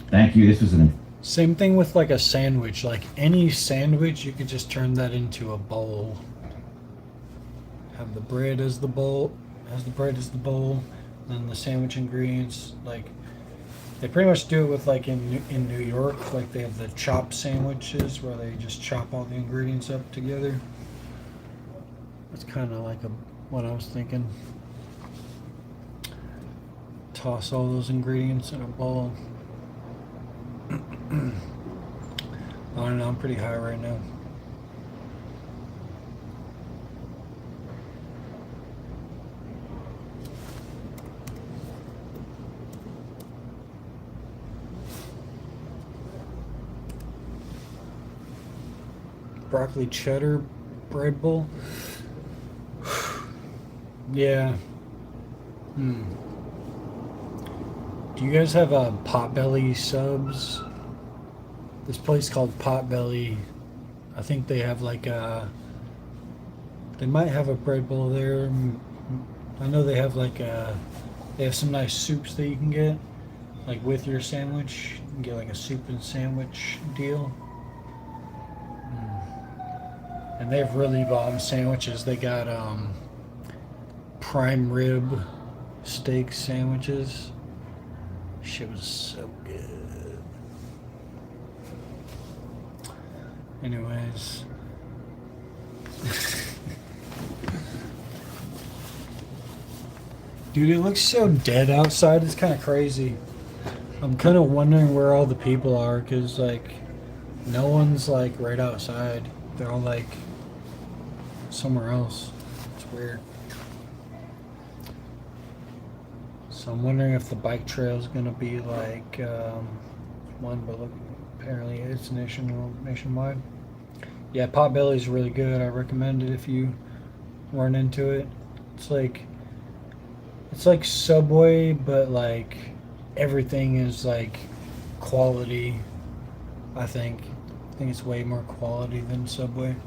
Thank you. This was an
Same thing with like a sandwich. Like any sandwich, you could just turn that into a bowl. Have the bread as the bowl, then the sandwich ingredients. Like they pretty much do it with like in New York, like they have the chop sandwiches where they just chop all the ingredients up together. It's kind of like what I was thinking. Toss all those ingredients in a bowl. I don't know, I'm pretty high right now. Broccoli cheddar bread bowl. Yeah. Do you guys have Potbelly subs? This place called Potbelly. I think they have like they might have a bread bowl there. I know they have like they have some nice soups that you can get, like with your sandwich. You can get like a soup and sandwich deal. And they have really bomb sandwiches. They got prime rib steak sandwiches. Shit was so good. Anyways. Dude, it looks so dead outside. It's kind of crazy. I'm kind of wondering where all the people are, because like no one's like right outside. They're all like somewhere else. It's weird. So I'm wondering if the bike trail is going to be like one, but look, apparently it's nationwide. Yeah, Potbelly's really good. I recommend it if you run into it. It's like Subway, but like everything is like quality. I think it's way more quality than Subway.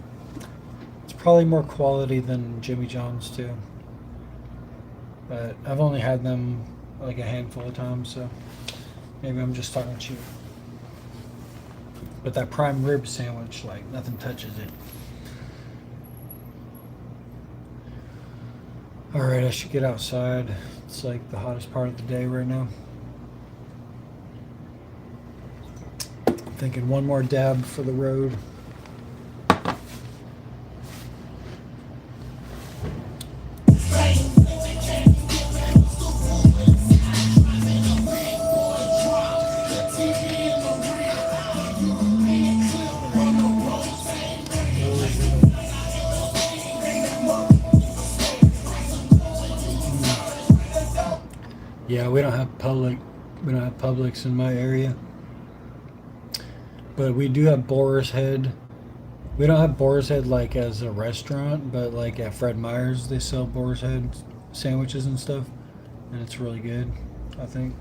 It's probably more quality than Jimmy John's too. But I've only had them like a handful of times, so maybe I'm just talking cheap. But that prime rib sandwich, like nothing touches it. Alright, I should get outside. It's like the hottest part of the day right now. I'm thinking one more dab for the road. Yeah, we don't have Publix in my area, but we do have Boar's Head. We don't have Boar's Head like as a restaurant, but like at Fred Meyer's they sell Boar's Head sandwiches and stuff, and it's really good, I think.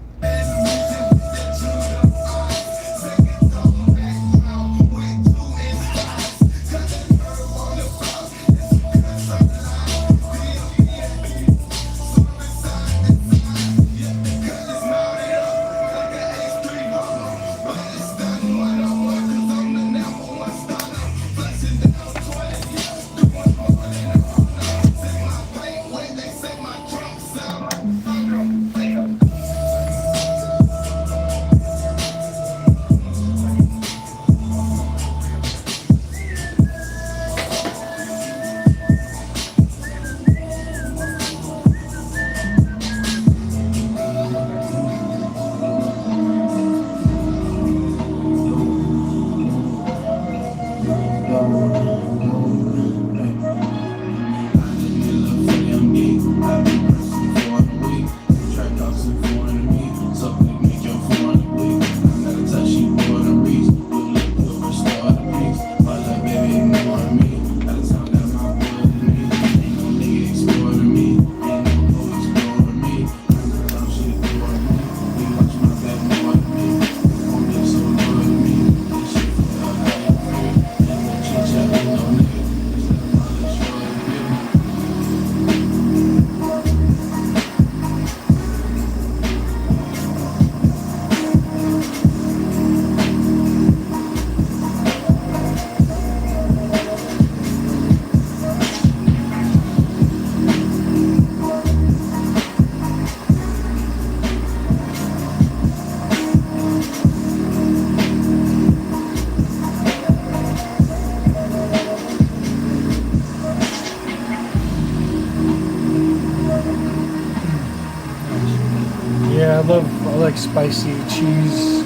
I like spicy cheese.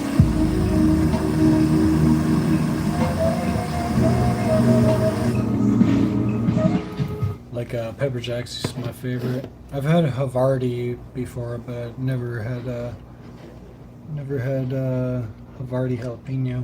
Like pepper jacks is my favorite. I've had Havarti before, but never had Havarti jalapeno.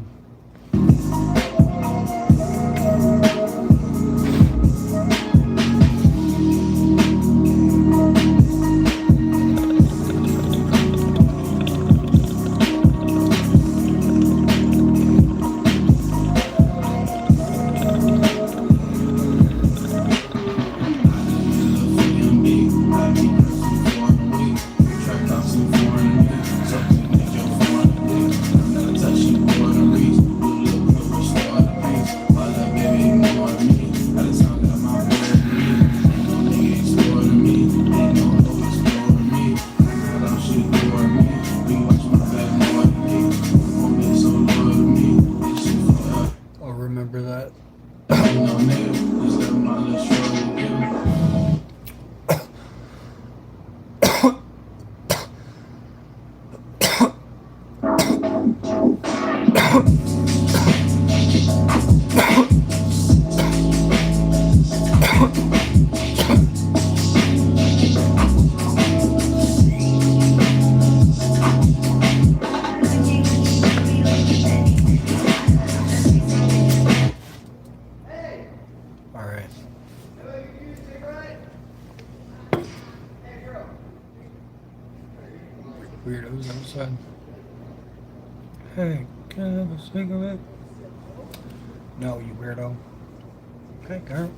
Weirdos outside. Hey, can I have a cigarette? No, you weirdo. Okay, girl.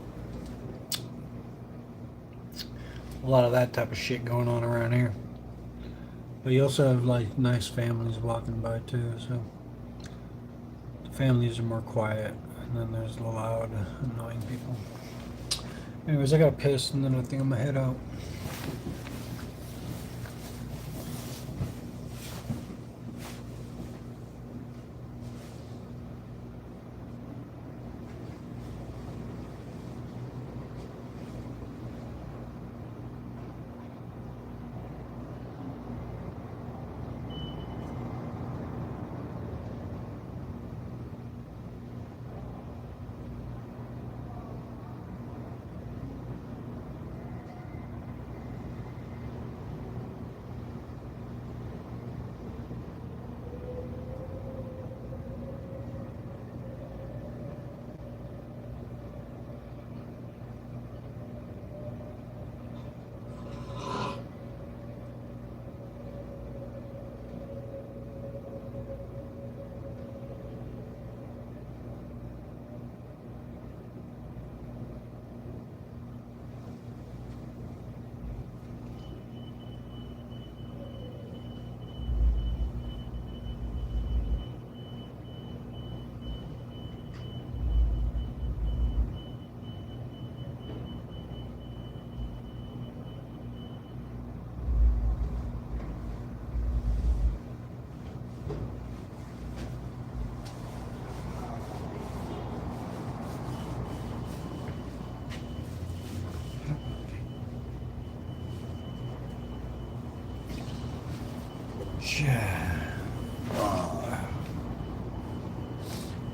A lot of that type of shit going on around here. But you also have like nice families walking by too, so the families are more quiet, and then there's the loud, annoying people. Anyways, I got pissed, and then I think I'm gonna head out.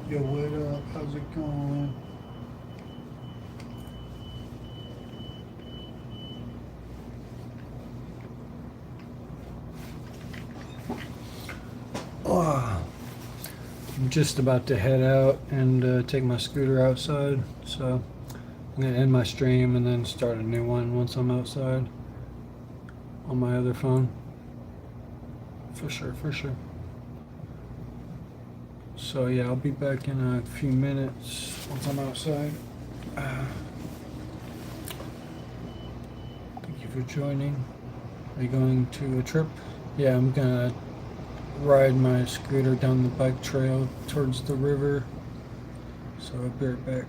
Yo, what up? How's it going? I'm just about to head out and take my scooter outside, so I'm gonna end my stream and then start a new one once I'm outside on my other phone. For sure, for sure. So yeah, I'll be back in a few minutes once I'm outside. Thank you for joining. Are you going to a trip? Yeah, I'm gonna ride my scooter down the bike trail towards the river. So I'll be right back.